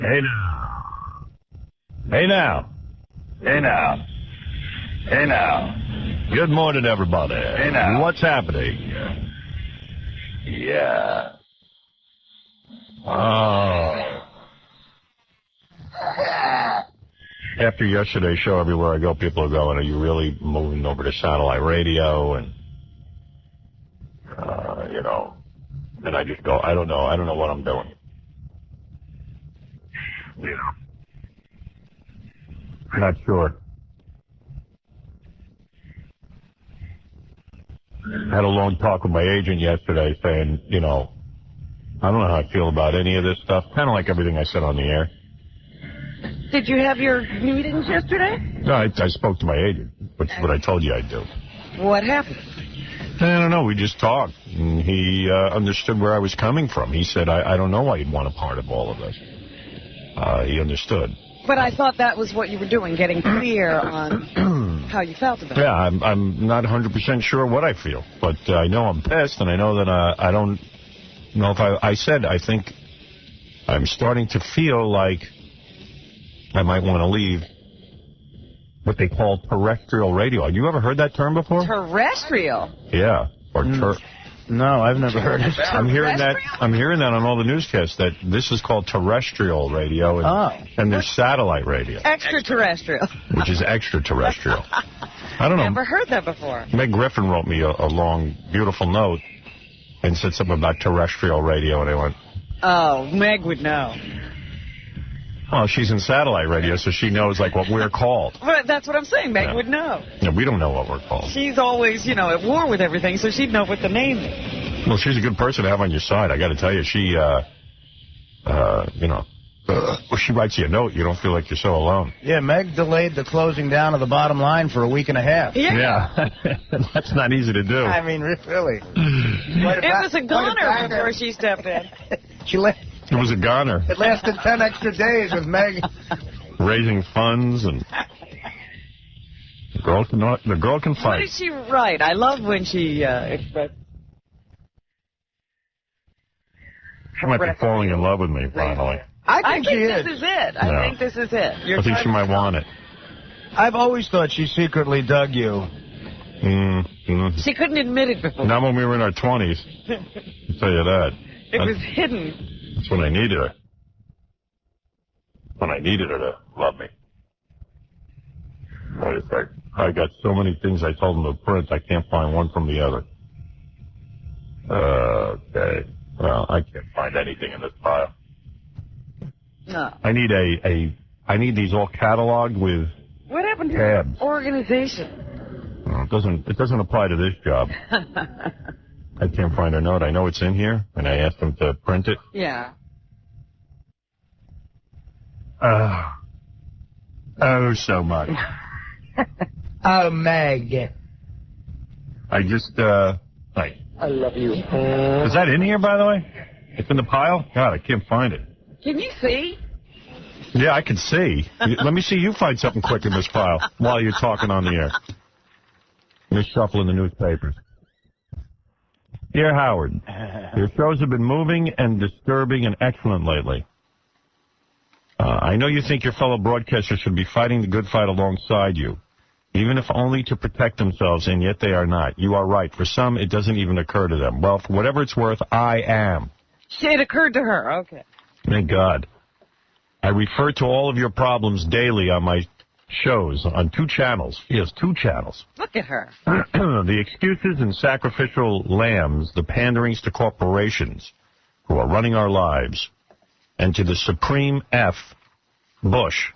Hey now. Hey now. Hey now. Hey now. Good morning, everybody. Hey now. What's happening? Yeah. Oh. After yesterday's show, everywhere I go, people are going, are you really moving over to satellite radio? And, and I just go, I don't know what I'm doing. Not sure. Had a long talk with my agent yesterday saying, I don't know how I feel about any of this stuff. Kind of like everything I said on the air. Did you have your meetings yesterday? No, I spoke to my agent, which is what I told you I'd do. What happened? I don't know. We just talked. And he understood where I was coming from. He said, I don't know why you'd want a part of all of this. He understood. But I thought that was what you were doing, getting clear on how you felt about it. Yeah, I'm not 100% sure what I feel. But I know I'm pissed, and I know that I don't know if I think I'm starting to feel like I might want to leave what they call terrestrial radio. Have you ever heard that term before? Terrestrial? Yeah. Or No, I've never heard it. I'm hearing that on all the newscasts, that this is called terrestrial radio, and there's satellite radio. Extraterrestrial. Which is extraterrestrial. I don't know. Never heard that before. Meg Griffin wrote me a long, beautiful note and said something about terrestrial radio, and I went, oh, Meg would know. well, she's in satellite radio, so she knows, like, what we're called. But that's what I'm saying. Meg would know. No, we don't know what we're called. She's always, at war with everything, so she'd know what the name is. Well, she's a good person to have on your side. I got to tell you, she, when she writes you a note, you don't feel like you're so alone. Yeah, Meg delayed the closing down of the bottom line for a week and a half. Yeah. That's not easy to do. I mean, really. It was a goner before she stepped in. It was a goner. It lasted 10 extra days with Meg. Raising funds, and the girl can fight. What did she write? I love when she expressed. She might be falling in love with me, finally. I think she this is it. I think this is it. I think she might want it. I've always thought she secretly dug you. She couldn't admit it before. Not when we were in our 20s. I'll tell you that. It was hidden. That's when I needed her. When I needed her to love me. I got so many things I told them to print, I can't find one from the other. Okay. Well, I can't find anything in this file. No. I need these all cataloged with What happened to tabs. your organization? Well, it doesn't apply to this job. I can't find her note. I know it's in here, and I asked them to print it. Yeah. Oh, so much. Oh, Meg. I just, I love you. is that in here, by the way? It's in the pile? God, I can't find it. Can you see? Yeah, I can see. Let me see you find something quick in this file while you're talking on the air. Let me shuffle in the newspapers. Dear Howard, your shows have been moving and disturbing and excellent lately. I know you think your fellow broadcasters should be fighting the good fight alongside you, even if only to protect themselves, and yet they are not. You are right. For some, it doesn't even occur to them. Well, for whatever it's worth, I am. It occurred to her. Okay. Thank God. I refer to all of your problems daily on my shows on 2 channels. Yes, 2 channels. Look at her. The excuses and sacrificial lambs, the panderings to corporations who are running our lives, and to the Supreme F. Bush,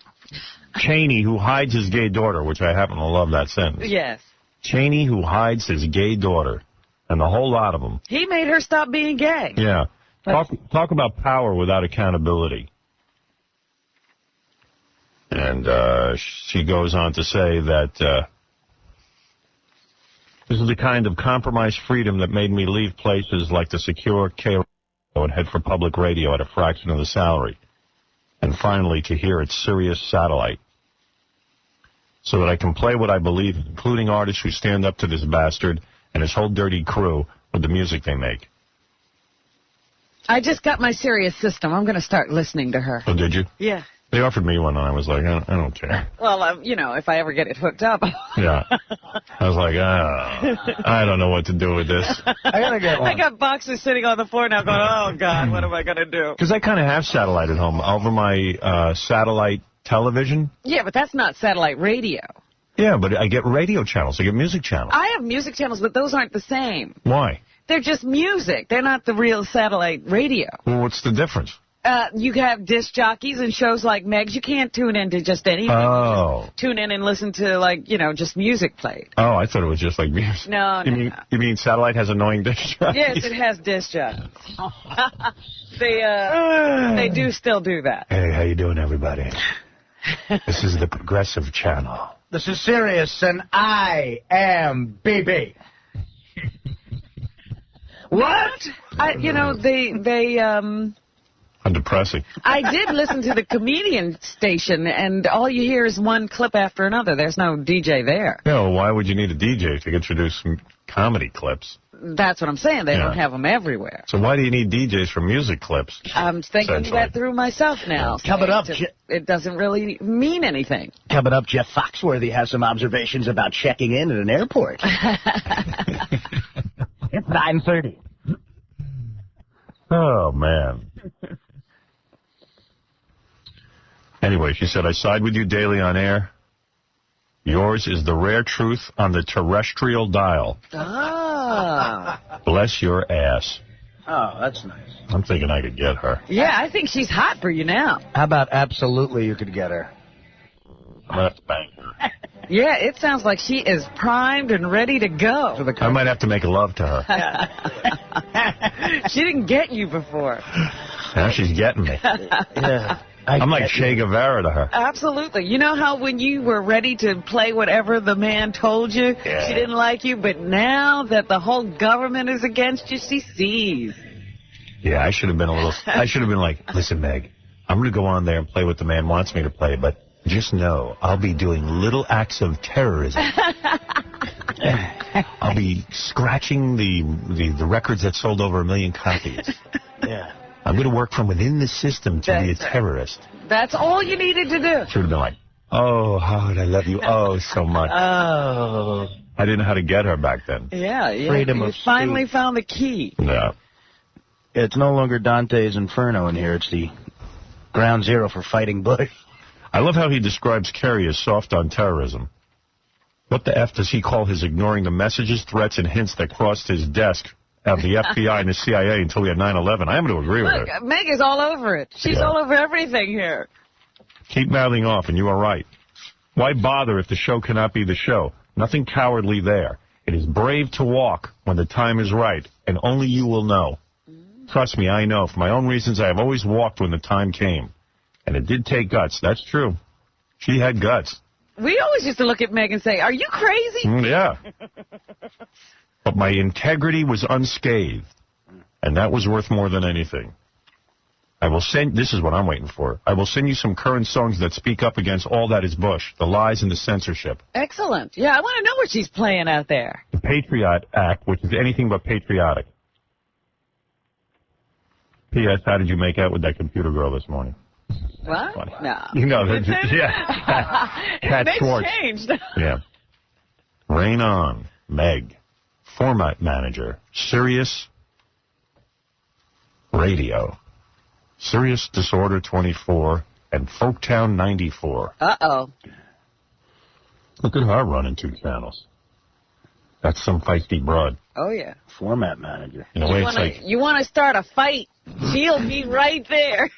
Cheney, who hides his gay daughter, which I happen to love that sentence. Yes. Cheney, who hides his gay daughter, and the whole lot of them. He made her stop being gay. Yeah. Talk about power without accountability. And she goes on to say that this is the kind of compromised freedom that made me leave places like the secure K and head for public radio at a fraction of the salary. And finally, to hear its Sirius satellite. So that I can play what I believe, including artists who stand up to this bastard and his whole dirty crew with the music they make. I just got my Sirius system. I'm going to start listening to her. Oh, did you? Yeah. They offered me one, and I was like, I don't care. Well, if I ever get it hooked up. Yeah. I was like, I don't know what to do with this. I gotta get one. I got boxes sitting on the floor now going, oh, God, what am I going to do? Because I kind of have satellite at home. Over my satellite television. Yeah, but that's not satellite radio. Yeah, but I get radio channels. I get music channels. I have music channels, but those aren't the same. Why? They're just music. They're not the real satellite radio. Well, what's the difference? You have disc jockeys and shows like Meg's. You can't tune into just anything. Oh. Tune in and listen to, just music played. Oh, I thought it was just like music. No. You mean satellite has annoying disc jockeys? Yes, it has disc jockeys. They do still do that. Hey, how you doing, everybody? This is the Progressive Channel. This is Sirius, and I am BB. What? I'm depressing. I did listen to the comedian station, and all you hear is one clip after another. There's no DJ there. Yeah, well, why would you need a DJ to introduce some comedy clips? That's what I'm saying. They don't have them everywhere. So why do you need DJs for music clips? I'm thinking that through myself now. Coming up, It doesn't really mean anything. Coming up, Jeff Foxworthy has some observations about checking in at an airport. It's 9:30. Oh, man. Anyway, she said, I side with you daily on air. Yours is the rare truth on the terrestrial dial. Ah. Bless your ass. Oh, that's nice. I'm thinking I could get her. Yeah, I think she's hot for you now. How about absolutely you could get her? Let's bang her. Yeah, it sounds like she is primed and ready to go. I might have to make love to her. She didn't get you before. Now she's getting me. Yeah. I'm like Che Guevara to her. Absolutely. You know how when you were ready to play whatever the man told you, Yeah. she didn't like you, but now that the whole government is against you, she sees. Yeah, I should have been like, listen, Meg, I'm going to go on there and play what the man wants me to play, but just know I'll be doing little acts of terrorism. I'll be scratching the records that sold over 1 million copies. Yeah. I'm going to work from within the system to be a terrorist. That's all you needed to do. Should have been like, oh, Howard, I love you oh so much. Oh. I didn't know how to get her back then. Yeah. Freedom you of finally speech. found the key. Yeah. It's no longer Dante's Inferno in here. It's the ground zero for fighting Bush. I love how he describes Kerry as soft on terrorism. What the F does he call his ignoring the messages, threats, and hints that crossed his desk of the FBI and the CIA until we had 9/11? I am going to agree with Look, her. Meg is all over it. She's Yeah. all over everything here. Keep mouthing off, and you are right. Why bother if the show cannot be the show? Nothing cowardly there. It is brave to walk when the time is right, and only you will know. Trust me, I know. For my own reasons, I have always walked when the time came. And it did take guts. That's true. She had guts. We always used to look at Meg and say, are you crazy? Yeah. But my integrity was unscathed, and that was worth more than anything. I will send, this is what I'm waiting for, I will send you some current songs that speak up against all that is Bush, the lies and the censorship. Excellent. Yeah, I want to know what she's playing out there. The Patriot Act, which is anything but patriotic. P.S. How did you make out with that computer girl this morning? What? Funny. No. You know, yeah. Cat Meg's Schwartz. changed. Yeah. Rain on, Meg. Format manager, Sirius Radio. Sirius Disorder 24 and Folktown 94. Uh-oh. Look at her running 2 channels. That's some feisty broad. Oh, yeah. Format manager. In a way, it's like, You want to start a fight, she'll be right there.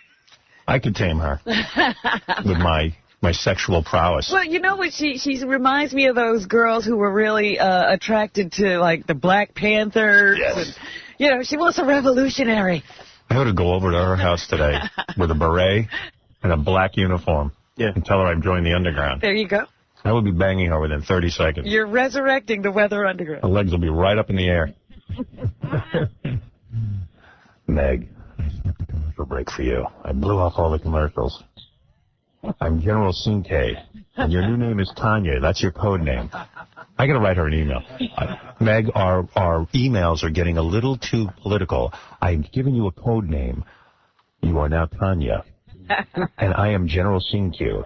I could tame her with my sexual prowess. Well, you know what? She reminds me of those girls who were really attracted to, like, the Black Panthers. Yes. And, you know, she was a revolutionary. I ought to go over to her house today with a beret and a black uniform and tell her I've joined the underground. There you go. I would be banging her within 30 seconds. You're resurrecting the Weather Underground. Her legs will be right up in the air. Meg, commercial break for you. I blew off all the commercials. I'm General Cinque, and your new name is Tanya. That's your code name. I got to write her an email. Meg, our emails are getting a little too political. I've given you a code name. You are now Tanya. And I am General Sinq.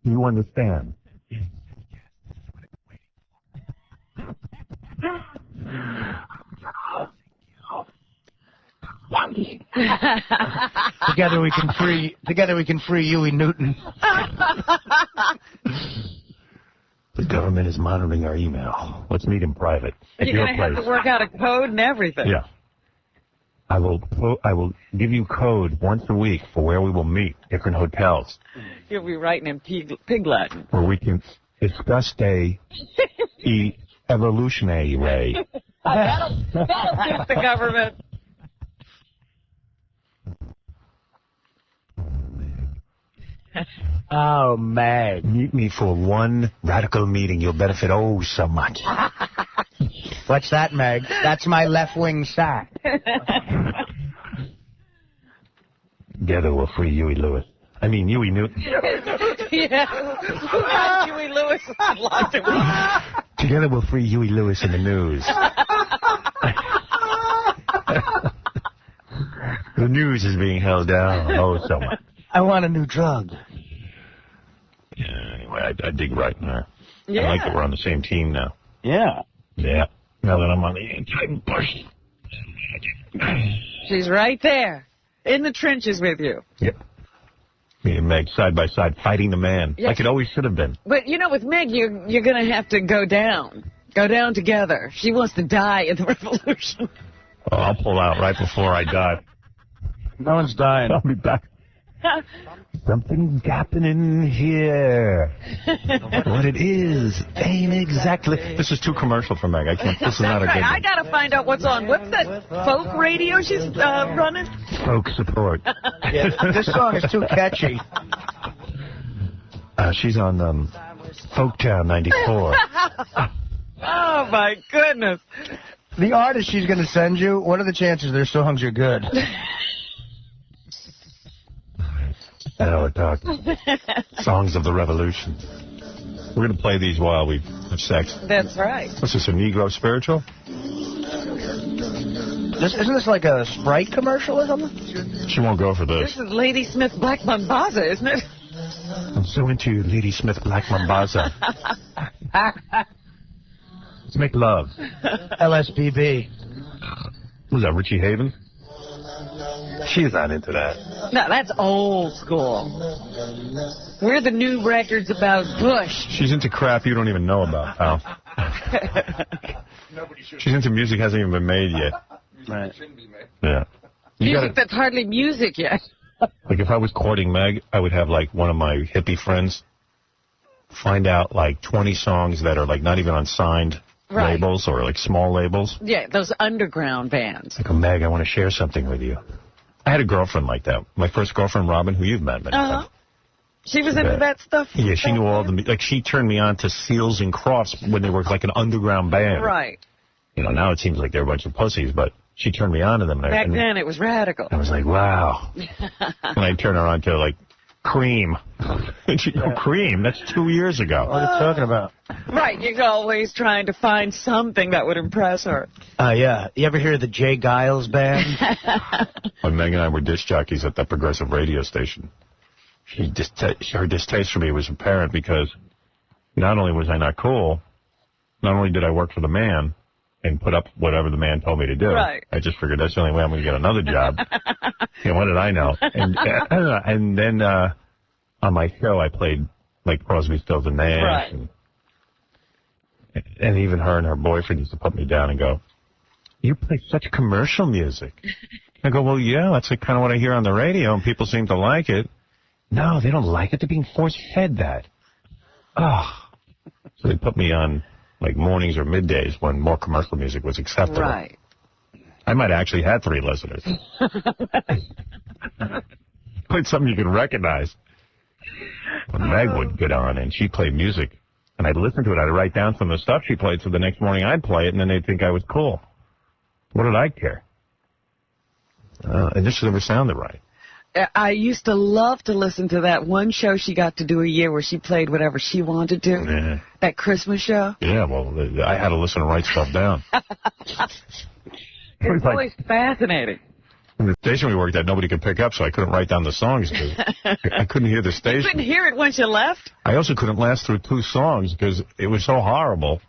You understand? Together we can free Huey Newton. The government is monitoring our email. Let's meet in private at You're your going to place. have to work out a code and everything. Yeah. I will give you code once a week for where we will meet, different hotels, You'll be writing in pig Latin. where we can discuss evolutionary way. That'll suit the government. Oh, Meg. Meet me for one radical meeting. You'll benefit so much. What's that, Meg? That's my left wing sack. Together we'll free Huey Lewis. I mean, Huey Newton. Yeah. Who got Huey Lewis locked in? Together we'll free Huey Lewis in the news. The news is being held down. So much. I want a new drug. Yeah, anyway, I dig right in her. Yeah. I like that we're on the same team now. Yeah. Yeah. Now that I'm on the anti-Bush. She's right there, in the trenches with you. Yep. Me and Meg side by side fighting the man, Yes. like it always should have been. But, you know, with Meg, you're going to have to go down. Go down together. She wants to die in the revolution. Oh, I'll pull out right before I die. No one's dying. I'll be back. Something's happening here. What it is ain't exactly. This is too commercial for Meg. I can't. This is not a good I one. got to find out what's on. What's that folk radio she's running? Folk support. Yeah, this song is too catchy. She's on Folktown 94. Oh, my goodness. The artist she's going to send you, what are the chances their songs are good? Now we're talking. Songs of the Revolution. We're going to play these while we have sex. That's right. What's this, a Negro spiritual? Isn't this like a Sprite commercial or something? She won't go for This this. is Lady Smith Black Mambaza, isn't it? I'm so into Lady Smith Black Mambaza. Let's make love. LSPB. Was that Richie Haven? She's not into that. No, that's old school. We're the new records about Bush. She's into crap you don't even know about, pal. She's into music hasn't even been made yet. Right. Yeah. You Music gotta, that's hardly music yet. like, if I was courting Meg, I would have, like, one of my hippie friends find out, like, 20 songs that are, like, not even on signed Right. labels or, like, small labels. Yeah, those underground bands. Like, oh, Meg, I want to share something with you. I had a girlfriend like that. My first girlfriend, Robin, who you've met many times. She was into Yeah. that stuff? Yeah, she knew all the... Like, she turned me on to Seals and Crofts when they were, like, an underground band. Right. You know, now it seems like they're a bunch of pussies, but she turned me on to them. And Back then, it was radical. I was like, wow. And I turned her on to, like, Cream. And she go, Cream? That's 2 years ago. What are you talking about? Right, you're always trying to find something that would impress her. Yeah. You ever hear of the Jay Giles Band? When Meg and I were disc jockeys at that progressive radio station, her distaste for me was apparent because not only was I not cool, not only did I work for the man and put up whatever the man told me to do, Right. I just figured that's the only way I'm going to get another job. And what did I know? And then on my show, I played like Crosby, Stills and Nash. Right. And even her and her boyfriend used to put me down and go, "You play such commercial music." I go, "Well, yeah, that's like kind of what I hear on the radio, and people seem to like it." No, they don't like it. They're being force-fed that. Oh. So they put me on like mornings or middays when more commercial music was acceptable. Right. I might have actually had 3 listeners. Played something you can recognize. When Meg would get on and she played music, and I'd listen to it, I'd write down some of the stuff she played, so the next morning I'd play it, and then they'd think I was cool. What did I care? It just never sounded right. I used to love to listen to that one show she got to do a year where she played whatever she wanted to. Yeah. That Christmas show. Yeah, well, I had to listen and write stuff down. It's always fascinating. In the station we worked at, nobody could pick up, so I couldn't write down the songs because I couldn't hear the You couldn't station. hear it once you left? I also couldn't last through 2 songs because it was so horrible.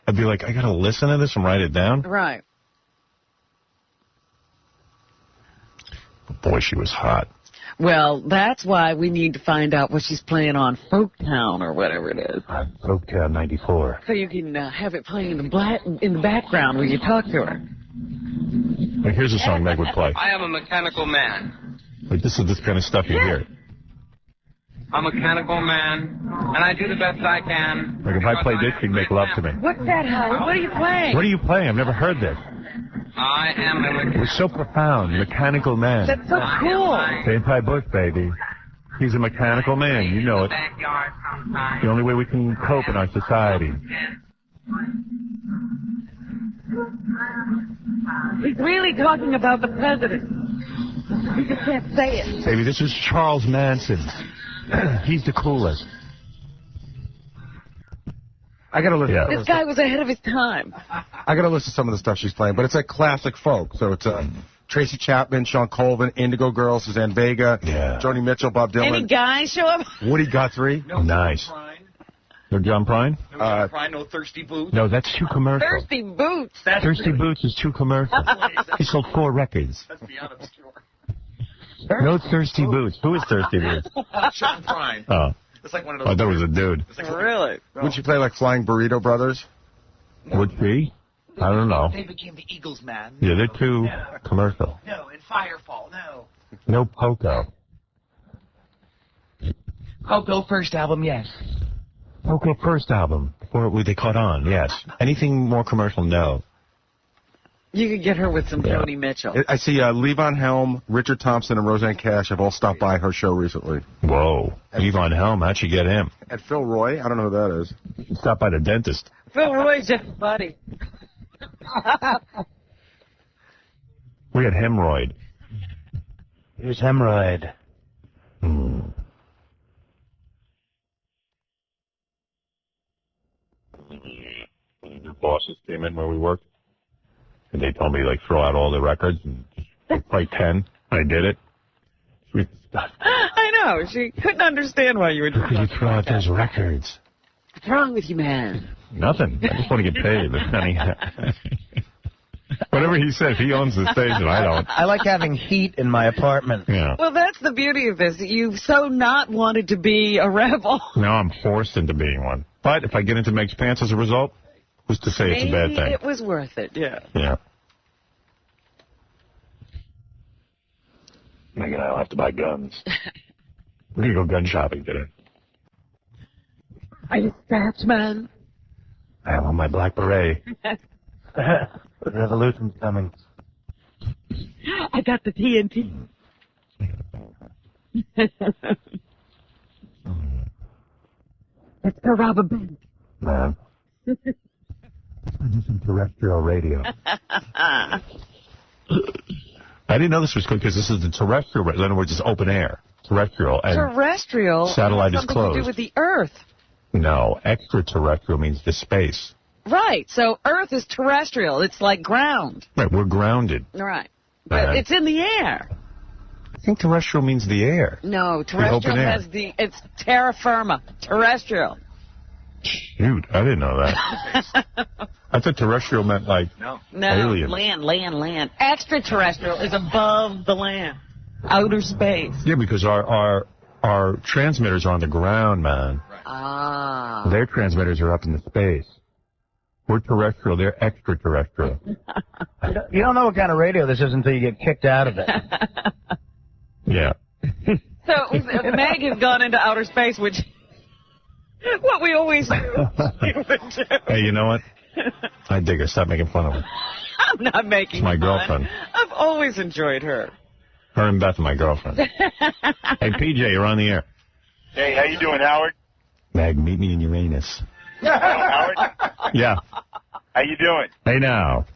I'd be like, I got to listen to this and write it down. Right. But boy, she was hot. Well, that's why we need to find out what she's playing on Folktown or whatever it is. Folktown 94. So you can have it playing in the background when you talk to her. Like, here's a song Meg would play. I am a mechanical man. Like, this is this kind of stuff you hear. I'm a mechanical man, and I do the best I can. Like, if I played this, she'd make love to me. What's that, Howard? What are you playing? What are you playing? I've never heard this. I am a It mechanical was so profound. Mechanical man. That's so cool. The anti-Bush, baby. He's a mechanical man. You know it. backyard sometimes. The only way we can cope in our society. He's really talking about the president. He just can't say it. Baby, this is Charles Manson. He's the coolest. I gotta listen. Yeah. This guy was ahead of his time. I gotta listen to some of the stuff she's playing, but it's like classic folk. So it's Tracy Chapman, Sean Colvin, Indigo Girls, Suzanne Vega, Yeah. Joni Mitchell, Bob Dylan, Any guys show up? Woody Guthrie. Nice. No John Prine? No thirsty boots. No, that's too commercial. Thirsty Boots. Thirsty Boots is too commercial. He sold 4 records. That's beyond obscure. No Thirsty Boots. Who is Thirsty Boots? Sean Prine. Oh, It's like one of I those. thought it was a dude. It's like Really? Would she play like Flying Burrito Brothers? Would she? I don't know. They became the Eagles, man. Yeah, they're too commercial. No, in Firefall, no. No Poco. Coco first album, yes. Poco first album. Before they caught on, yes. Anything more commercial, no. You could get her with some Yeah. Joni Mitchell. I see Levon Helm, Richard Thompson, and Roseanne Cash have all stopped by her show recently. Whoa. Levon Helm, how'd you get him? And Phil Roy, I don't know who that is. He stopped by the dentist. Phil Roy's just a buddy. We had hemorrhoid. Here's hemorrhoid. The bosses came in where we worked, and they told me, like, throw out all the records and just play 10. I did it. Sweet stuff. I know. She couldn't understand why you were doing How could you throw out that. those records? What's wrong with you, man? Nothing. I just want to get paid. Whatever he says, he owns the station. I don't. I like having heat in my apartment. Yeah. Well, that's the beauty of this. You've so not wanted to be a rebel. Now I'm forced into being one. But if I get into Meg's pants as a result, who's to say it's a bad Maybe thing? it was worth it, yeah. Yeah. Meg and I will have to buy guns. We're going to go gun shopping today. Are you strapped, man? I have on my black beret. The revolution's coming. I got the TNT. It's for Robert Banks. Man. I do some terrestrial radio. I didn't know this was good because this is the terrestrial radio. In other words, it's open air. Terrestrial. And Terrestrial satellite has is something to closed. do with the Earth. no, extraterrestrial means the space. Right, so Earth is terrestrial. It's like ground. Right, we're grounded. Right. But it's in the air. I think terrestrial means the air. No, terrestrial air. has it's terra firma, terrestrial. Shoot, I didn't know that. I thought terrestrial meant like No, alien. land. Extraterrestrial is above the land. Outer space. Yeah, because our transmitters are on the ground, man. Ah. Their transmitters are up in the space. We're terrestrial, they're extraterrestrial. You don't know what kind of radio this is until you get kicked out of it. Yeah. So Meg has gone into outer space, which what we always do. Hey, you know what? I dig her. Stop making fun of her. I'm not making It's my fun. girlfriend. I've always enjoyed her. Her and Beth are my girlfriend. Hey, PJ, you're on the air. Hey, how you doing, Howard? Meg, meet me in Uranus. Howard, Yeah. how you doing? Hey, now.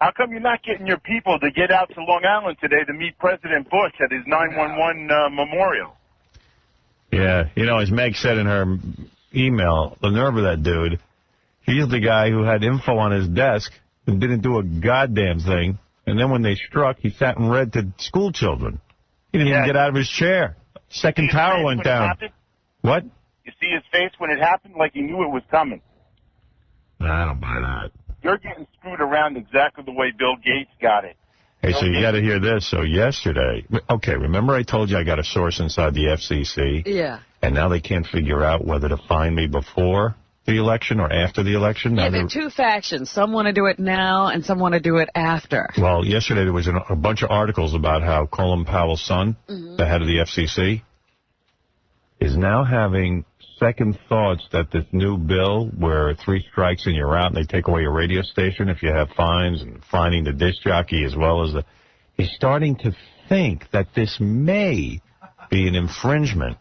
How come you're not getting your people to get out to Long Island today to meet President Bush at his 911 memorial? Yeah, you know, as Meg said in her email, the nerve of that dude. He's the guy who had info on his desk and didn't do a goddamn thing. And then when they struck, he sat and read to school children. He didn't even get out of his chair. Second tower went down. What? You see his face when it happened, like he knew it was coming. I don't buy that. You're getting screwed around exactly the way Bill Gates got it. Hey, so you got to hear this. So yesterday, okay, remember I told you I got a source inside the FCC? Yeah. And now they can't figure out whether to fine me before the election or after the election? Yeah, there are two factions. Some want to do it now, and some want to do it after. Well, yesterday there was a bunch of articles about how Colin Powell's son, the head of the FCC, is now having second thoughts that this new bill where 3 strikes and you're out and they take away your radio station if you have fines and fining the disc jockey as well as he's starting to think that this may be an infringement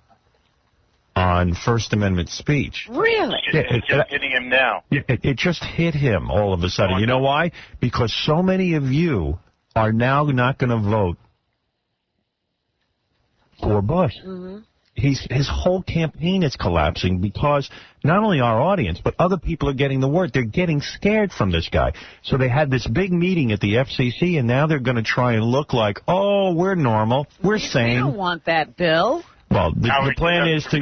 on First Amendment speech. Really? Yeah, It's just hitting him now. It just hit him all of a sudden. You know why? Because so many of you are now not going to vote for Bush. His whole campaign is collapsing because not only our audience, but other people are getting the word. They're getting scared from this guy. So they had this big meeting at the FCC, and now they're going to try and look like, oh, we're normal, we're We sane. don't want that, Bill. Well, the plan is to...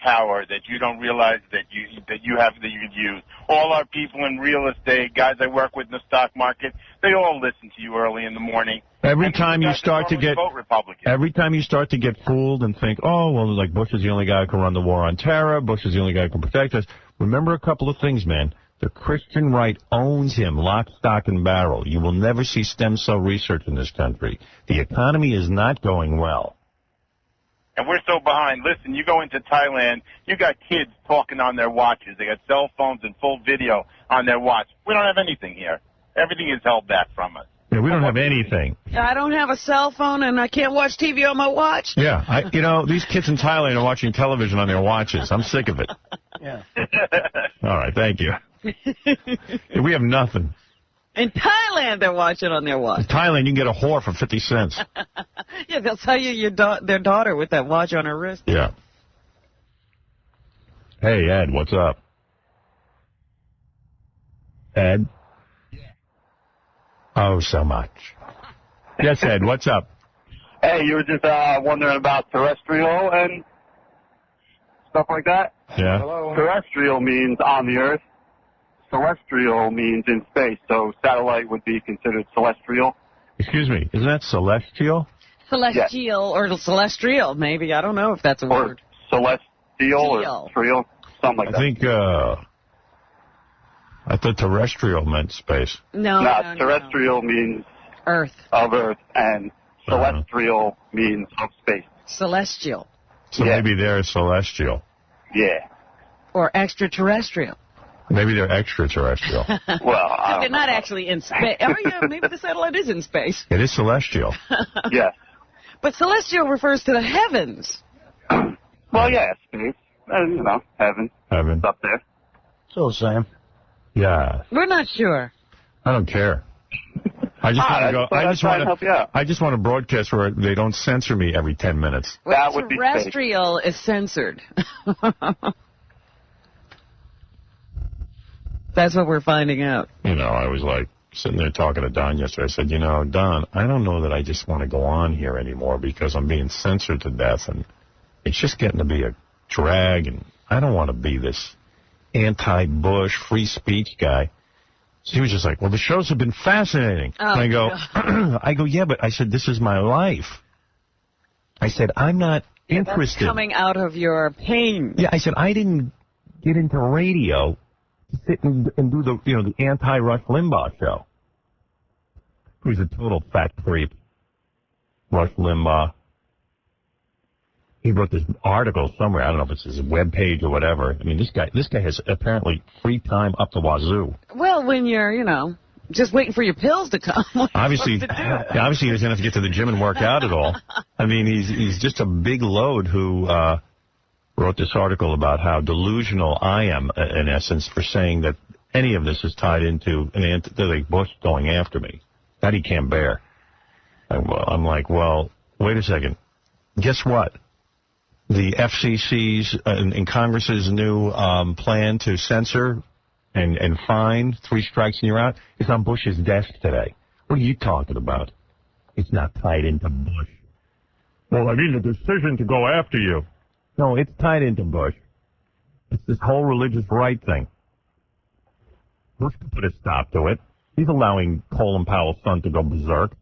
power that you don't realize that you have that you could use. All our people in real estate, guys I work with in the stock market, they all listen to you early in the morning. Every time you start to get fooled and think, oh, well, like Bush is the only guy who can run the war on terror, Bush is the only guy who can protect us, remember a couple of things, man. The Christian right owns him, lock, stock, and barrel. You will never see stem cell research in this country. The economy is not going well. And we're so behind. Listen, you go into Thailand, you got kids talking on their watches. They got cell phones and full video on their watch. We don't have anything here. Everything is held back from us. Yeah, we don't have anything. I don't have a cell phone, and I can't watch TV on my watch. Yeah, these kids in Thailand are watching television on their watches. I'm sick of it. Yeah. All right, thank you. Yeah, we have nothing. In Thailand, they're watching on their watch. In Thailand, you can get a whore for 50 cents. Yeah, they'll tell you their daughter with that watch on her wrist. Yeah. Hey, Ed, what's up? Ed? Oh, so much. Yes, Ed, what's up? Hey, you were just wondering about terrestrial and stuff like that? Yeah. Terrestrial means on the Earth. Celestial means in space, so satellite would be considered celestial. Excuse me, isn't that celestial? Celestial or celestial, maybe. I don't know if that's a Or word. celestial or trial, something like I that. think, I thought terrestrial meant space. No, No, terrestrial means Earth. of Earth, and celestial means of space. Celestial. So Yeah. maybe they're celestial. Yeah. Or extraterrestrial. Maybe they're extraterrestrial. Well, I They're don't not know. actually in space. Oh, yeah, maybe the satellite is in space. It is celestial. Yes. But celestial refers to the heavens. Well, yeah, space. Heaven. Heaven. It's up there. So, Sam. Yeah. We're not sure. I don't care. I just want to go. I just want to broadcast where they don't censor me every 10 minutes. Well, That would be terrestrial is censored. That's what we're finding out. I was like sitting there talking to Don yesterday. I said, Don, I don't know that I just want to go on here anymore because I'm being censored to death, and it's just getting to be a drag, and I don't want to be this anti-Bush free speech guy. So he was just like, well, the shows have been fascinating. Oh, and I go, yeah, but I said, this is my life. I said, I'm not interested. That's coming out of your pain. Yeah, I said, I didn't get into radio to sit and do the anti-Rush Limbaugh show. Who's a total fat creep. Rush Limbaugh. He wrote this article somewhere. I don't know if it's his webpage or whatever. I mean, this guy has apparently free time up the wazoo. Well, when you're, just waiting for your pills to come. Obviously, what are you supposed to do? obviously he doesn't have to get to the gym and work out at all. I mean, he's just a big load who wrote this article about how delusional I am, in essence, for saying that any of this is tied into like Bush going after me. That he can't bear. I'm like, well, wait a second. Guess what? The FCC's and Congress's new plan to censor and fine 3 strikes and you're out is on Bush's desk today. What are you talking about? It's not tied into Bush. Well, I mean, the decision to go after you. No, it's tied into Bush. It's this whole religious right thing. Bush could put a stop to it. He's allowing Colin Powell's son to go berserk.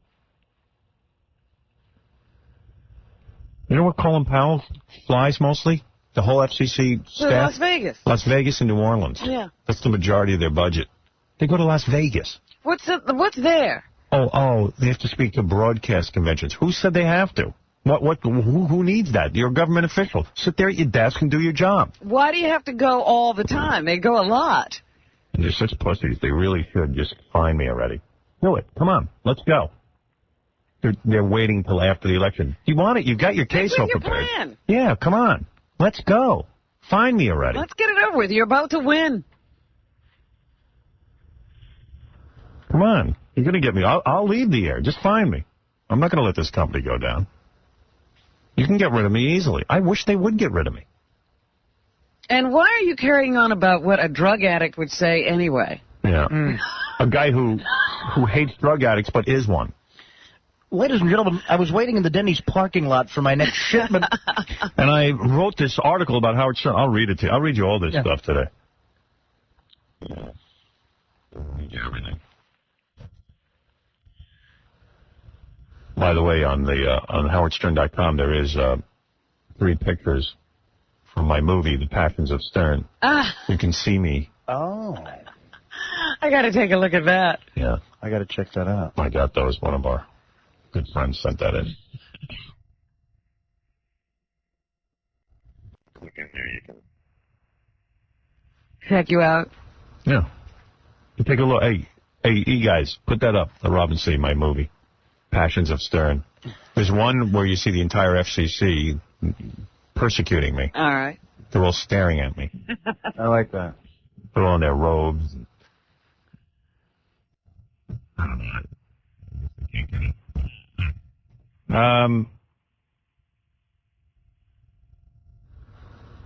You know where Colin Powell flies mostly? The whole FCC staff? Las Vegas. Las Vegas and New Orleans. Yeah. That's the majority of their budget. They go to Las Vegas. What's there? Oh, they have to speak to broadcast conventions. Who said they have to? Who needs that? You're a government official. Sit there at your desk and do your job. Why do you have to go all the time? They go a lot. And they're such pussies. They really should just find me already. Do it. Come on. Let's go. They're waiting till after the election. You want it? You've got your case all prepared. Plan. Yeah, come on. Let's go. Find me already. Let's get it over with. You're about to win. Come on. You're going to get me. I'll leave the air. Just find me. I'm not going to let this company go down. You can get rid of me easily. I wish they would get rid of me. And why are you carrying on about what a drug addict would say anyway? Yeah. A guy who hates drug addicts but is one. Ladies and gentlemen, I was waiting in the Denny's parking lot for my next shipment. And I wrote this article about Howard Stern. I'll read it to you. I'll read you all this stuff today. Yeah. Everything. By the way, on howardstern.com, there is 3 pictures from my movie, The Passions of Stern. You can see me. Oh. I got to take a look at that. Yeah. I got to check that out. I got those. One of our good friends sent that in. Click in here, you can. Check you out. Yeah. You take a look. Hey, you guys, put that up. The Robin C., my movie. Passions of Stern. There's one where you see the entire FCC persecuting me. All right. They're all staring at me. I like that. They're all in their robes. I don't know.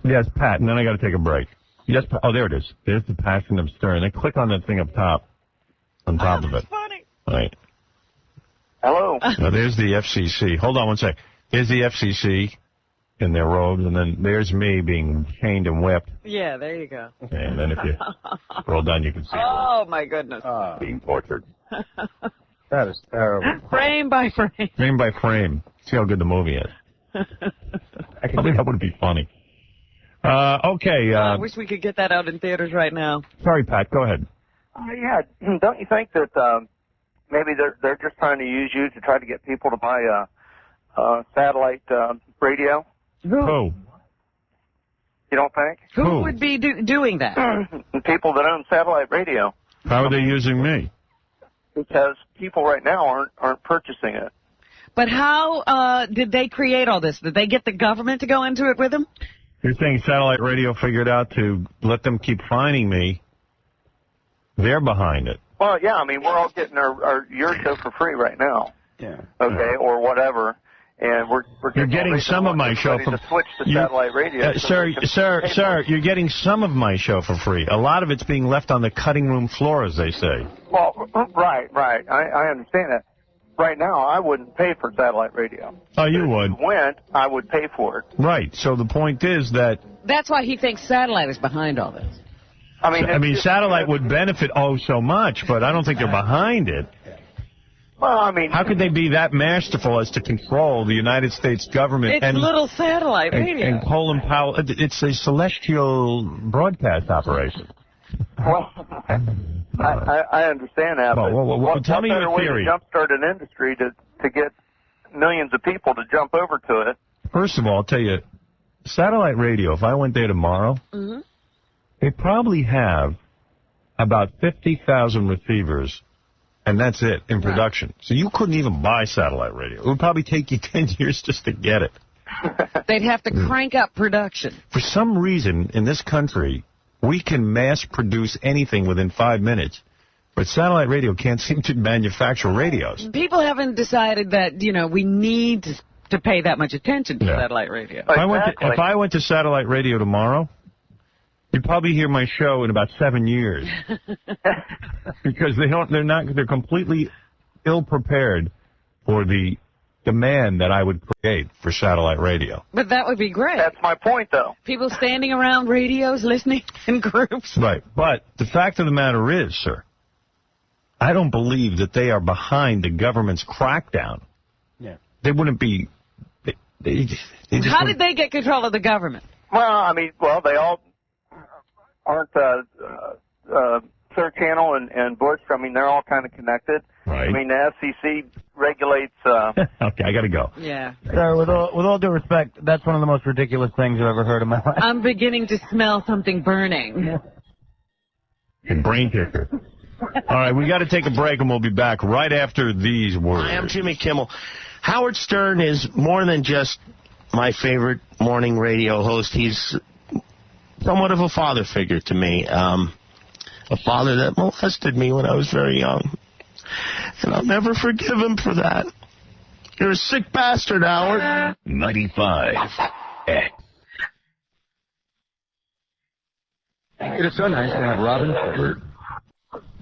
Yes, Pat, and then I got to take a break. Yes, Pat. Oh, there it is. There's the Passion of Stern. Then click on that thing up top. On top of it. Funny. Right. Hello. Now, there's the FCC. Hold on one sec. There's the FCC in their robes, and then there's me being chained and whipped. Yeah, there you go. And then if you scroll down, you can see Oh, my goodness. being tortured. That is terrible. Frame by frame. Frame by frame. See how good the movie is. I think that would be funny. Okay. I wish we could get that out in theaters right now. Sorry, Pat. Go ahead. Yeah, don't you think that maybe they're just trying to use you to try to get people to buy a satellite radio? Who? You don't think? Who would be doing that? People that own satellite radio. How are they using me? Because people right now aren't purchasing it. But how did they create all this? Did they get the government to go into it with them? You're saying satellite radio figured out to let them keep finding me. They're behind it. Well, yeah, I mean, we're all getting your show for free right now. Yeah. Okay, or whatever. And we're You're getting some of my show for to switch to satellite radio. Sir, you're getting some of my show for free. A lot of it's being left on the cutting room floor, as they say. Well, right. I understand that. Right now, I wouldn't pay for satellite radio. Oh, you would. If it went, I would pay for it. Right. So the point is that... That's why he thinks satellite is behind all this. I mean, satellite would benefit so much, but I don't think they're behind it. Well, I mean... How could they be that masterful as to control the United States government? It's little satellite radio. And Colin Powell, it's a celestial broadcast operation. Well, I understand that. Well, tell me your theory. What better way to jumpstart an industry to get millions of people to jump over to it? First of all, I'll tell you, satellite radio, if I went there tomorrow, they probably have about 50,000 receivers, and that's it in production. So you couldn't even buy satellite radio. It would probably take you 10 years just to get it. They'd have to crank up production. For some reason, in this country, We can mass produce anything within 5 minutes. But satellite radio can't seem to manufacture radios. People haven't decided that, we need to pay that much attention to satellite radio. If I went to satellite radio tomorrow, you'd probably hear my show in about 7 years. Because they're completely ill-prepared for the demand that I would create for satellite radio. But that would be great. That's my point, though. People standing around radios listening in groups. Right. But the fact of the matter is, sir, I don't believe that they are behind the government's crackdown. Yeah. They wouldn't be... They just How did they get control of the government? Well, they all aren't Clear Channel and Bush. They're all kind of connected. Right. The FCC regulates... Okay, I got to go. Yeah. Sir, with all due respect, that's one of the most ridiculous things I've ever heard in my life. I'm beginning to smell something burning. And brain kicker. All right, we got to take a break, and we'll be back right after these words. Hi, I'm Jimmy Kimmel. Howard Stern is more than just my favorite morning radio host. He's somewhat of a father figure to me. A father that molested me when I was very young. And I'll never forgive him for that. You're a sick bastard, Howard. 95. It's so nice to have Robin.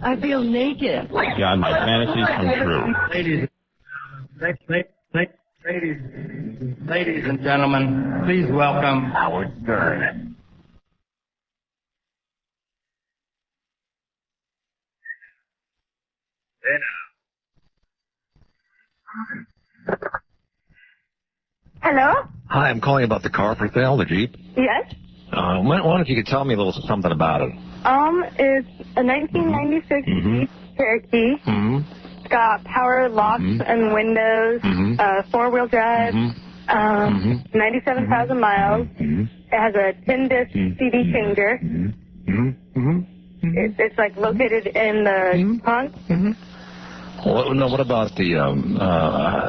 I feel naked. God, my fantasies come true. Ladies and gentlemen, please welcome Howard Stern. Hello? Hi, I'm calling about the car for sale, the Jeep. Yes? I wonder if you could tell me a little something about it. It's a 1996 Jeep Cherokee. It's got power locks and windows, four-wheel drive, 97,000 miles. It has a 10-disc CD changer. It's located in the trunk. What about the,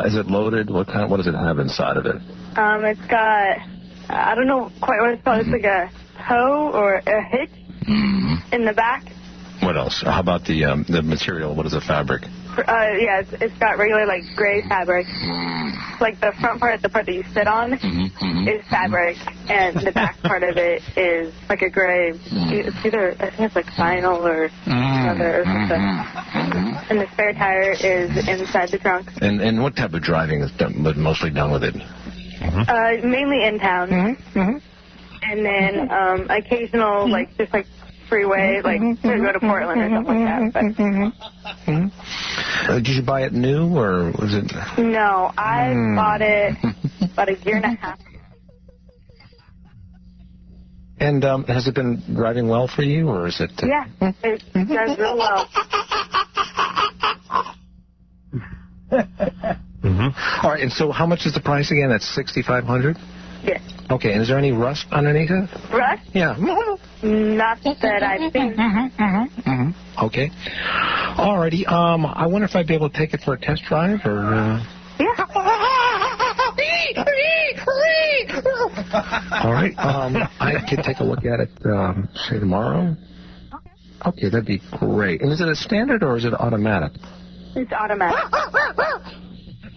is it loaded? What does it have inside of it? It's got, I don't know quite what it's called. It's like a tow or a hitch in the back. What else? How about the material? What is the fabric? Yeah, it's got regular, gray fabric. The front part, the part that you sit on, is fabric, and the back part of it is a gray, it's either, I think it's vinyl or leather or something. And the spare tire is inside the trunk. And what type of driving is mostly done with it? Mainly in town. And then occasional, just freeway, to go to Portland or something like that. Did you buy it new, or was it? No, I bought it about a year and a half. And has it been driving well for you, or is it? Yeah, it does real well. All right, and so how much is the price again? That's $6,500? Yes. Okay, and is there any rust underneath it? Rust? Yeah. Not that I've seen. Okay. All righty. I wonder if I'd be able to take it for a test drive, or... Yeah. All right. I could take a look at it, say, tomorrow. Okay, that'd be great. And is it a standard, or is it automatic? It's automatic.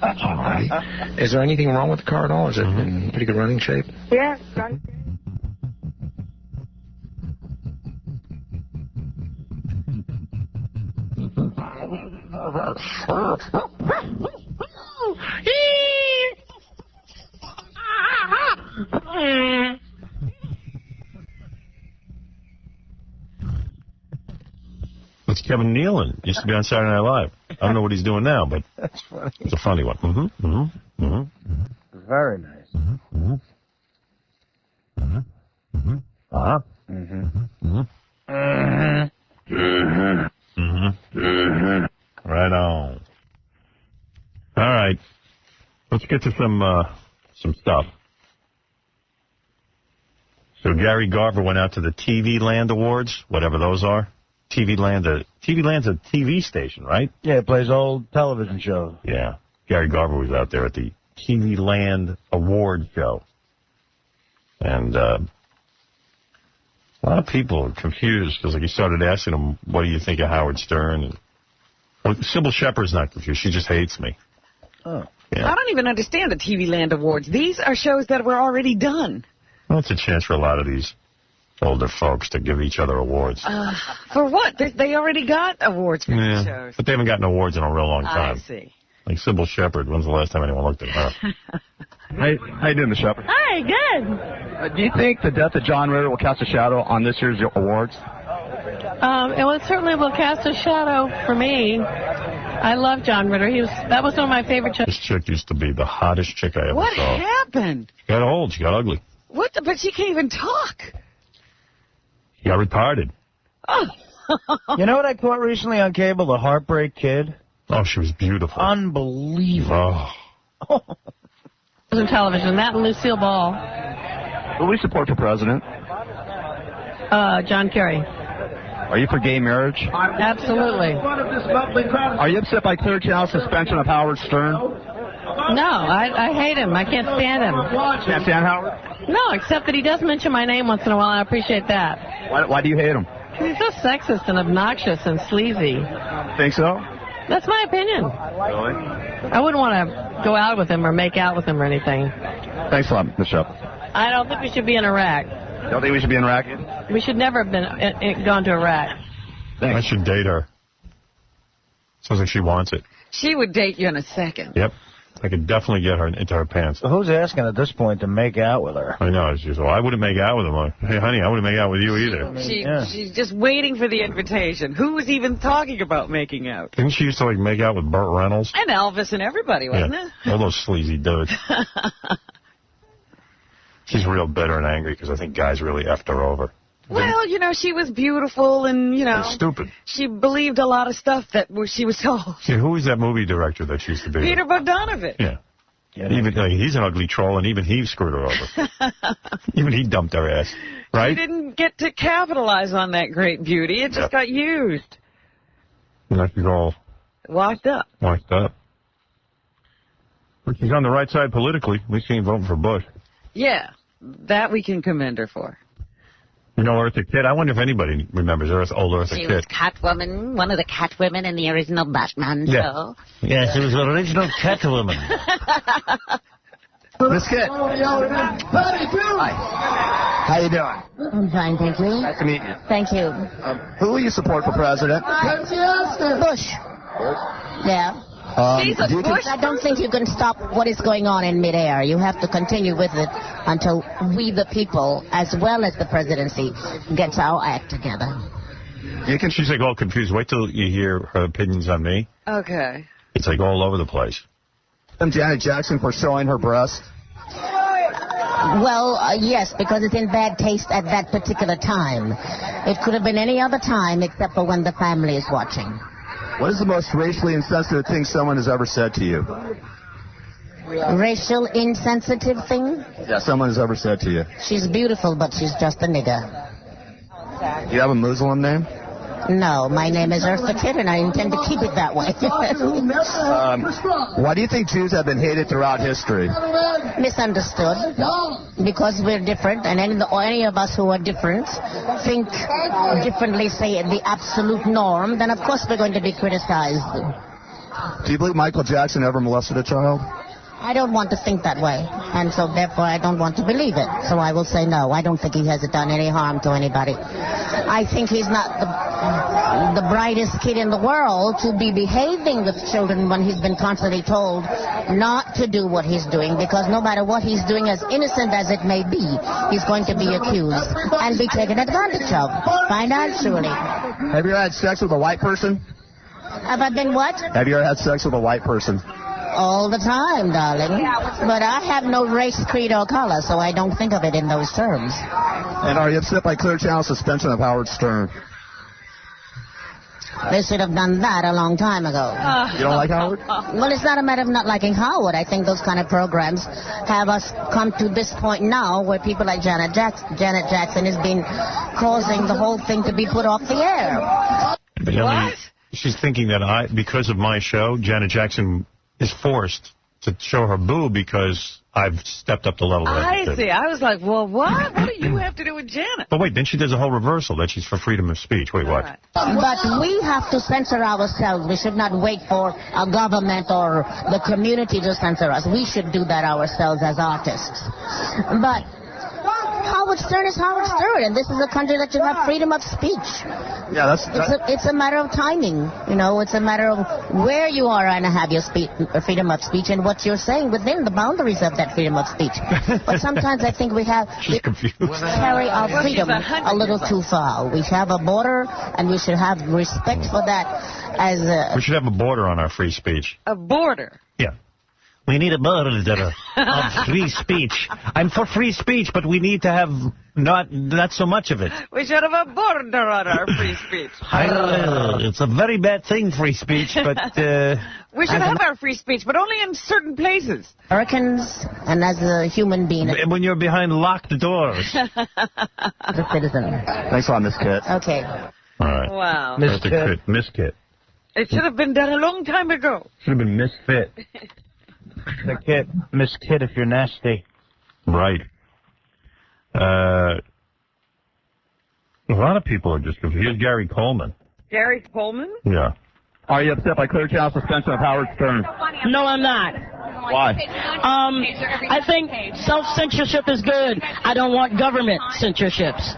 All right. Is there anything wrong with the car at all? Is it in pretty good running shape? Yeah, running. It's Kevin Nealon. Used to be on Saturday Night Live. I don't know what he's doing now, but That's funny. it's a funny one. Very nice. Right on. All right. Let's get to some stuff. So Gary Garver went out to the TV Land Awards, whatever those are. TV Land's a TV station, right? Yeah, it plays old television shows. Yeah. Gary Garver was out there at the TV Land Award show. And A lot of people are confused because, like, he started asking him, what do you think of Howard Stern? And, well, Sybil Shepherd's not confused. She just hates me. Oh. Yeah. I don't even understand the TV Land Awards. These are shows that were already done. Well, it's a chance for a lot of these older folks to give each other awards. For what? They already got awards for these shows. But they haven't gotten awards in a real long time. I see. Like Sybil Shepherd, when's the last time anyone looked at her? How you doing, Ms. Shepherd? Hi, good. Do you think the death of John Ritter will cast a shadow on this year's awards? It certainly will cast a shadow for me. I love John Ritter. That was one of my favorite shows. This chick used to be the hottest chick I ever What saw. happened? She got old. She got ugly. What? But she can't even talk. She got retarded. Oh. You know what I caught recently on cable? The Heartbreak Kid. Oh, she was beautiful. Unbelievable. Oh. On television. That and Lucille Ball. Who we support for president? John Kerry. Are you for gay marriage? Absolutely. Are you upset by Clear Channel's suspension of Howard Stern? No, I hate him. I can't stand him. Can't stand Howard? No, except that he does mention my name once in a while. I appreciate that. Why do you hate him? He's so sexist and obnoxious and sleazy. Think so? That's my opinion. Really? I wouldn't want to go out with him or make out with him or anything. Thanks a lot, Ms. Shepherd. I don't think we should be in Iraq. Don't think we should be in Iraq? We should never have been gone to Iraq. I should date her. Sounds like she wants it. She would date you in a second. Yep. I could definitely get her into her pants. So who's asking at this point to make out with her? I know. She's well, I wouldn't make out with him. Like, hey, honey, I wouldn't make out with you either. She's just waiting for the invitation. Who was even talking about making out? Didn't she used to, like, make out with Burt Reynolds? And Elvis and everybody, wasn't it? All those sleazy dudes. She's real bitter and angry because I think guys really effed her over. Well, you know, she was beautiful and, you know. Stupid. She believed a lot of stuff that she was told. See, who was that movie director that she used to be? Peter Bogdanovich. Yeah. Even he's an ugly troll, and even he screwed her over. Even he dumped her ass, right? She didn't get to capitalize on that great beauty. It just got used. And now she's all Washed up. washed up. But she's on the right side politically. At least she ain't voting for Bush. Yeah, that we can commend her for. You know Eartha Kitt? I wonder if anybody remembers old Eartha She was Kitt. Catwoman, one of the Catwomen in the original Batman show. Yeah, she was the original Catwoman. Miss Kitt. Hi. How you doing? I'm fine, thank you. Nice to meet you. Thank you. Who will you support for president? Bush. Yeah. I don't think you can stop what is going on in midair. You have to continue with it until we, the people, as well as the presidency, gets our act together. You can, she's like all confused. Wait till you hear her opinions on me. Okay. It's like all over the place. And Janet Jackson for showing her breast. Well, yes, because it's in bad taste at that particular time. It could have been any other time except for when the family is watching. What is the most racially insensitive thing someone has ever said to you? Racial insensitive thing? Yeah, someone has ever said to you. She's beautiful, but she's just a nigger. Do you have a Muslim name? No, my name is Eartha Kitt, and I intend to keep it that way. Why do you think Jews have been hated throughout history? Misunderstood. Because we're different, and any of us who are different think differently, say the absolute norm, then of course we're going to be criticized. Do you believe Michael Jackson ever molested a child? I don't want to think that way, and so therefore I don't want to believe it. So I will say no. I don't think he has done any harm to anybody. I think he's not the brightest kid in the world to be behaving with children when he's been constantly told not to do what he's doing, because no matter what he's doing, as innocent as it may be, he's going to be accused and be taken advantage of. Find out surely. Have you ever had sex with a white person? Have I been what? Have you ever had sex with a white person? All the time, darling. But I have no race, creed, or color, so I don't think of it in those terms. And are you upset by Clear Channel's suspension of Howard Stern? They should have done that a long time ago. You don't like Howard? Well, it's not a matter of not liking Howard. I think those kind of programs have us come to this point now where people like Janet Jackson has been causing the whole thing to be put off the air. What? She's thinking that because of my show, Janet Jackson is forced to show her boo because I've stepped up the level. I see. I was like, well, what? What do you have to do with Janet? But wait, then she does a whole reversal that she's for freedom of speech. Wait, what? Right. But we have to censor ourselves. We should not wait for a government or the community to censor us. We should do that ourselves as artists. But Howard Stern is Howard Stern, and this is a country that you have freedom of speech. Yeah, It's a matter of timing. You know, it's a matter of where you are and have your freedom of speech and what you're saying within the boundaries of that freedom of speech. But sometimes I think we carry our freedom a little too far. We have a border, and we should have respect for that. We should have a border on our free speech. A border? Yeah. We need a border of free speech. I'm for free speech, but we need to have not so much of it. We should have a border on our free speech. It's a very bad thing, free speech, but... we should have our free speech, but only in certain places. Americans, and as a human being... When you're behind locked doors. As a citizen. Thanks a lot, Miss Kit. Okay. All right. Wow. Miss Kit. It should have been done a long time ago. Should have been Misfit. Miss Kit, if you're nasty. Right. A lot of people are just confused. Here's Gary Coleman. Gary Coleman? Yeah. Are you upset by Clear Channel suspension of Howard Stern? No, I'm not. Why? I think self-censorship is good. I don't want government censorships.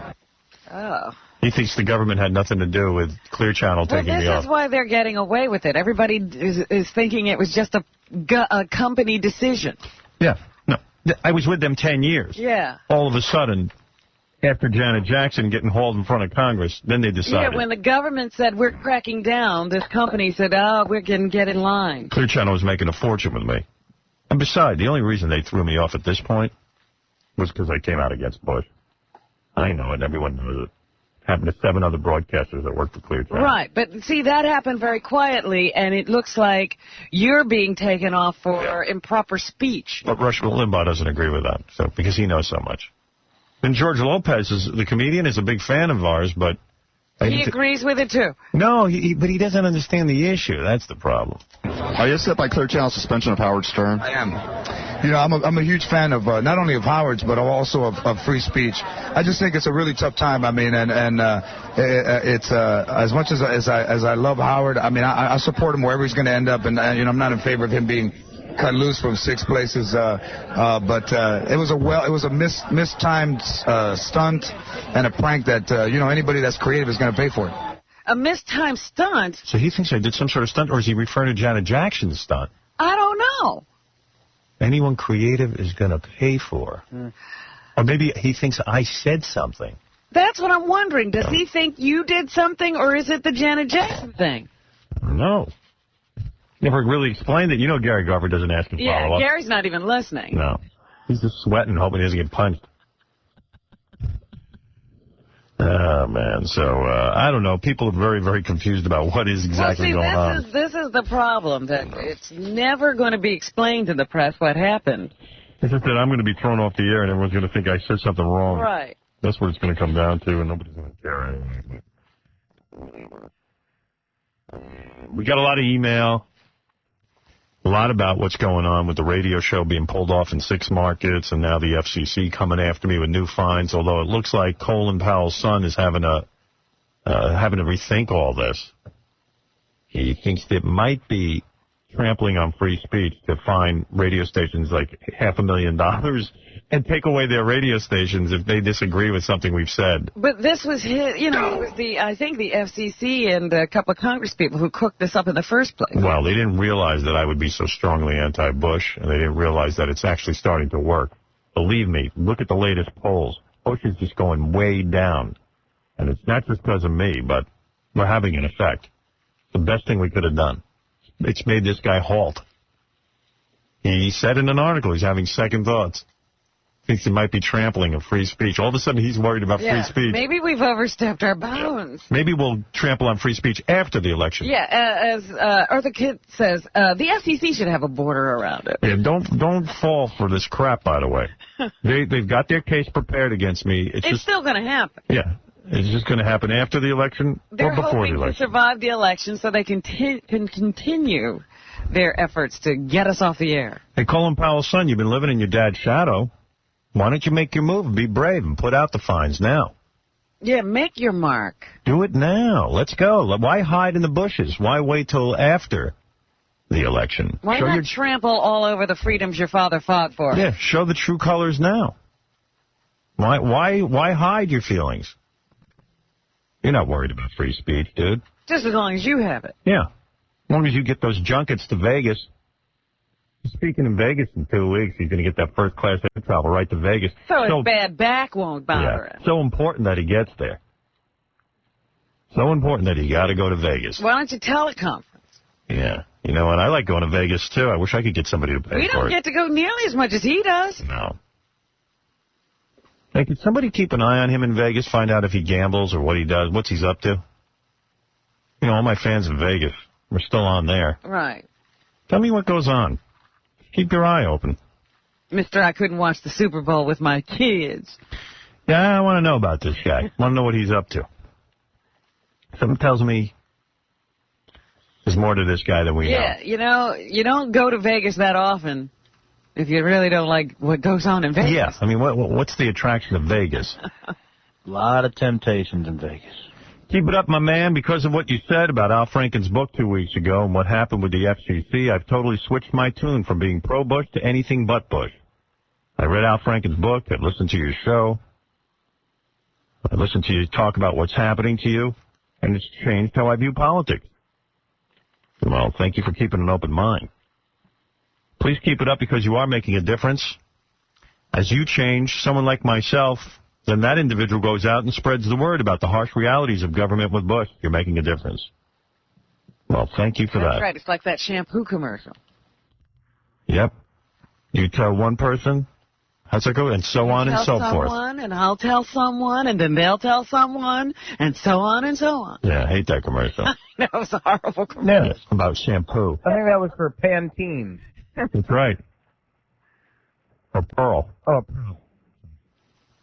Oh. He thinks the government had nothing to do with Clear Channel taking the oath. This is why they're getting away with it. Everybody is thinking it was just a company decision. Yeah. No. I was with them 10 years. Yeah. All of a sudden, after Janet Jackson getting hauled in front of Congress, then they decided. Yeah, when the government said we're cracking down, this company said, oh, we're going to get in line. Clear Channel was making a fortune with me. And besides, the only reason they threw me off at this point was because I came out against Bush. I know it. Everyone knows it. Happened to 7 other broadcasters that work for Clear Channel. Right, but see, that happened very quietly, and it looks like you're being taken off for improper speech. But Rush Limbaugh doesn't agree with that, so because he knows so much. And George Lopez, the comedian, is a big fan of ours, but... He agrees with it, too. No, but he doesn't understand the issue. That's the problem. Are you upset by Clear Channel's suspension of Howard Stern? I am. You know, I'm a huge fan of not only of Howard's, but also of free speech. I just think it's a really tough time. I mean, it's as much as I love Howard. I mean, I support him wherever he's going to end up, and you know, I'm not in favor of him being cut loose from 6 places. But it was a mistimed stunt and a prank that you know, anybody that's creative is going to pay for it. A mistimed stunt? So he thinks I did some sort of stunt, or is he referring to Janet Jackson's stunt? I don't know. Anyone creative is going to pay for. Or maybe he thinks I said something. That's what I'm wondering. Does he think you did something, or is it the Janet Jackson thing? No. Never really explained it. You know Gary Garver doesn't ask him follow up. Yeah, Gary's not even listening. No. He's just sweating, hoping he doesn't get punched. Oh, man. So, I don't know. People are very, very confused about what is exactly going on. This is the problem, that it's never going to be explained to the press what happened. It's just that I'm going to be thrown off the air and everyone's going to think I said something wrong. Right. That's what it's going to come down to, and nobody's going to care anyway. We got a lot of email. A lot about what's going on with the radio show being pulled off in 6 markets, and now the FCC coming after me with new fines, although it looks like Colin Powell's son is having to rethink all this. He thinks it might be trampling on free speech to fine radio stations like $500,000 and take away their radio stations if they disagree with something we've said. But this was his, you know, it was I think the FCC and a couple of Congress people who cooked this up in the first place. Well, they didn't realize that I would be so strongly anti-Bush, and they didn't realize that it's actually starting to work. Believe me, look at the latest polls. Bush is just going way down. And it's not just because of me, but we're having an effect. It's the best thing we could have done. It's made this guy halt. He said in an article he's having second thoughts. Thinks it might be trampling of free speech. All of a sudden, he's worried about free speech. Maybe we've overstepped our bounds. Maybe we'll trample on free speech after the election. Yeah, as Eartha Kitt says, the FCC should have a border around it. Yeah, don't fall for this crap, by the way. They've got their case prepared against me. It's still going to happen. Yeah. It's just going to happen after the election or before the election. They're hoping to survive the election so they can continue their efforts to get us off the air. Hey, Colin Powell's son, you've been living in your dad's shadow. Why don't you make your move and be brave and put out the fines now? Yeah, make your mark. Do it now. Let's go. Why hide in the bushes? Why wait till after the election? Why not trample all over the freedoms your father fought for? Yeah, show the true colors now. Why hide your feelings? You're not worried about free speech, dude. Just as long as you have it. Yeah. As long as you get those junkets to Vegas. Speaking in Vegas in 2 weeks, he's going to get that first-class air travel right to Vegas. So his bad back won't bother him. So important that he gets there. So important that he got to go to Vegas. Why don't you teleconference? Yeah. You know what? I like going to Vegas, too. I wish I could get somebody to pay for it. We don't get to go nearly as much as he does. No. Hey, could somebody keep an eye on him in Vegas, find out if he gambles or what he does, what's he's up to? You know, all my fans in Vegas, we're still on there. Right. Tell me what goes on. Keep your eye open. Mister, I couldn't watch the Super Bowl with my kids. Yeah, I want to know about this guy. I want to know what he's up to. Something tells me there's more to this guy than we know. Yeah, you know, you don't go to Vegas that often if you really don't like what goes on in Vegas. Yeah, I mean, what's the attraction of Vegas? A lot of temptations in Vegas. Keep it up, my man. Because of what you said about Al Franken's book 2 weeks ago and what happened with the FCC, I've totally switched my tune from being pro-Bush to anything but Bush. I read Al Franken's book. I've listened to your show. I listened to you talk about what's happening to you, and it's changed how I view politics. Well, thank you for keeping an open mind. Please keep it up because you are making a difference. As you change, someone like myself, then that individual goes out and spreads the word about the harsh realities of government with Bush. You're making a difference. Well, thank you for that. That's right. It's like that shampoo commercial. Yep. You tell one person, how's that go? And so on and so forth. Tell someone, and I'll tell someone, and then they'll tell someone, and so on and so on. Yeah, I hate that commercial. That was a horrible commercial. Yeah, about shampoo. I think that was for Pantene. That's right. Or Pearl. Oh, Pearl.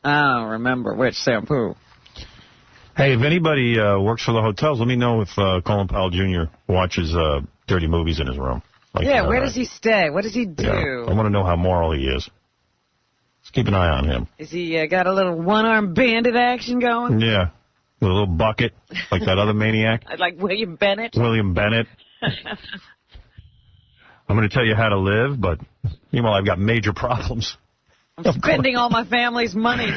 I don't remember which shampoo. Hey, if anybody works for the hotels, let me know if Colin Powell Jr. watches dirty movies in his room. Yeah, where does he stay? What does he do? Yeah, I want to know how moral he is. Let's keep an eye on him. Is he got a little one-armed bandit action going? Yeah, with a little bucket, like that other maniac. Like William Bennett? William Bennett. I'm going to tell you how to live, but meanwhile, I've got major problems. I'm spending all my family's money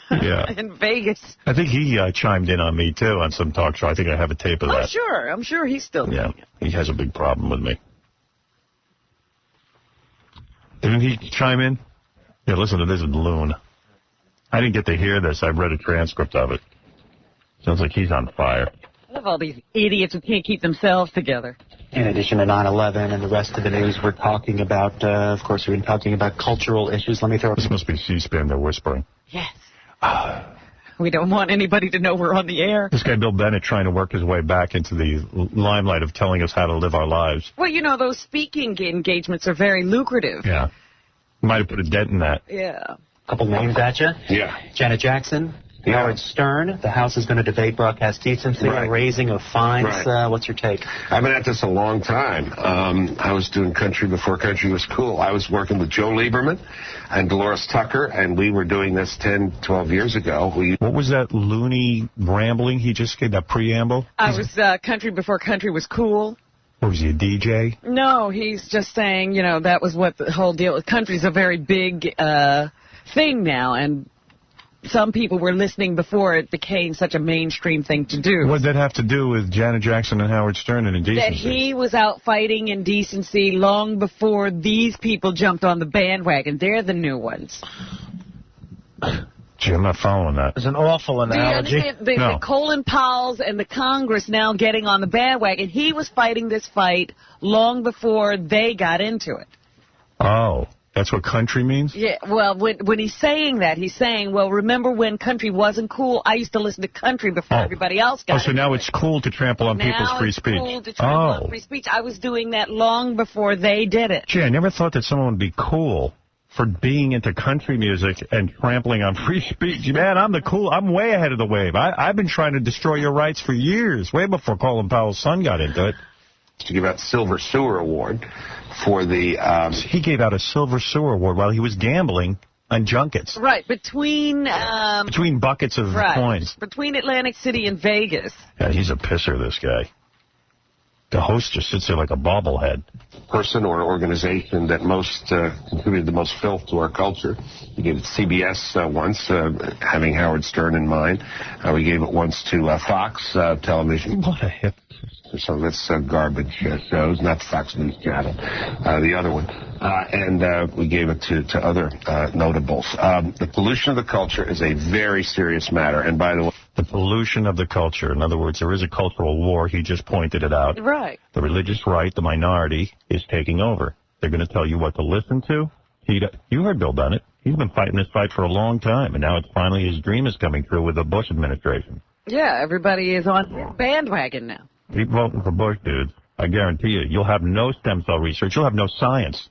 in Vegas. I think he chimed in on me, too, on some talk show. I think I have a tape of that. I'm sure he's still doing it. He has a big problem with me. Didn't he chime in? Yeah, listen to this loon. I didn't get to hear this. I read a transcript of it. Sounds like he's on fire. I love all these idiots who can't keep themselves together. In addition to 9/11 and the rest of the news, we're talking about, of course, we've been talking about cultural issues. Let me throw... This must be C-SPAN they're whispering. Yes. We don't want anybody to know we're on the air. This guy Bill Bennett trying to work his way back into the limelight of telling us how to live our lives. Well, you know, those speaking engagements are very lucrative. Yeah. Might have put a dent in that. Yeah. Couple names at you. Yeah. Janet Jackson. Howard Stern. The House is going to debate broadcast decency and raising of fines. What's your take? I've been at this a long time. I was doing country before country was cool. I was working with Joe Lieberman and Dolores Tucker, and we were doing this 10, 12 years ago. What was that loony rambling he just gave, that preamble? I was country before country was cool. Or was he a DJ? No, he's just saying, you know, that was what the whole deal was. Country's a very big thing now, and some people were listening before it became such a mainstream thing to do. What did that have to do with Janet Jackson and Howard Stern and indecency? That he was out fighting indecency long before these people jumped on the bandwagon. They're the new ones. Gee, I'm not following that. It's an awful analogy. The Colin Powells and the Congress now getting on the bandwagon. He was fighting this fight long before they got into it. Oh. That's what country means? Yeah, well, when he's saying that, he's saying, well, remember when country wasn't cool? I used to listen to country before everybody else got so now it's cool to trample on people's free speech. Now it's cool to trample on free speech. I was doing that long before they did it. Gee, I never thought that someone would be cool for being into country music and trampling on free speech. Man, I'm way ahead of the wave. I've been trying to destroy your rights for years, way before Colin Powell's son got into it. to give out Silver Sewer Award for the... he gave out a Silver Sewer Award while he was gambling on junkets. Right, between buckets of coins. Between Atlantic City and Vegas. Yeah, he's a pisser, this guy. The host just sits there like a bobblehead. Person or organization that most contributed the most filth to our culture. We gave it to CBS once, having Howard Stern in mind. We gave it once to Fox Television. What a hip. So that's garbage shows, not Fox News Channel, the other one. And we gave it to other notables. The pollution of the culture is a very serious matter. And by the way... The pollution of the culture. In other words, there is a cultural war. He just pointed it out. Right. The religious right, the minority, is taking over. They're going to tell you what to listen to. You heard Bill Bennett. He's been fighting this fight for a long time, and now it's finally his dream is coming true with the Bush administration. Yeah, everybody is on his bandwagon now. Keep voting for Bush, dudes. I guarantee you, you'll have no stem cell research. You'll have no science.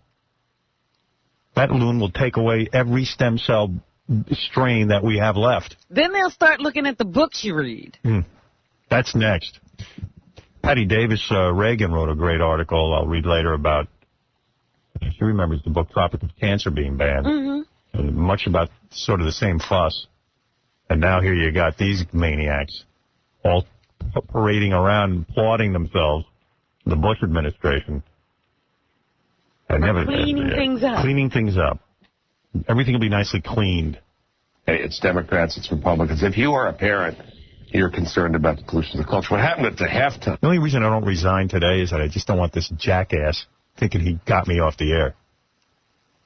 That loon will take away every stem cell strain that we have left. Then they'll start looking at the books you read. That's next. Patty Davis Reagan wrote a great article I'll read later about, she remembers the book Tropics of Cancer being banned. And much about sort of the same fuss. And now here you got these maniacs all parading around, applauding themselves, the Bush administration. Cleaning things up. Cleaning things up. Everything will be nicely cleaned. It's Democrats, it's Republicans. If you are a parent, you're concerned about the pollution of the culture. What happened at the halftime? The only reason I don't resign today is that I just don't want this jackass thinking he got me off the air.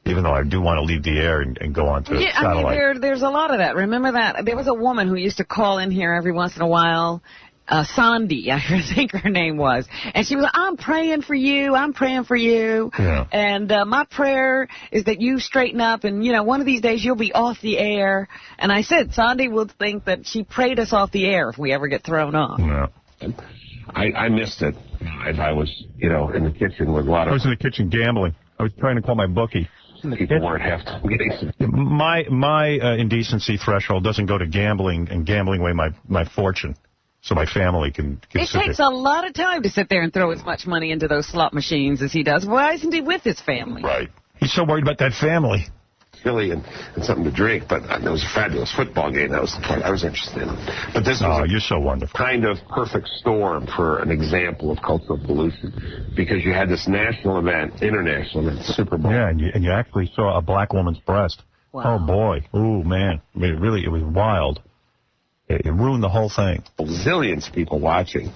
Even though I do want to leave the air and go on to satellite. I mean, there's a lot of that. Remember that? There was a woman who used to call in here every once in a while. Sandy, I think her name was. And she was like, I'm praying for you. I'm praying for you. Yeah. And my prayer is that you straighten up and, one of these days you'll be off the air. And I said, Sandy will think that she prayed us off the air if we ever get thrown off. Yeah. I missed it. I was, in the kitchen with a lot of... I was in the kitchen gambling. I was trying to call my bookie. People weren't half getting some... My indecency threshold doesn't go to gambling and gambling away my fortune. So my family can It takes a lot of time to sit there and throw as much money into those slot machines as he does. Why isn't he with his family? Right. He's so worried about that family. Chili and something to drink, but it was a fabulous football game. That was the part I was interested in. But this was you're so wonderful. Kind of perfect storm for an example of cultural pollution, because you had this national event, international event, Super Bowl. Yeah, and you actually saw a black woman's breast. Wow. Oh, boy. Ooh, man. I mean, it was wild. It ruined the whole thing. Zillions of people watching.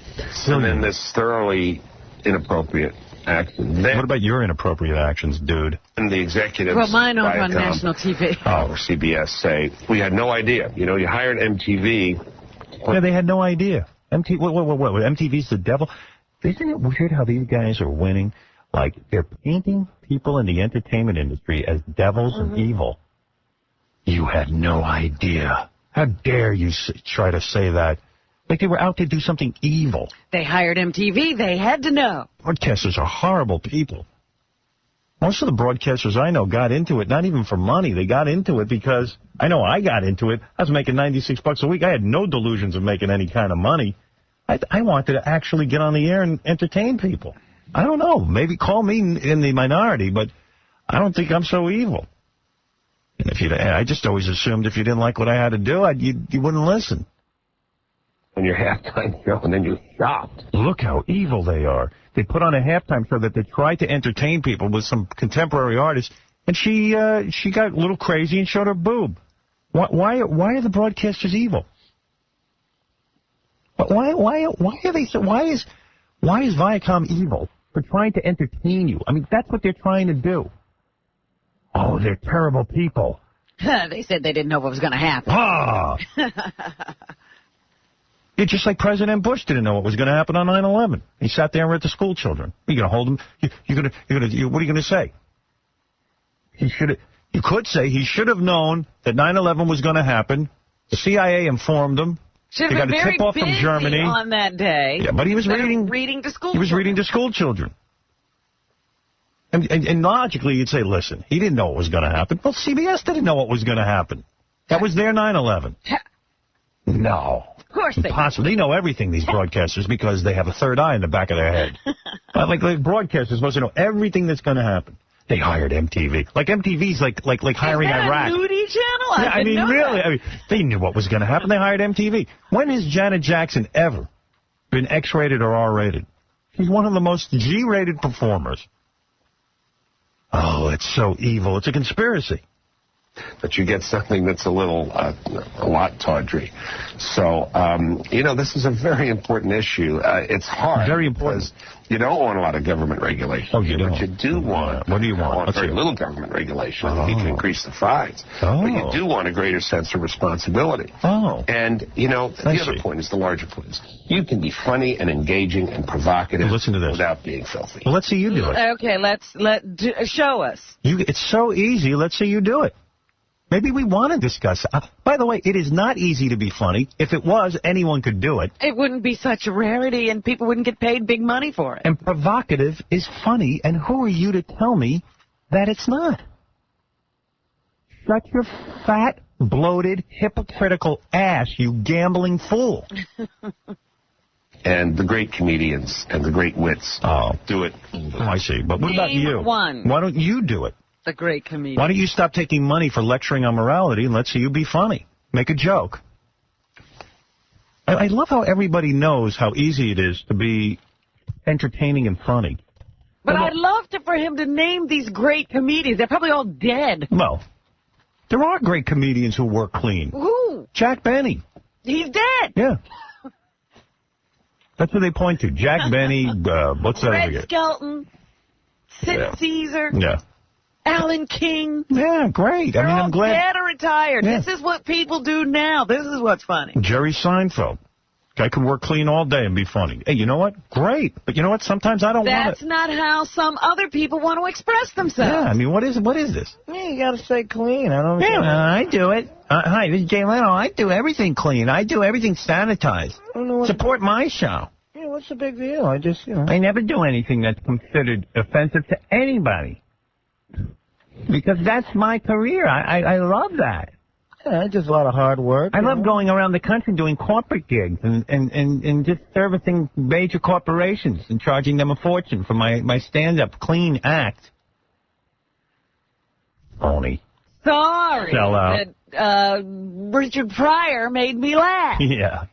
And then this thoroughly inappropriate action. What about your inappropriate actions, dude? And the executives... Well, mine aren't on national TV. Or CBS say, we had no idea. You hired MTV. Yeah, they had no idea. What? MTV's the devil? Isn't it weird how these guys are winning? Like, they're painting people in the entertainment industry as devils and evil. You had no idea. How dare you try to say that? Like they were out to do something evil. They hired MTV. They had to know. Broadcasters are horrible people. Most of the broadcasters I know got into it, not even for money. They got into it because, I know I got into it. I was making $96 a week. I had no delusions of making any kind of money. I wanted to actually get on the air and entertain people. I don't know. Maybe call me in the minority, but I don't think I'm so evil. And I just always assumed if you didn't like what I had to do, you wouldn't listen. On your halftime show, and then you're shocked. Look how evil they are. They put on a halftime show that they tried to entertain people with some contemporary artists, and she got a little crazy and showed her boob. Why are the broadcasters evil? Why are they so? Why is Viacom evil for trying to entertain you? I mean, that's what they're trying to do. Oh, they're terrible people. They said they didn't know what was going to happen. Ah! It's just like President Bush didn't know what was going to happen on 9/11. He sat there and read to school children. You're going to hold him? What are you going to say? You could say he should have known that 9/11 was going to happen. The CIA informed him. Should have been very busy from Germany on that day. Yeah, but he was reading to school. He was reading to school children. And logically, you'd say, listen, he didn't know what was going to happen. Well, CBS didn't know what was going to happen. That was their 9/11. No. course they do. Impossible. They know everything, these broadcasters, because they have a third eye in the back of their head. Like broadcasters supposed to know everything that's going to happen. They hired MTV. Like MTV's like hiring Is that Iraq. a nudie channel? Yeah, I mean, really. That. I mean, they knew what was going to happen. They hired MTV. When has Janet Jackson ever been X-rated or R-rated? She's one of the most G-rated performers. Oh, it's so evil. It's a conspiracy. But you get something that's a lot tawdry. So, this is a very important issue. It's hard. Very important. Because you don't want a lot of government regulation. Oh, you don't. But you do want. What do you want? Very little government regulation. I think you can increase the fines. Oh. But you do want a greater sense of responsibility. Oh. And, the other point is the larger point is you can be funny and engaging and provocative without being filthy. Well, let's see you do it. Okay, show us. It's so easy. Let's see you do it. Maybe we want to discuss. By the way, it is not easy to be funny. If it was, anyone could do it. It wouldn't be such a rarity, and people wouldn't get paid big money for it. And provocative is funny, and who are you to tell me that it's not? Shut your fat, bloated, hypocritical ass, you gambling fool. And the great comedians and the great wits do it. Oh, I see. But what about Name you? one. Why don't you do it? The great comedian. Why don't you stop taking money for lecturing on morality and let's see you be funny? Make a joke. I love how everybody knows how easy it is to be entertaining and funny. But I'd love for him to name these great comedians. They're probably all dead. Well, there are great comedians who work clean. Who? Jack Benny. He's dead. Yeah. That's who they point to. Jack Benny, what's that Red again? Skelton, Sid Caesar. Yeah. Alan King. Yeah, great. They're I'm all glad. dead or retired. Yeah. This is what people do now. This is what's funny. Jerry Seinfeld. Guy could work clean all day and be funny. Hey, you know what? Great. But you know what? Sometimes I don't want it. That's not how some other people want to express themselves. Yeah, I mean, what is this? Yeah, you got to stay clean. I don't. Yeah, I do it. Hi, this is Jay Leno. I do everything clean. I do everything sanitized. Support my show. Yeah, what's the big deal? I just, I never do anything that's considered offensive to anybody. Because that's my career. I love that. Yeah, just a lot of hard work. I love going around the country doing corporate gigs and just servicing major corporations and charging them a fortune for my stand-up clean act. Phony. Sorry. Sell out. That, Richard Pryor made me laugh. Yeah.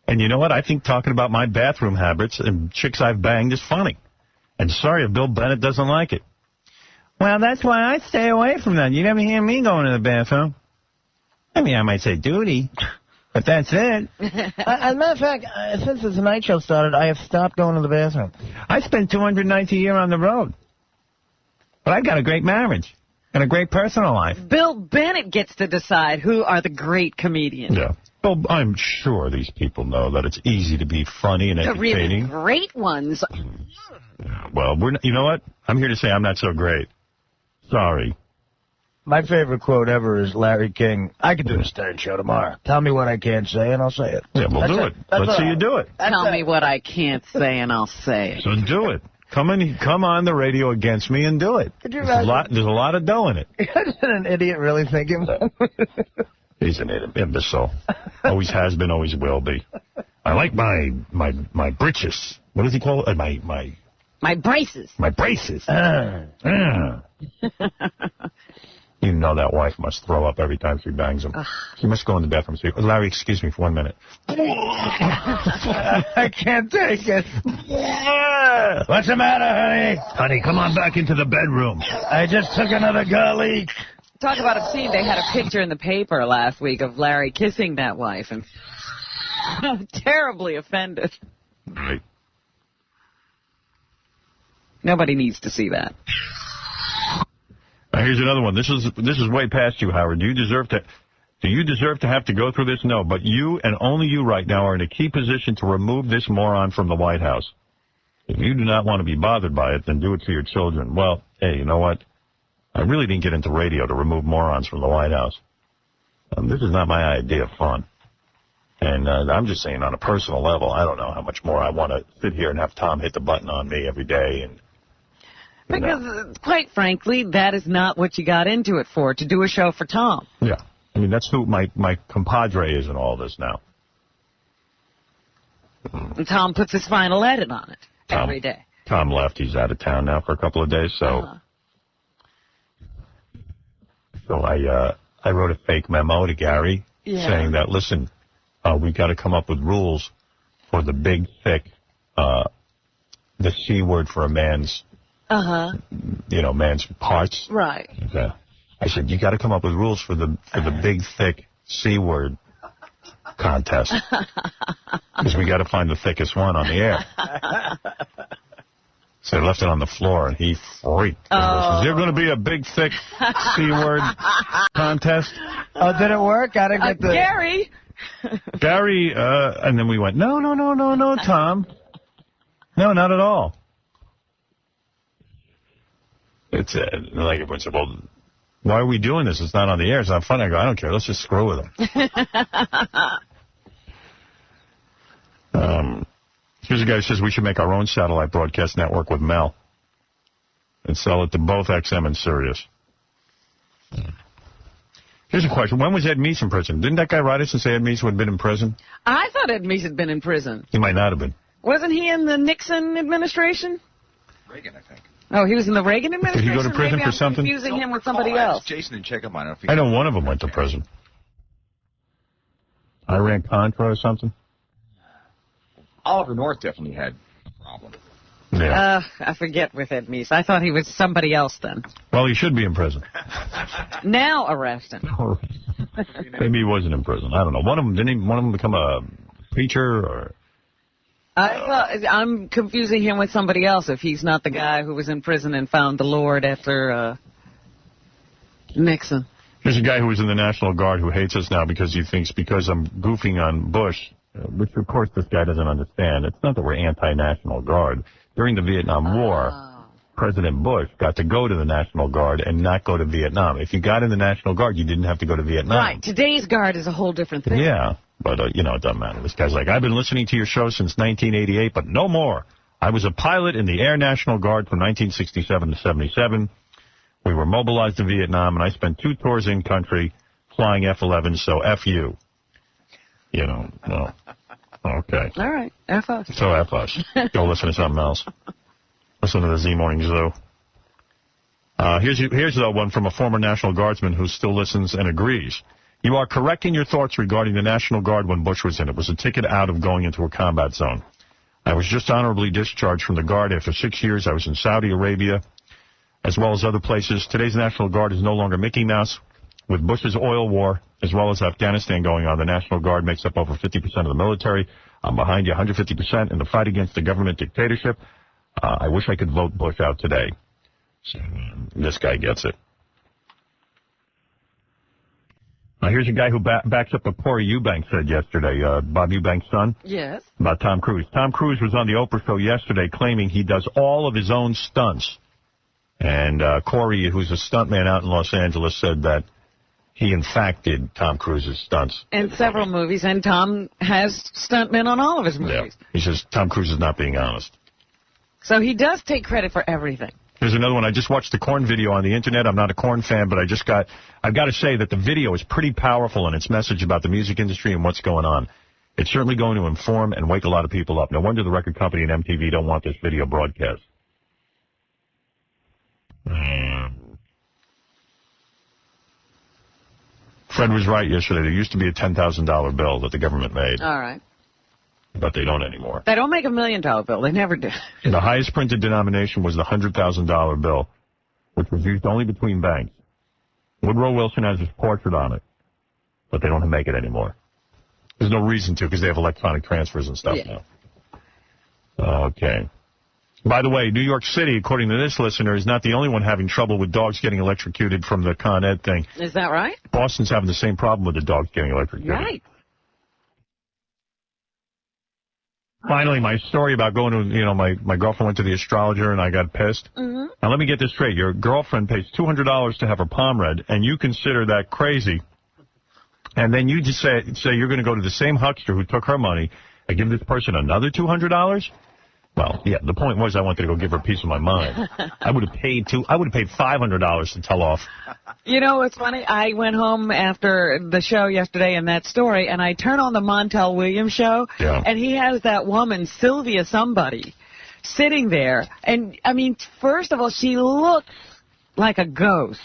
And you know what? I think talking about my bathroom habits and chicks I've banged is funny. And sorry if Bill Bennett doesn't like it. Well, that's why I stay away from that. You never hear me going to the bathroom. I mean, I might say duty, but that's it. As a matter of fact, since the Tonight Show started, I have stopped going to the bathroom. I spend 200 nights a year on the road. But I've got a great marriage and a great personal life. Bill Bennett gets to decide who are the great comedians. Yeah. Well, I'm sure these people know that it's easy to be funny and The entertaining. really great ones. Well, you know what? I'm here to say I'm not so great. Sorry. My favorite quote ever is Larry King. I can do the Stern Show tomorrow. Tell me what I can't say, and I'll say it. Yeah, we'll do it. Let's see you do it. Tell me what I can't say, and I'll say it. So do it. Come on the radio against me and do it. There's a lot of dough in it. Isn't an idiot really thinking that? He's an imbecile. Always has been, always will be. I like my britches. What does he call it? My braces. My braces. You know that wife must throw up every time she bangs him. She must go in the bathroom. See, Larry, excuse me for 1 minute. I can't take it. What's the matter, honey? Honey, come on back into the bedroom. I just took another girlie. Talk about obscene. They had a picture in the paper last week of Larry kissing that wife, and I'm terribly offended. Right. Nobody needs to see that. Now, here's another one. This is way past you, Howard. Do you deserve to have to go through this? No, but you and only you right now are in a key position to remove this moron from the White House. If you do not want to be bothered by it, then do it for your children. Well, hey, you know what? I really didn't get into radio to remove morons from the White House. This is not my idea of fun. And I'm just saying on a personal level, I don't know how much more I want to sit here and have Tom hit the button on me every day. And Because, quite frankly, that is not what you got into it for, to do a show for Tom. Yeah. I mean, that's who my compadre is in all this now. And Tom puts his final edit on it every day. Tom left. He's out of town now for a couple of days, so I wrote a fake memo to Gary saying that, listen, we've got to come up with rules for the big, thick, the C word for a man's, man's parts. Right. Okay. I said, you got to come up with rules for the big, thick C word contest. Because we got to find the thickest one on the air. So I left it on the floor, and he freaked. Is there going to be a big, thick C word contest? Oh, did it work? Gotta get the... Gary! Gary, and then we went, no, Tom. No, not at all. It's like everyone said, well, why are we doing this? It's not on the air. It's not fun. I go, I don't care. Let's just screw with them. Here's a guy who says we should make our own satellite broadcast network with Mel and sell it to both XM and Sirius. Here's a question. When was Ed Meese in prison? Didn't that guy write us and say Ed Meese had been in prison? I thought Ed Meese had been in prison. He might not have been. Wasn't he in the Nixon administration? Reagan, I think. Oh, he was in the Reagan administration? Did he go to prison for something? Maybe I'm confusing him with somebody else. Jason and check him on it. I know one of them went to prison. Iran-Contra or something? Oliver North definitely had a problem. Yeah. I forget with Ed Meese. I thought he was somebody else then. Well, he should be in prison. Now arrest him. Maybe he wasn't in prison. I don't know. One of them, didn't one of them become a preacher or... I'm confusing him with somebody else if he's not the guy who was in prison and found the Lord after Nixon. There's a guy who was in the National Guard who hates us now because he thinks because I'm goofing on Bush, which of course this guy doesn't understand. It's not that we're anti-National Guard. During the Vietnam War, President Bush got to go to the National Guard and not go to Vietnam. If you got in the National Guard, you didn't have to go to Vietnam. Right. Today's Guard is a whole different thing. Yeah. But, it doesn't matter. This guy's like, I've been listening to your show since 1988, but no more. I was a pilot in the Air National Guard from 1967 to 77. We were mobilized in Vietnam, and I spent 2 tours in country flying F-11, so F you. No. Okay. All right. F us. So F us. Go listen to something else. Listen to the Z Morning Zoo. Here's one from a former National Guardsman who still listens and agrees. You are correct in your thoughts regarding the National Guard when Bush was in. It was a ticket out of going into a combat zone. I was just honorably discharged from the Guard after 6 years. I was in Saudi Arabia, as well as other places. Today's National Guard is no longer Mickey Mouse. With Bush's oil war, as well as Afghanistan going on, the National Guard makes up over 50% of the military. I'm behind you 150% in the fight against the government dictatorship. I wish I could vote Bush out today. So, this guy gets it. Now, here's a guy who backs up what Corey Eubanks said yesterday, Bob Eubanks' son. Yes. About Tom Cruise. Tom Cruise was on the Oprah show yesterday claiming he does all of his own stunts. And Corey, who's a stuntman out in Los Angeles, said that he, in fact, did Tom Cruise's stunts. In several movies, and Tom has stuntmen on all of his movies. Yeah. He says Tom Cruise is not being honest. So he does take credit for everything. Here's another one. I just watched the Korn video on the Internet. I'm not a Korn fan, but I've got to say that the video is pretty powerful in its message about the music industry and what's going on. It's certainly going to inform and wake a lot of people up. No wonder the record company and MTV don't want this video broadcast. Fred was right yesterday. There used to be a $10,000 bill that the government made. All right. But they don't anymore. They don't make $1 million bill. They never did. The highest printed denomination was the $100,000 bill, which was used only between banks. Woodrow Wilson has his portrait on it, but they don't make it anymore. There's no reason to, because they have electronic transfers and stuff now. Okay. By the way, New York City, according to this listener, is not the only one having trouble with dogs getting electrocuted from the Con Ed thing. Is that right? Boston's having the same problem with the dogs getting electrocuted. Right. Finally, my story about going to, my girlfriend went to the astrologer and I got pissed. Mm-hmm. Now, let me get this straight. Your girlfriend pays $200 to have her palm read, and you consider that crazy. And then you just say you're going to go to the same huckster who took her money and give this person another $200? Well, yeah, the point was I wanted to go give her a piece of my mind. I would have paid $500 to tell off. You know what's funny? I went home after the show yesterday and that story, and I turn on the Montel Williams show, and he has that woman, Sylvia somebody, sitting there. And, I mean, first of all, she looks like a ghost.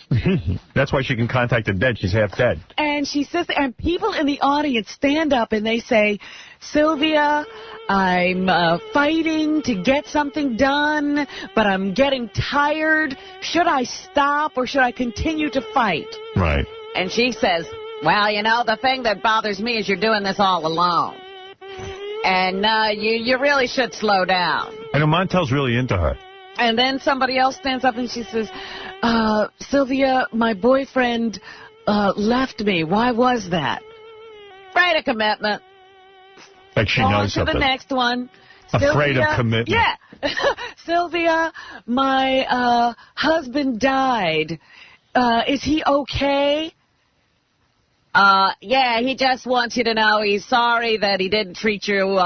That's why she can contact the dead. She's half dead. And she sits there, and people in the audience stand up and they say, Sylvia, I'm fighting to get something done, but I'm getting tired. Should I stop or should I continue to fight? Right. And she says, well, you know, the thing that bothers me is you're doing this all alone. And you really should slow down. I know Montel's really into her. And then somebody else stands up and she says, Sylvia, my boyfriend left me. Why was that? Afraid of commitment. Like she knows something. On to the next one. Afraid of commitment. Yeah. Sylvia, my husband died. Is he okay? Yeah, he just wants you to know he's sorry that he didn't treat you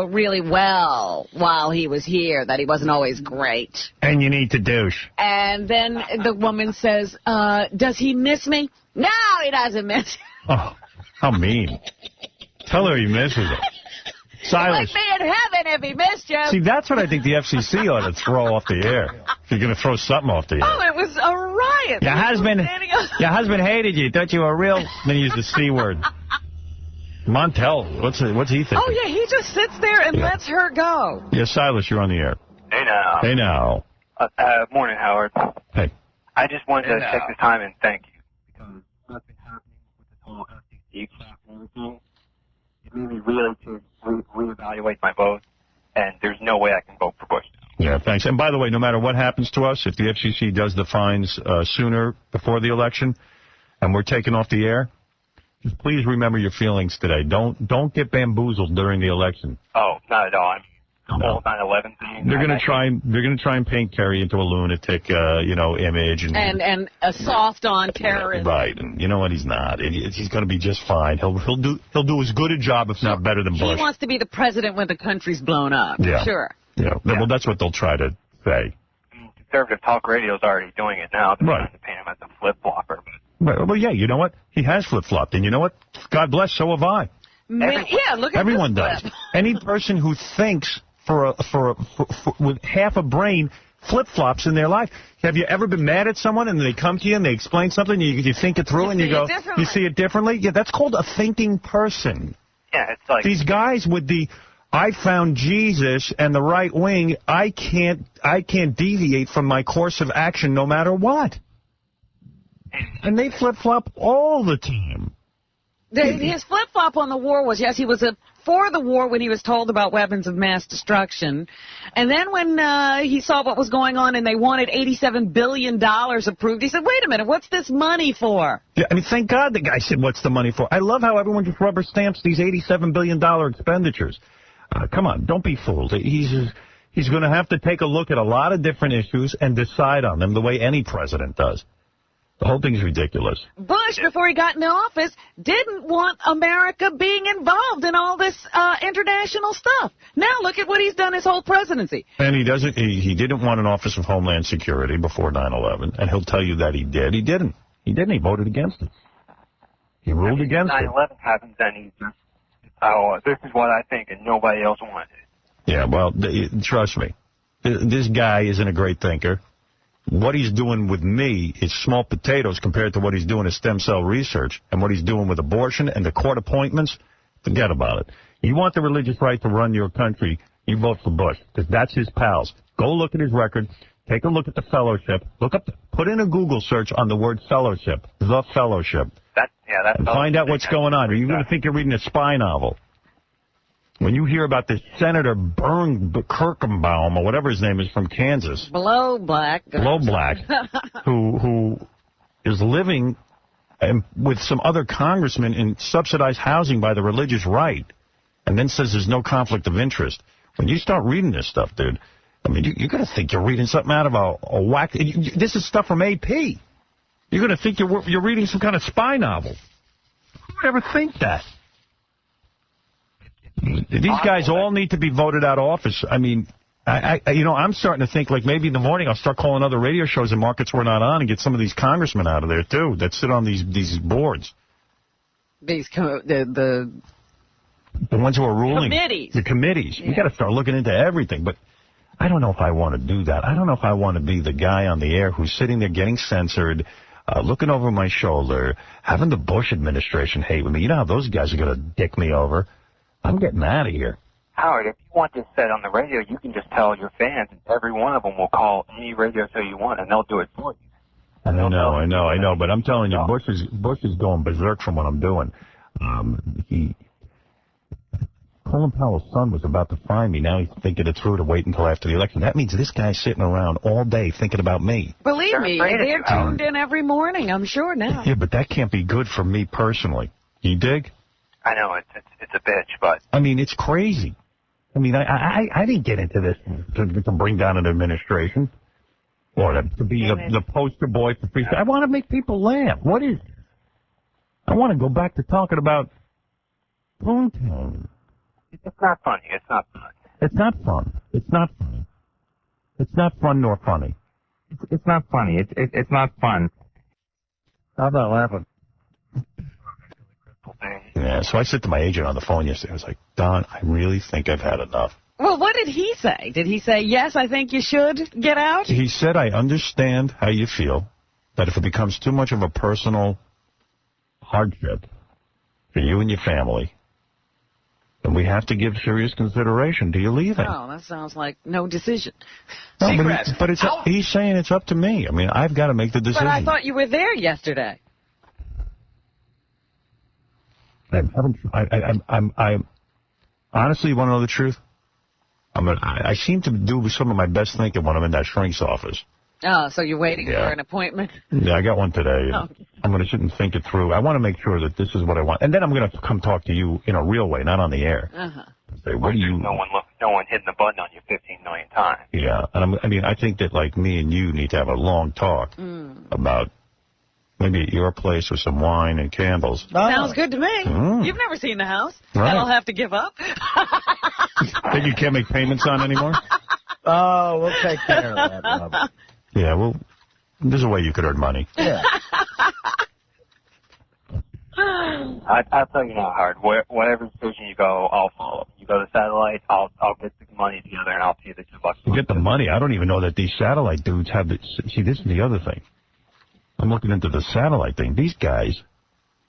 really well while he was here, that he wasn't always great. And you need to douche. And then the woman says, does he miss me? No, he doesn't miss you. Oh, how mean. Tell her he misses her. Silas. He would be in heaven if he missed you. See, that's what I think the FCC ought to throw off the air. If you're going to throw something off the air. Oh, it was a riot. Your husband hated you. Thought you were real. Then use the C word. Montel, what's he thinking? Oh, yeah, he just sits there and lets her go. Yeah, Silas, you're on the air. Hey, now. Hey, now. Morning, Howard. Hey. I just wanted to take this time and thank you. Because what's been happening with this whole FCC crap and everything, it made me really to reevaluate my vote, and there's no way I can vote for Bush. Yeah, thanks. And by the way, no matter what happens to us, if the FCC does the fines sooner before the election, and we're taken off the air, just please remember your feelings today. Don't get bamboozled during the election. Oh, not at all. The whole 9/11 thing. They're going to try and paint Kerry into a lunatic, image and a soft on terrorism. Right, and you know what? He's not. He's going to be just fine. He'll do as good a job, if not better than Bush. He wants to be the president when the country's blown up. Yeah. Sure. Yeah. Well, that's what they'll try to say. Conservative talk radio is already doing it now. They're trying to paint him as a flip-flopper. Well, yeah. You know what? He has flip-flopped, and you know what? God bless. So have I. Yeah. Look at everyone this does. Any person who thinks with half a brain flip-flops in their life. Have you ever been mad at someone and they come to you and they explain something, you think it through and you go, you see it differently? Yeah, that's called a thinking person. Yeah, it's like... These guys with the, I found Jesus and the right wing, I can't deviate from my course of action no matter what. And they flip-flop all the time. His flip-flop on the war was, yes, he was for the war when he was told about weapons of mass destruction. And then when he saw what was going on and they wanted $87 billion approved, he said, wait a minute, what's this money for? Yeah, I mean, thank God the guy said, what's the money for? I love how everyone just rubber stamps these $87 billion expenditures. Come on, don't be fooled. He's going to have to take a look at a lot of different issues and decide on them the way any president does. The whole thing's ridiculous. Bush, before he got into office, didn't want America being involved in all this international stuff. Now look at what he's done his whole presidency. And he didn't want an Office of Homeland Security before 9/11, and he'll tell you that he did. He didn't. He voted against it. He ruled against it. 9/11 happens, and he's just, this is what I think, and nobody else wants it. Yeah, well, trust me. This guy isn't a great thinker. What he's doing with me is small potatoes compared to what he's doing in stem cell research and what he's doing with abortion and the court appointments. Forget about it. You want the religious right to run your country, you vote for Bush, because that's his pals. Go look at his record. Take a look at the fellowship. Put in a Google search on the word fellowship, the fellowship. And find out what's going on. Are you going to think you're reading a spy novel? When you hear about this Senator Bern Kirkenbaum, or whatever his name is, from Kansas. Blow Black, who is living with some other congressmen in subsidized housing by the religious right, and then says there's no conflict of interest. When you start reading this stuff, dude, I mean, you're going to think you're reading something out of a whack. This is stuff from AP. You're going to think you're reading some kind of spy novel. Who would ever think that? These guys all need to be voted out of office. I mean, I'm starting to think, like, maybe in the morning I'll start calling other radio shows in markets we're not on and get some of these congressmen out of there, too, that sit on these boards. The ones who are ruling. Committees. The committees. Yeah. We got to start looking into everything. But I don't know if I want to do that. I don't know if I want to be the guy on the air who's sitting there getting censored, looking over my shoulder, having the Bush administration hate with me. You know how those guys are going to dick me over? I'm getting out of here. Howard, if you want this said on the radio, you can just tell your fans, and every one of them will call any radio show you want, and they'll do it for you. I know, but I'm telling you, Bush is going berserk from what I'm doing. Colin Powell's son was about to find me. Now he's thinking it through to wait until after the election. That means this guy's sitting around all day thinking about me. Believe me, they're tuned in every morning, I'm sure now. Yeah, but that can't be good for me personally. You dig? I know, it's a bitch, but... I mean, it's crazy. I mean, I didn't get into this to bring down an administration or to be the poster boy for free. I want to make people laugh. What is... I want to go back to talking about Boomtown. It's not funny. It's not fun. It's not fun. It's not funny. It's not fun nor funny. It's not funny. It's not fun. How about laughing? Yeah, so I said to my agent on the phone yesterday, I was like, Don, I really think I've had enough. Well, what did he say? Did he say, yes, I think you should get out? He said, I understand how you feel, that if it becomes too much of a personal hardship for you and your family, then we have to give serious consideration to you leaving. Oh, that sounds like no decision. No, but he's saying it's up to me. I mean, I've got to make the decision. But I thought you were there yesterday. I honestly, you want to know the truth? I seem to do some of my best thinking when I'm in that shrink's office. Oh, so you're waiting for an appointment? Yeah, I got one today. Oh. I'm going to sit and think it through. I want to make sure that this is what I want. And then I'm going to come talk to you in a real way, not on the air. Uh-huh. Say, what do you... No one hitting the button on you 15 million times. Yeah, and I think that, like, me and you need to have a long talk about... Maybe at your place with some wine and candles. Sounds good to me. You've never seen the house. Right. I'll have to give up. Think you can't make payments on anymore? Oh, we'll take care of that, Bob. Yeah, well, there's a way you could earn money. Yeah. I'll tell you now, Howard. Whatever decision you go, I'll follow. You go to satellite, I'll get the money together and I'll pay the $2. To get the money, I don't even know that these satellite dudes have the... See, this is the other thing. I'm looking into the satellite thing. These guys...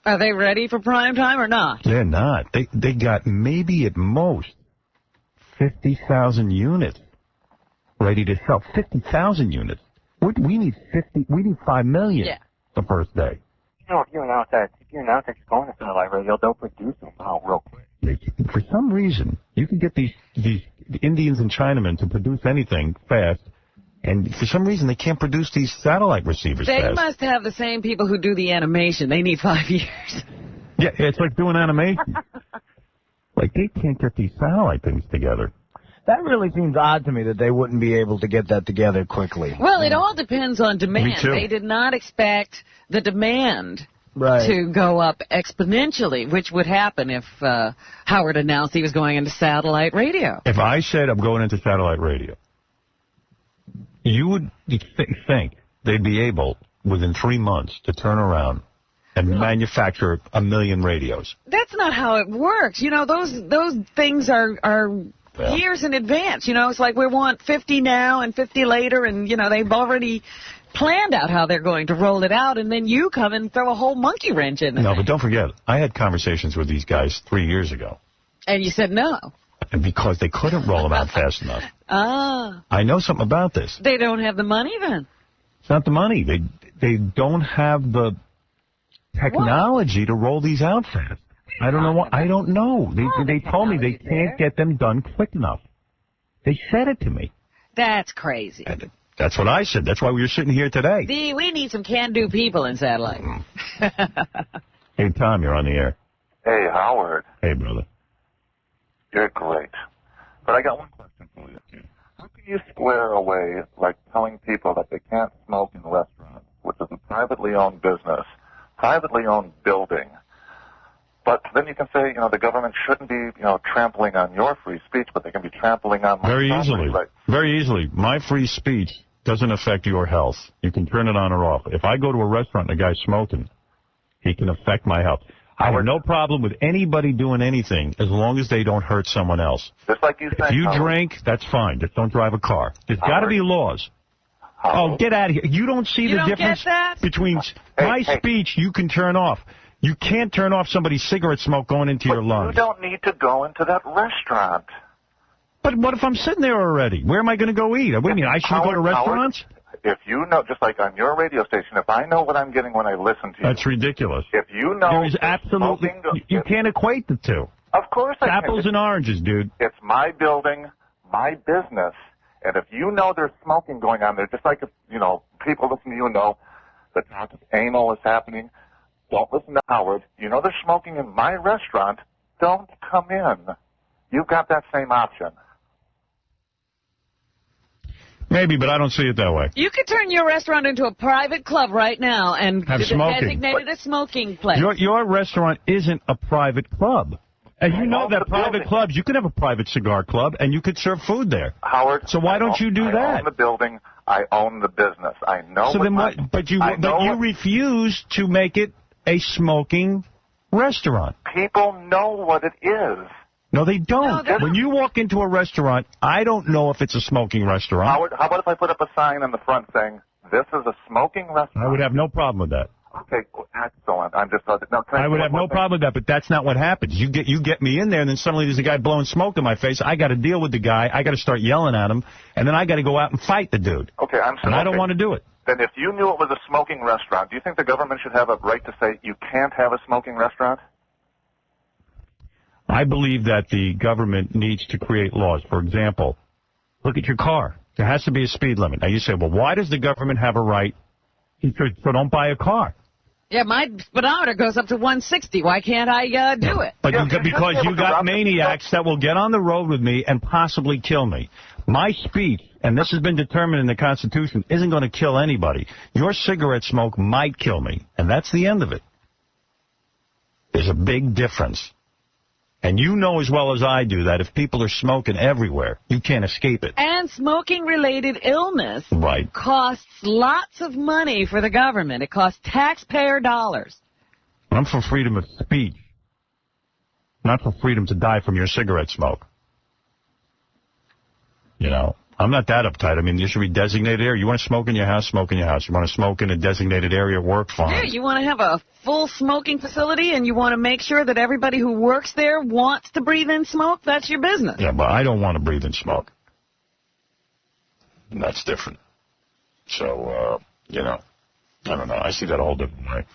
Are they ready for prime time or not? They're not. They got maybe at most 50,000 units ready to sell. 50,000 units. We need 5 million the first day. You know, if you announce that you're going to satellite radio, they'll produce them out real quick. For some reason, you can get these Indians and Chinamen to produce anything fast. And for some reason, they can't produce these satellite receivers They fast. must have the same people who do the animation. They need 5 years. Yeah, it's like doing animation. Like, they can't get these satellite things together. That really seems odd to me that they wouldn't be able to get that together quickly. Well, it all depends on demand. Me too. They did not expect the demand Right. to go up exponentially, which would happen if Howard announced he was going into satellite radio. If I said I'm going into satellite radio, you would think they'd be able, within 3 months, to turn around and manufacture 1 million radios. That's not how it works. You know, those things are years in advance. You know, it's like we want 50 now and 50 later, and, you know, they've already planned out how they're going to roll it out, and then you come and throw a whole monkey wrench in it. No, but don't forget, I had conversations with these guys 3 years ago. And you said no. And because they couldn't roll them out fast enough. Ah. I know something about this. They don't have the money then. It's not the money. They don't have the technology to roll these out fast. I don't know what. I don't know. They told me they can't get them done quick enough. They said it to me. That's crazy. And that's what I said. That's why we were sitting here today. We need some can-do people in satellite. Hey, Tom, you're on the air. Hey, Howard. Hey, brother. You're great. But I got one question for you. How can you square away, like, telling people that they can't smoke in restaurants, which is a privately owned business, privately owned building, But then you can say, you know, the government shouldn't be, you know, trampling on your free speech, but they can be trampling on my Very property easily. rights. Very easily. My free speech doesn't affect your health. You can turn it on or off. If I go to a restaurant and a guy's smoking, he can affect my health. I have no problem with anybody doing anything as long as they don't hurt someone else. Just like you said. If you Howard. drink, that's fine. Just don't drive a car. There's got to be laws. Oh, get out of here. You don't see You the don't difference get that? between my speech you can turn off. You can't turn off somebody's cigarette smoke going into your You lungs. don't need to go into that restaurant. But what if I'm sitting there already? Where am I going to go eat? What do you mean, I shouldn't go to restaurants? If you know, just like on your radio station, if I know what I'm getting when I listen to you. That's ridiculous. If you know. There is absolutely, you can't equate the two. Of course I can. Apples and oranges, dude. It's my building, my business, and if you know there's smoking going on there, just like if, you know, people listen to you know that anal is happening, don't listen to Howard. You know there's smoking in my restaurant, don't come in. You've got that same option. Maybe, but I don't see it that way. You could turn your restaurant into a private club right now and Have smoking. designate it a smoking place. Your restaurant isn't a private club. And you know that private clubs, you could have a private cigar club, and you could serve food there. Howard. So why don't you do I that? own the building. I own the business. I know. So then what? But you refuse to make it a smoking restaurant. People know what it is. No, they don't. When you walk into a restaurant, I don't know if it's a smoking restaurant. Howard, how about if I put up a sign on the front saying, "This is a smoking restaurant"? I would have no problem with that. Okay, excellent. I'm just no. I would have no problem with that, but that's not what happens. You get me in there, and then suddenly there's a guy blowing smoke in my face. I got to deal with the guy. I got to start yelling at him, and then I got to go out and fight the dude. Okay, And I don't want to do it. Then if you knew it was a smoking restaurant, do you think the government should have a right to say you can't have a smoking restaurant? I believe that the government needs to create laws. For example, look at your car. There has to be a speed limit. Now you say, well, why does the government have a right? So don't buy a car. Yeah, my speedometer goes up to 160. Why can't I do it? But because you got maniacs that will get on the road with me and possibly kill me. My speech, and this has been determined in the Constitution, isn't going to kill anybody. Your cigarette smoke might kill me, and that's the end of it. There's a big difference. And you know as well as I do that if people are smoking everywhere, you can't escape it. And smoking-related illness costs lots of money for the government. It costs taxpayer dollars. I'm for freedom of speech, not for freedom to die from your cigarette smoke. You know, I'm not that uptight. I mean, there should be designated area. You want to smoke in your house, smoke in your house. You want to smoke in a designated area, work fine. Yeah, you want to have a full smoking facility and you want to make sure that everybody who works there wants to breathe in smoke, that's your business. Yeah, but I don't want to breathe in smoke. And that's different. So, you know, I don't know. I see that a whole different way.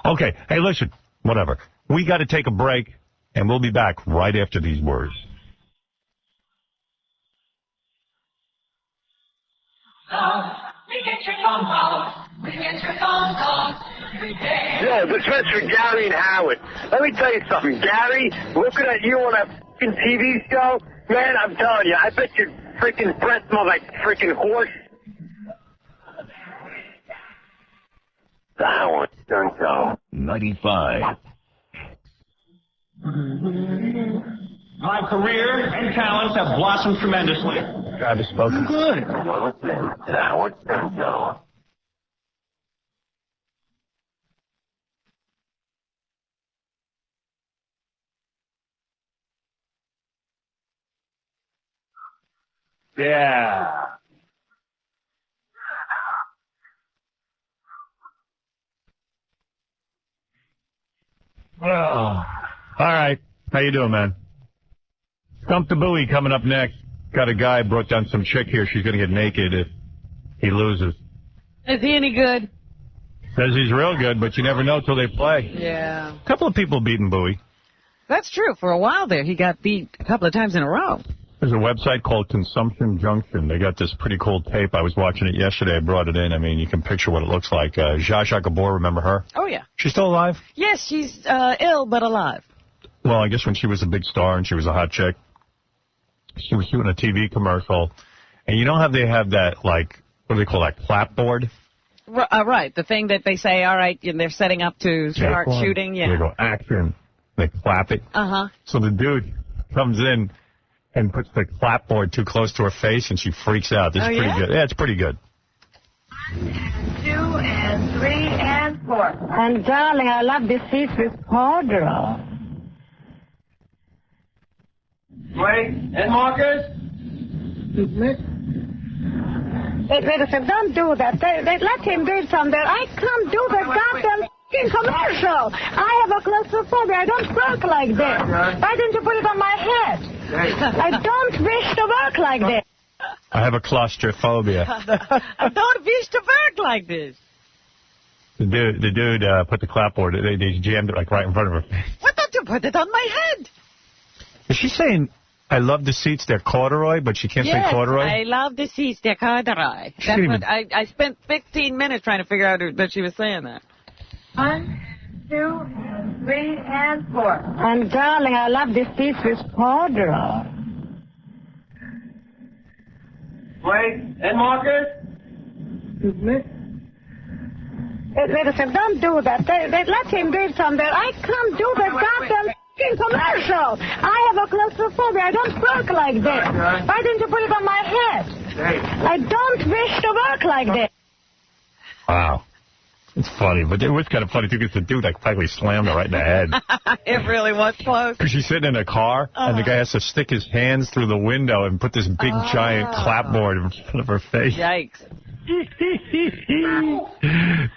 Okay, hey, listen, whatever. We got to take a break, and we'll be back right after these words. We get your phone calls. We get your phone calls every day. Yeah, this is for Gary and Howard. Let me tell you something. Gary, looking at you on a freaking TV show, man, I'm telling you, I bet your freaking breath smells like freaking horse. The Howard Stern Show. 95. My career and talents have blossomed tremendously. Travis spoken. Good. The Howard Stern Show. Yeah. Oh. All right. How you doing, man? Stump the Buoy coming up next. Got a guy brought down some chick here. She's going to get naked if he loses. Is he any good? Says he's real good, but you never know till they play. Yeah. A couple of people beating Bowie. That's true. For a while there, he got beat a couple of times in a row. There's a website called Consumption Junction. They got this pretty cool tape. I was watching it yesterday. I brought it in. I mean, you can picture what it looks like. Zsa Zsa Gabor, remember her? Oh, yeah. She's still alive? Yes, she's ill but alive. Well, I guess when she was a big star and she was a hot chick, she was shooting a TV commercial. And you know how they have that, like, what do they call that, clapboard? Right, the thing that they say, all right, and they're setting up to start shooting. Yeah. They go, action. They clap it. Uh-huh. So the dude comes in and puts the clapboard too close to her face, and she freaks out. This is pretty good. Yeah, it's pretty good. 1, 2, and 3, and 4. And darling, I love this seat with powder. Wait, and Marcus? Wait a second, don't do that. They let him do it from there. I can't do that goddamn f***ing commercial. I have a claustrophobia. I don't work like this. Why didn't you put it on my head? I don't wish to work like this. I have a claustrophobia. I don't wish to work like this. The dude put the clapboard, they jammed it like right in front of her face. Why don't you put it on my head? Is she saying, I love the seats, they're corduroy, but she can't say corduroy? I love the seats, they're corduroy. That's what I spent 15 minutes trying to figure out that she was saying that. 1, 2, and 3, and 4. And darling, I love this seat with powder. Wait, and Marcus? Wait a second, don't do that. They let him do it from there. I can't do that goddamn f***ing commercial. I have a claustrophobia. I don't work like this. Why didn't you put it on my head? I don't wish to work like this. Wow. It's funny, but it was kind of funny, too, because the dude practically slammed her right in the head. It really was close. Because she's sitting in a car, and the guy has to stick his hands through the window and put this big, giant clapboard in front of her face. Yikes.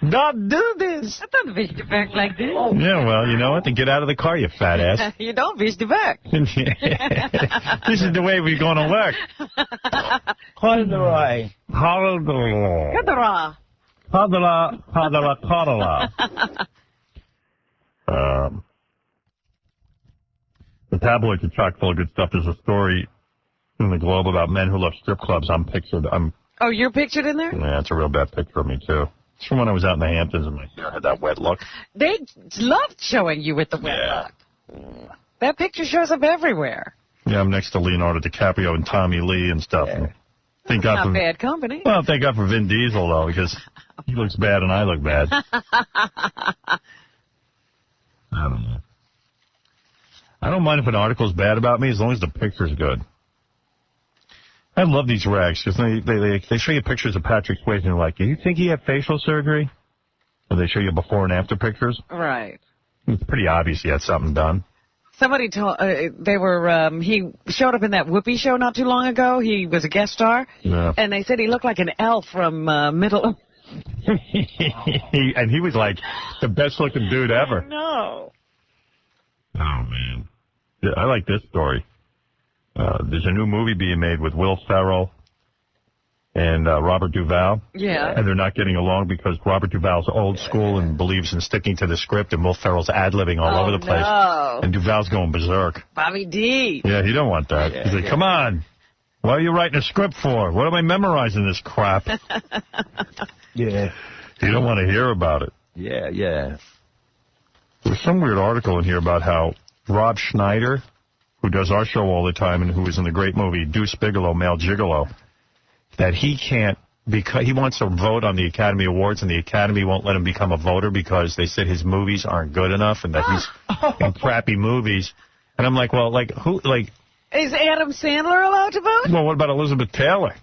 Don't do this. I don't wish to work like this. Yeah, well, you know what? Then get out of the car, you fat ass. You don't wish to work. This is the way we're going to work. Corduroy. Corduroy. Padala. The tabloids are chock full of good stuff. There's a story in the Globe about men who love strip clubs. Oh, you're pictured in there? Yeah, it's a real bad picture of me, too. It's from when I was out in the Hamptons and my hair had that wet look. They loved showing you with the wet look. That picture shows up everywhere. Yeah, I'm next to Leonardo DiCaprio and Tommy Lee and stuff. Yeah. Thank God Not bad company. Well, thank God for Vin Diesel, though, because he looks bad and I look bad. I don't know. I don't mind if an article's bad about me as long as the picture's good. I love these rags because they show you pictures of Patrick Swayze and you're like, do you think he had facial surgery? Or they show you before and after pictures. Right. It's pretty obvious he had something done. Somebody told, he showed up in that Whoopi show not too long ago. He was a guest star. Yeah. And they said he looked like an elf from Middle. And he was like the best looking dude ever. No. Oh, man. Yeah, I like this story. There's a new movie being made with Will Ferrell and Robert Duvall. Yeah. And they're not getting along because Robert Duvall's old school and believes in sticking to the script, and Will Ferrell's ad-libbing all over the place. No. And Duvall's going berserk. Bobby D. Yeah, he don't want that. He's like, come on. What are you writing a script for? What am I memorizing this crap? Yeah. You don't want to hear about it. Yeah. There's some weird article in here about how Rob Schneider, who does our show all the time and who was in the great movie Deuce Bigalow, Male Gigolo, that he can't, because he wants to vote on the Academy Awards, and the Academy won't let him become a voter because they said his movies aren't good enough and that he's in crappy movies. And I'm like, well, who, Is Adam Sandler allowed to vote? Well, what about Elizabeth Taylor?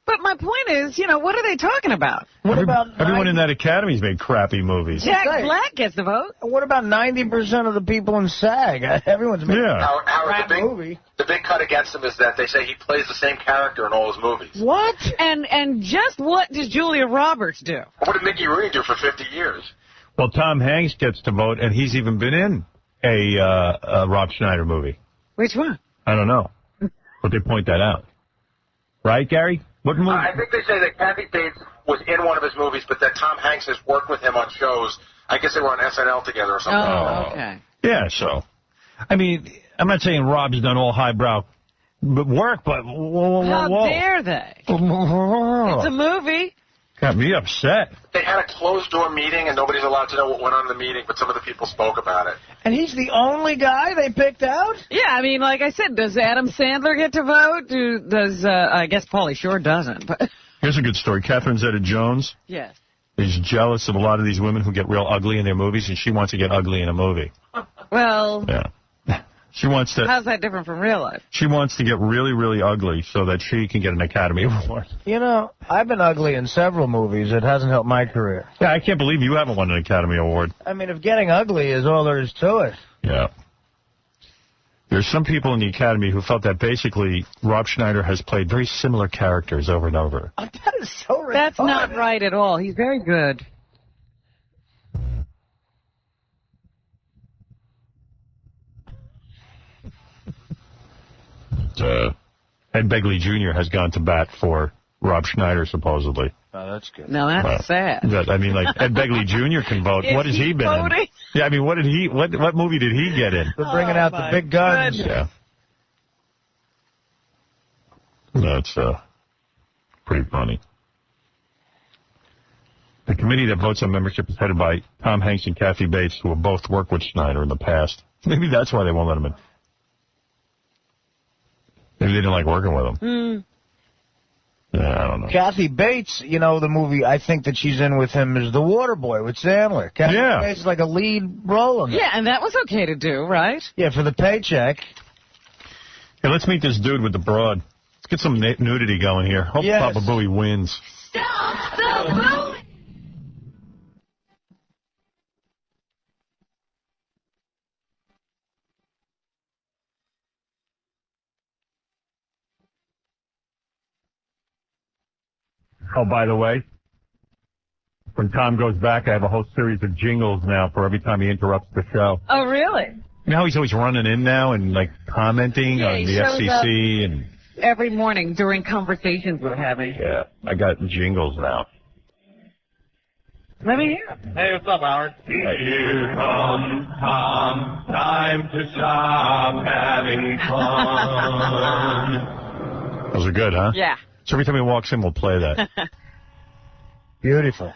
But my point is, what are they talking about? Everyone in that Academy's made crappy movies. Jack Black gets the vote. What about 90% of the people in SAG? Everyone's made a Howard, the big cut against him is that they say he plays the same character in all his movies. What? And just what does Julia Roberts do? What did Mickey Rooney do for 50 years? Well, Tom Hanks gets to vote, and he's even been in a Rob Schneider movie. Which one? I don't know. But they point that out. Right, Gary? What movie? I think they say that Kathy Bates was in one of his movies, but that Tom Hanks has worked with him on shows. I guess they were on SNL together or something. Oh, okay. Yeah, so. I mean, I'm not saying Rob's done all highbrow work, but whoa. How dare they? It's a movie. Got me upset. They had a closed-door meeting, and nobody's allowed to know what went on in the meeting, but some of the people spoke about it. And he's the only guy they picked out? Yeah, I mean, like I said, does Adam Sandler get to vote? I guess Pauly Shore doesn't. But here's a good story. Catherine Zeta-Jones yes. is jealous of a lot of these women who get real ugly in their movies, and she wants to get ugly in a movie. Well, Yeah. She wants to. How's that different from real life? She wants to get really, really ugly so that she can get an Academy Award. You know, I've been ugly in several movies. It hasn't helped my career. Yeah, I can't believe you haven't won an Academy Award. I mean, if getting ugly is all there is to it. Yeah. There's some people in the Academy who felt that basically Rob Schneider has played very similar characters over and over. That is so retarded. That's not right at all. He's very good. Ed Begley Jr. has gone to bat for Rob Schneider, supposedly. Oh, that's good. Now, that's sad. I mean, like, Ed Begley Jr. can vote. What has he been voting? in? Yeah, I mean, what movie did he get in? They're bringing out the big guns. Yeah. That's pretty funny. The committee that votes on membership is headed by Tom Hanks and Kathy Bates, who have both worked with Schneider in the past. Maybe that's why they won't let him in. Maybe they didn't like working with him. Yeah, I don't know. Kathy Bates, you know, the movie I think that she's in with him is The Waterboy with Sandler. Kathy Bates is like a lead role in it. Yeah, and that was okay to do, right? Yeah, for the paycheck. Hey, let's meet this dude with the broad. Let's get some nudity going here. Hope Papa Booey wins. Stop the bullying! Oh, by the way, when Tom goes back, I have a whole series of jingles now for every time he interrupts the show. Oh, really? You know how he's always running in now and, like, commenting on he the shows FCC and... Every morning during conversations we're having. Yeah, I got jingles now. Let me hear him. Hey, what's up, Howard? Here comes Tom, time to stop having fun. Those are good, huh? Yeah. So every time he walks in, we'll play that. Beautiful.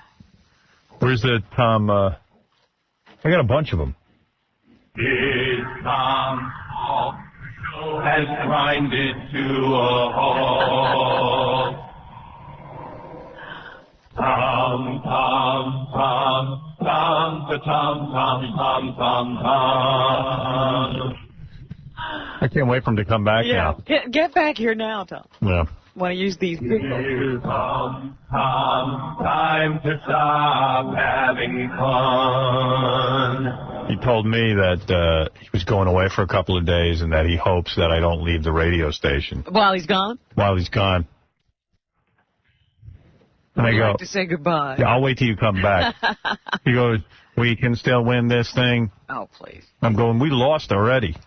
Where's the Tom? I got a bunch of them. It's Tom. All the show has grinded to a halt. Tom, Tom, Tom, Tom, the Tom, Tom, Tom, Tom, Tom. I can't wait for him to come back now. Get back here now, Tom. Yeah. Want to use these people. Here comes Tom, time to stop having fun. He told me that he was going away for a couple of days and that he hopes that I don't leave the radio station. While he's gone? While he's gone. And I I'd go, like to say goodbye. yeah, I'll wait till you come back. He goes, we can still win this thing. Oh, please. I'm going, we lost already.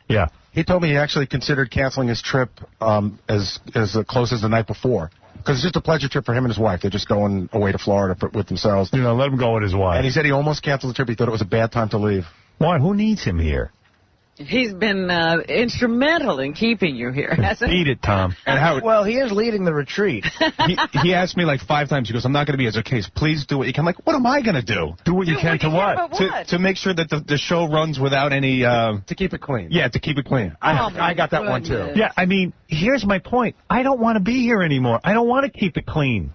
Yeah. He told me he actually considered canceling his trip as close as the night before. Because it's just a pleasure trip for him and his wife. They're just going away to Florida with themselves. You know, let him go with his wife. And he said he almost canceled the trip. He thought it was a bad time to leave. Why? Who needs him here? He's been instrumental in keeping you here, hasn't he? Beat it, Tom. And Howard, well, he is leading the retreat. he asked me like 5 times. He goes, I'm not going to be as a case. Please do what you can. I'm like, what am I going to do? Do what you can to what? To make sure that the show runs without any... to keep it clean. Yeah, to keep it clean. I got that one, too. Yeah, I mean, here's my point. I don't want to be here anymore. I don't want to keep it clean.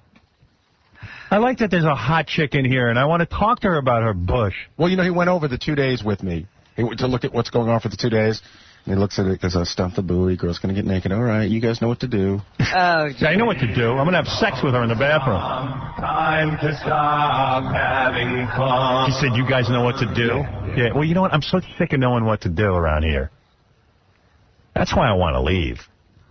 I like that there's a hot chick in here, and I want to talk to her about her bush. Well, you know, he went over the 2 days with me to look at what's going on for the 2 days. And he looks at it, goes, stump the buoy, girl's going to get naked. All right, you guys know what to do. Oh, I know what to do. I'm going to have sex with her in the bathroom. Time to stop having fun. He said, you guys know what to do? Yeah, well, you know what? I'm so sick of knowing what to do around here. That's why I want to leave.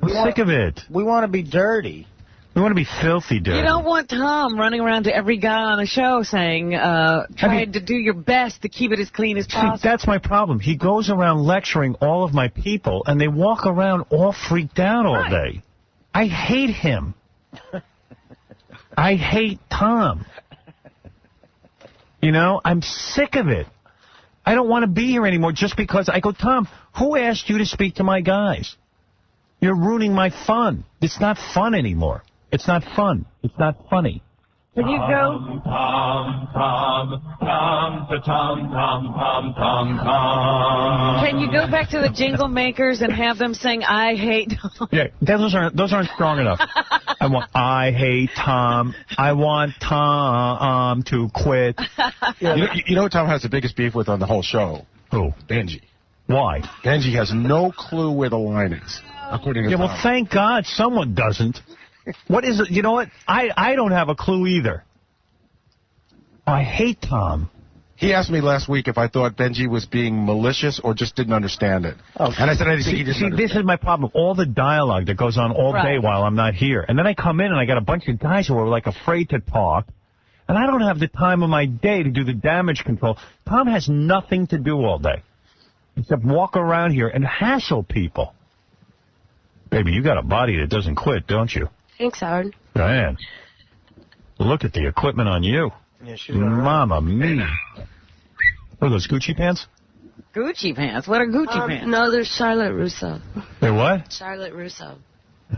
I'm sick of it. We want to be dirty. We want to be filthy dirty. You don't want Tom running around to every guy on the show saying, trying to do your best to keep it as clean as possible. See, that's my problem. He goes around lecturing all of my people, and they walk around all freaked out all day. I hate him. I hate Tom. You know, I'm sick of it. I don't want to be here anymore just because I go, Tom, who asked you to speak to my guys? You're ruining my fun. It's not fun anymore. It's not fun. It's not funny. Can you go? Can you go back to the jingle makers and have them sing "I hate"? Yeah, those aren't strong enough. I hate Tom. I want Tom to quit. You know who Tom has the biggest beef with on the whole show? Who? Benji. Why? Benji has no clue where the line is, according to Yeah, Tom. well, thank God someone doesn't. What is it? You know what? I don't have a clue either. I hate Tom. He asked me last week if I thought Benji was being malicious or just didn't understand it. Oh, and I said I didn't think he See, this is my problem. All the dialogue that goes on all day while I'm not here. And then I come in and I got a bunch of guys who are like afraid to talk. And I don't have the time of my day to do the damage control. Tom has nothing to do all day except walk around here and hassle people. Baby, you got a body that doesn't quit, don't you? Thanks, Howard. Diane, look at the equipment on you. Yeah, she's Mama mia. What are those, Gucci pants? Gucci pants? What are Gucci pants? No, they're Charlotte Russo. They're what? Charlotte Russo.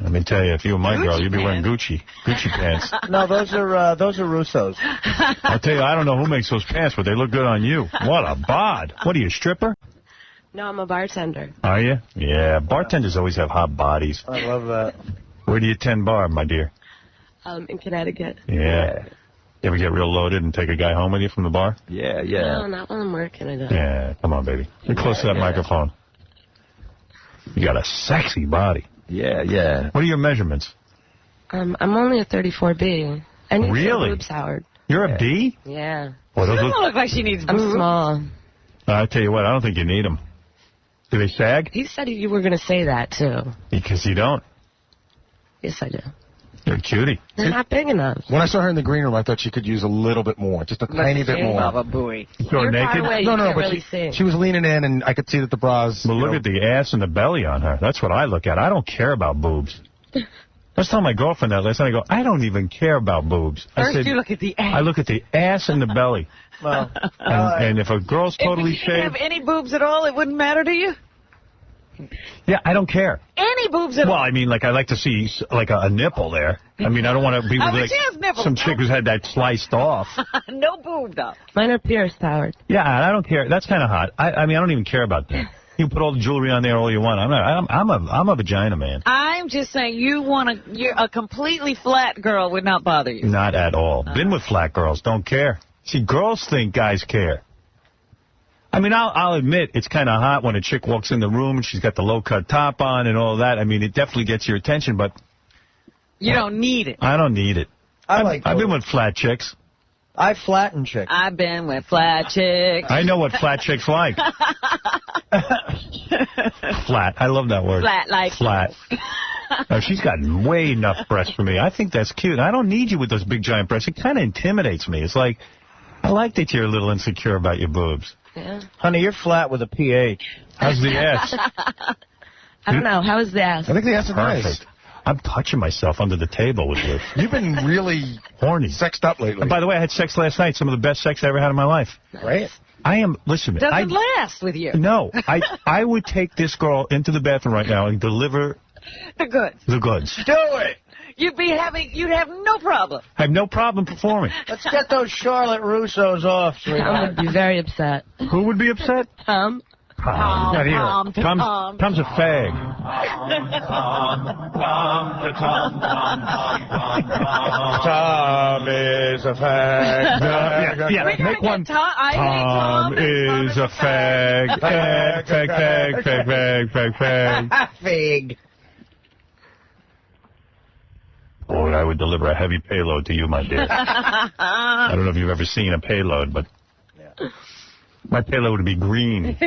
Let me tell you, if you were my Gucci girl, you'd be wearing pants. Gucci pants. No, those are Russos. I'll tell you, I don't know who makes those pants, but they look good on you. What a bod. What are you, a stripper? No, I'm a bartender. Are you? Yeah, bartenders always have hot bodies. I love that. Where do you tend bar, my dear? In Connecticut. Yeah. You ever get real loaded and take a guy home with you from the bar? Yeah. No, not while I'm working. I don't. Yeah, come on, baby. Get close to that microphone. You got a sexy body. Yeah. What are your measurements? I'm only a 34B. I need Really? some boobs, Howard. You're a B? Yeah. Well, those Doesn't look... look like she needs I'm boobs. small. I tell you what, I don't think you need them. Do they sag? He said you were going to say that, too. Because you don't. Yes, I do. You're a cutie. They're not big enough. When I saw her in the green room, I thought she could use a little bit more, just a tiny bit more. Baba Booey. You saw her You're far naked? away. No, You no, can't but really see. she was leaning in, and I could see that the bras... Well, look at the ass and the belly on her. That's what I look at. I don't care about boobs. I was telling my girlfriend that last night. I go, I don't even care about boobs. I First said, you look at the ass. I look at the ass and the belly. Well, And if a girl's totally if you didn't shaved... have any boobs at all, it wouldn't matter to you? Yeah, I don't care. Any boobs at Well, all? I mean, like, I like to see, like, a nipple there. I mean, I don't want to be with, but like, she has nipples. some chick who's had that sliced off. No boob, though. Mine are pierced, Howard. Yeah, I don't care. That's kind of hot. I mean, I don't even care about that. You can put all the jewelry on there all you want. I'm a vagina man. I'm just saying you're a completely flat girl would not bother you. Not at all. Been with flat girls. Don't care. See, girls think guys care. I mean, I'll admit it's kind of hot when a chick walks in the room and she's got the low-cut top on and all that. I mean, it definitely gets your attention, but... You don't need it. I don't need it. I've been with flat chicks. I flatten chicks. I've been with flat chicks. I know what flat chicks like. Flat. I love that word. Flat like. Flat. She's got way enough breasts for me. I think that's cute. I don't need you with those big giant breasts. It kind of intimidates me. It's like, I like that you're a little insecure about your boobs. Yeah. Honey, you're flat with a PH. How's the ass? I don't know. How is the ass? I think the ass is nice. Perfect. I'm touching myself under the table with you. You've been really horny, sexed up lately. And by the way, I had sex last night. Some of the best sex I ever had in my life. Right? I am, listen, Doesn't last with you. No, I would take this girl into the bathroom right now and deliver The goods. the goods. Do it! You'd have no problem. I have no problem performing. Let's get those Charlotte Russos off, Tom sweetheart. would be very upset. Who would be upset? Tom? Not here. Tom's a fag. Tom is a fag. Yeah, make one. Tom is a fag. Fag. Fig. Boy, I would deliver a heavy payload to you, my dear. I don't know if you've ever seen a payload, but my payload would be green.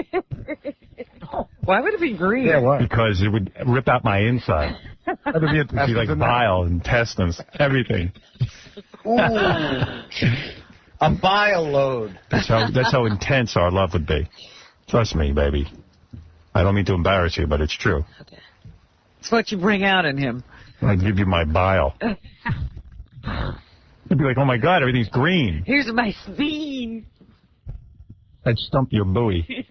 Why would it be green? Yeah, why? Because it would rip out my inside. It would be like bile, intestines, everything. Ooh. A bile load. That's how intense our love would be. Trust me, baby. I don't mean to embarrass you, but it's true. It's what you bring out in him. I'd give you my bile. You'd be like, oh my God, everything's green. Here's my spleen. I'd stump your buoy.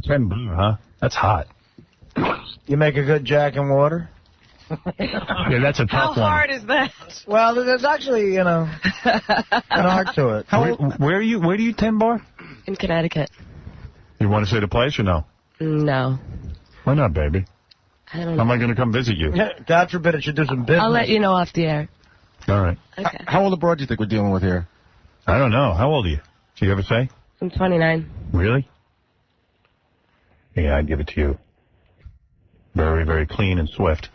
10 blue, huh? That's hot. You make a good Jack and Water? Yeah, that's a How tough one. hard is that? Well, there's actually, an art to it. Where do you tend bar? In Connecticut. You want to say the place or no? No. Why not, baby? I don't How am know. I going to come visit you? God forbid it should do some business. I'll let you know off the air. All right. Okay. How old a broad do you think we're dealing with here? I don't know. How old are you? Did you ever say? I'm 29. Really? Yeah, I'd give it to you. Very, very clean and swift.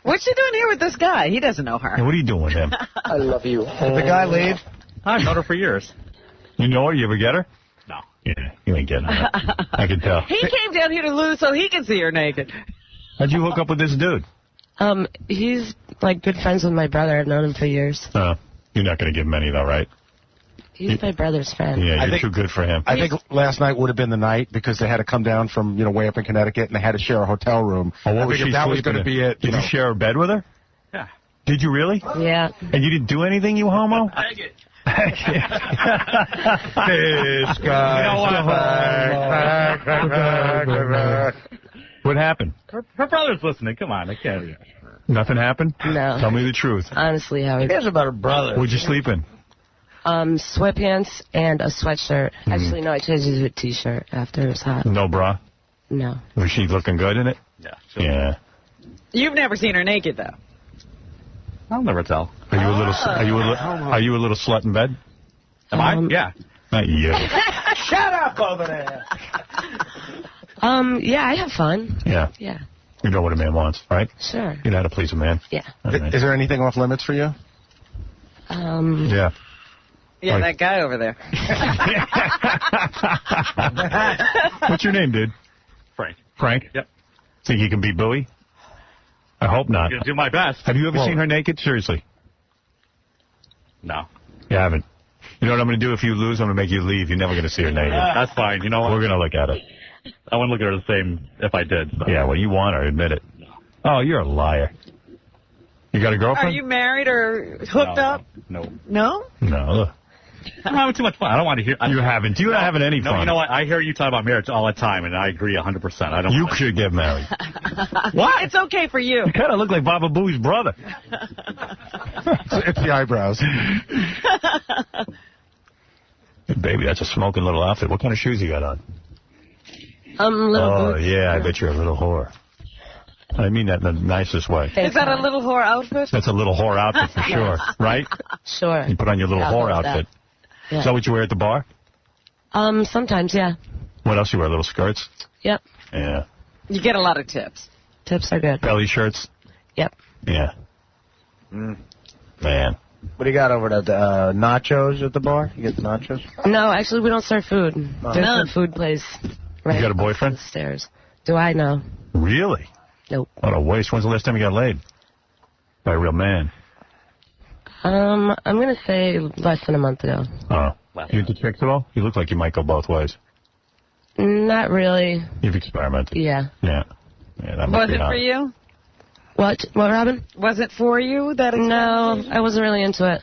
What's she doing here with this guy? He doesn't know her. Hey, what are you doing with him? I love you. Did the guy leave? I've known her for years. You know her? You ever get her? No. Yeah, you ain't getting her. I can tell. He came down here to lose so he can see her naked. How'd you hook up with this dude? He's like good friends with my brother. I've known him for years. You're not going to give him any, though, right? He's my brother's friend. Yeah, you're too good for him. I think last night would have been the night because they had to come down from, way up in Connecticut, and they had to share a hotel room. Oh, what I was figured she that was sleeping going to in? be it. Did you share a bed with her? Yeah. Did you really? Yeah. And you didn't do anything, you homo? This guy. What happened? Her brother's listening. Come on, I can't. Nothing happened? No. Tell me the truth. Honestly, Howard. Who cares about her brother? Where'd you sleep in? Sweatpants and a sweatshirt. Actually, no, I changed it to a T-shirt after it was hot. No bra? No. Was she looking good in it? Yeah. Yeah. You've never seen her naked, though. I'll never tell. Are you a little slut in bed? Am I? Yeah. Not you. Shut up over there. Yeah, I have fun. Yeah. Yeah. You know what a man wants, right? Sure. You know how to please a man. Yeah. Right. Is there anything off limits for you? Yeah. Yeah, Like- that guy over there. What's your name, dude? Frank. Frank? Yep. Think you can beat Bowie? I hope not. I'm going to do my best. Have you ever seen her naked? Seriously. No. You haven't. You know what I'm going to do if you lose? I'm going to make you leave. You're never going to see her naked. That's fine. You know what? We're going to look at it. I wouldn't look at her the same if I did. So. Yeah, well, you want her. Admit it. Oh, you're a liar. You got a girlfriend? Are you married or hooked up? No. No? No. I'm having too much fun. I don't want to hear. You haven't. You're not having any fun. No, you know what? I hear you talk about marriage all the time, and I agree 100%. I don't. You should get married. What? It's okay for you. You kind of look like Baba Booey's brother. It's the eyebrows. Hey, baby, that's a smoking little outfit. What kind of shoes you got on? Little boots. Yeah, I bet you're a little whore. I mean that in the nicest way. Is that a little whore outfit? That's a little whore outfit for sure, right? Sure. You put on your little Yeah, whore I love outfit. that. Yeah. Is that what you wear at the bar? Sometimes, yeah. What else you wear? Little skirts? Yep. Yeah. You get a lot of tips. Tips are good. Belly shirts? Yep. Yeah. Man. What do you got over there? The nachos at the bar? You get the nachos? No, actually, we don't serve food. Oh. There's None. a food place right You got a boyfriend? upstairs. Do I know? Really? Nope. What a waste. When's the last time you got laid? By a real man? I'm going to say less than a month ago. Oh. You into chicks at all? You look like you might go both ways. Not really. You've experimented. Yeah. Yeah. Yeah, that must Was be it hot. for you? What, Robin? Was it for you? That No, I wasn't really into it.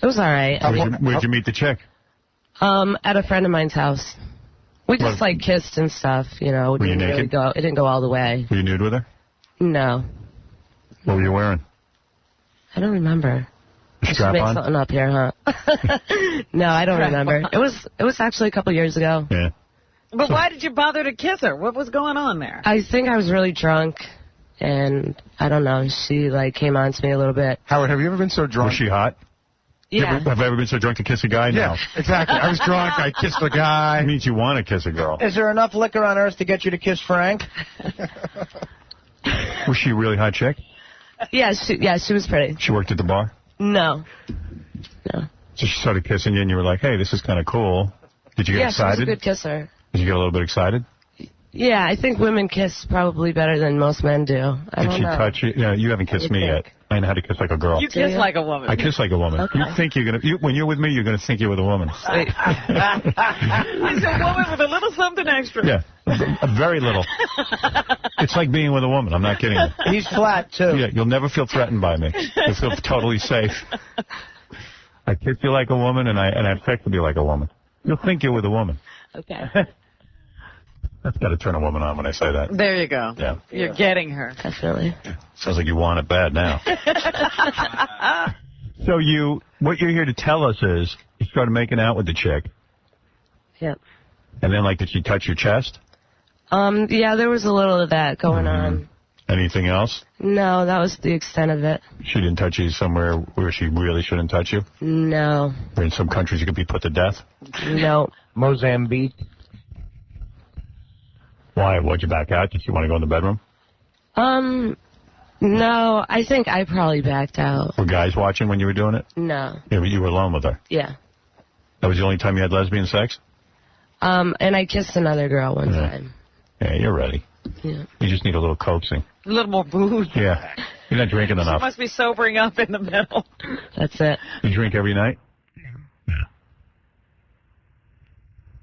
It was all right. Where'd you meet the chick? At a friend of mine's house. We just, What? kissed and stuff, you know. It Were you didn't really naked? go. It didn't go all the way. Were you nude with her? No. What were you wearing? I don't remember. I should Strap make on? something up here, huh? No, I don't remember. It was actually a couple years ago. Yeah. But why did you bother to kiss her? What was going on there? I think I was really drunk, and I don't know. She came on to me a little bit. Howard, have you ever been so drunk? Was she hot? Yeah. Have I ever been so drunk to kiss a guy? Yeah, No. exactly. I was drunk. I kissed a guy. It means you want to kiss a girl. Is there enough liquor on earth to get you to kiss Frank? Was she a really hot chick? Yeah, she was pretty. She worked at the bar? No. So she started kissing you, and you were like, hey, this is kind of cool. Did you get Yeah, she was a excited? good kisser. Did you get a little bit excited? Yeah, I think women kiss probably better than most men do. I Did don't she know. touch you? Yeah, you haven't kissed What do me you yet. I know how to kiss like a girl. You kiss like a woman. I kiss like a woman. Okay. You think you're going to... When you're with me, you're going to think you're with a woman. He's a woman with a little something extra. Yeah, very little. It's like being with a woman. I'm not kidding you. He's flat, too. Yeah, you'll never feel threatened by me. You'll feel totally safe. I kiss you like a woman, and I have sex with you like a woman. You'll think you're with a woman. Okay. That's got to turn a woman on when I say that. There you go. Yeah. You're getting her. Definitely. Sounds like you want it bad now. So what you're here to tell us is you started making out with the chick, Yep. and then, did she touch your chest? Yeah, there was a little of that going Mm-hmm. on. Anything else? No, that was the extent of it. She didn't touch you somewhere where she really shouldn't touch you? No. Or in some countries you could be put to death? No. Mozambique. Why? Why'd you back out? Did you want to go in the bedroom? No, I think I probably backed out. Were guys watching when you were doing it? No. Yeah, but you were alone with her. Yeah. That was the only time you had lesbian sex? And I kissed another girl one time. Yeah, you're ready. Yeah. You just need a little coaxing. A little more booze. Yeah. You're not drinking She enough. must be sobering up in the middle. That's it. You drink every night? Yeah.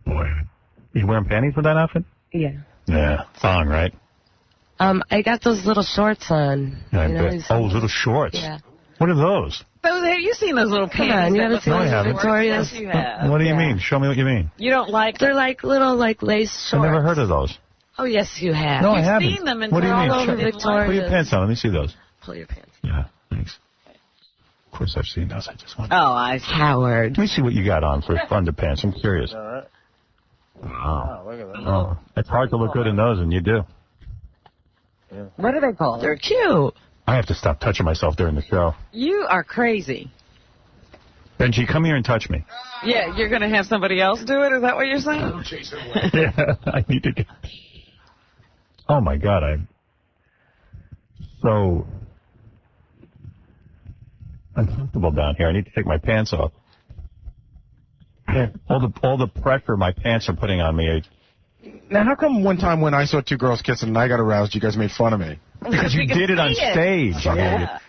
Boy. You wearing panties with that outfit? Yeah. Yeah. Thong, right? I got those little shorts on. Yeah, You know, these- little shorts. Yeah. What are those? Those, have you seen those little Come panties? on, you that haven't look seen like those haven't. Victoria's? Yes, you have. What do you mean? Show me what you mean. You don't like They're like little, like, lace I've shorts. never heard of those. Oh, yes, you have. No, I You've haven't. seen them in What do you mean? all over Put your Victoria's. pants on. Let me see those. Pull your pants. Yeah, thanks. Of course I've seen those. I just want. Oh, I see. Howard. Let me see what you got on for underpants. I'm curious. All right. Wow. Oh, look at that. Oh, it's hard to look good in those, and you do. Yeah. What are they called? They're cute. I have to stop touching myself during the show. You are crazy. Benji, come here and touch me. Yeah, you're going to have somebody else do it? Is that what you're saying? Yeah, I need to get... Oh, my God, I'm so uncomfortable down here. I need to take my pants off. Yeah, all the pressure my pants are putting on me. Now, how come one time when I saw two girls kissing and I got aroused, you guys made fun of me? Because you did it on stage. Yeah.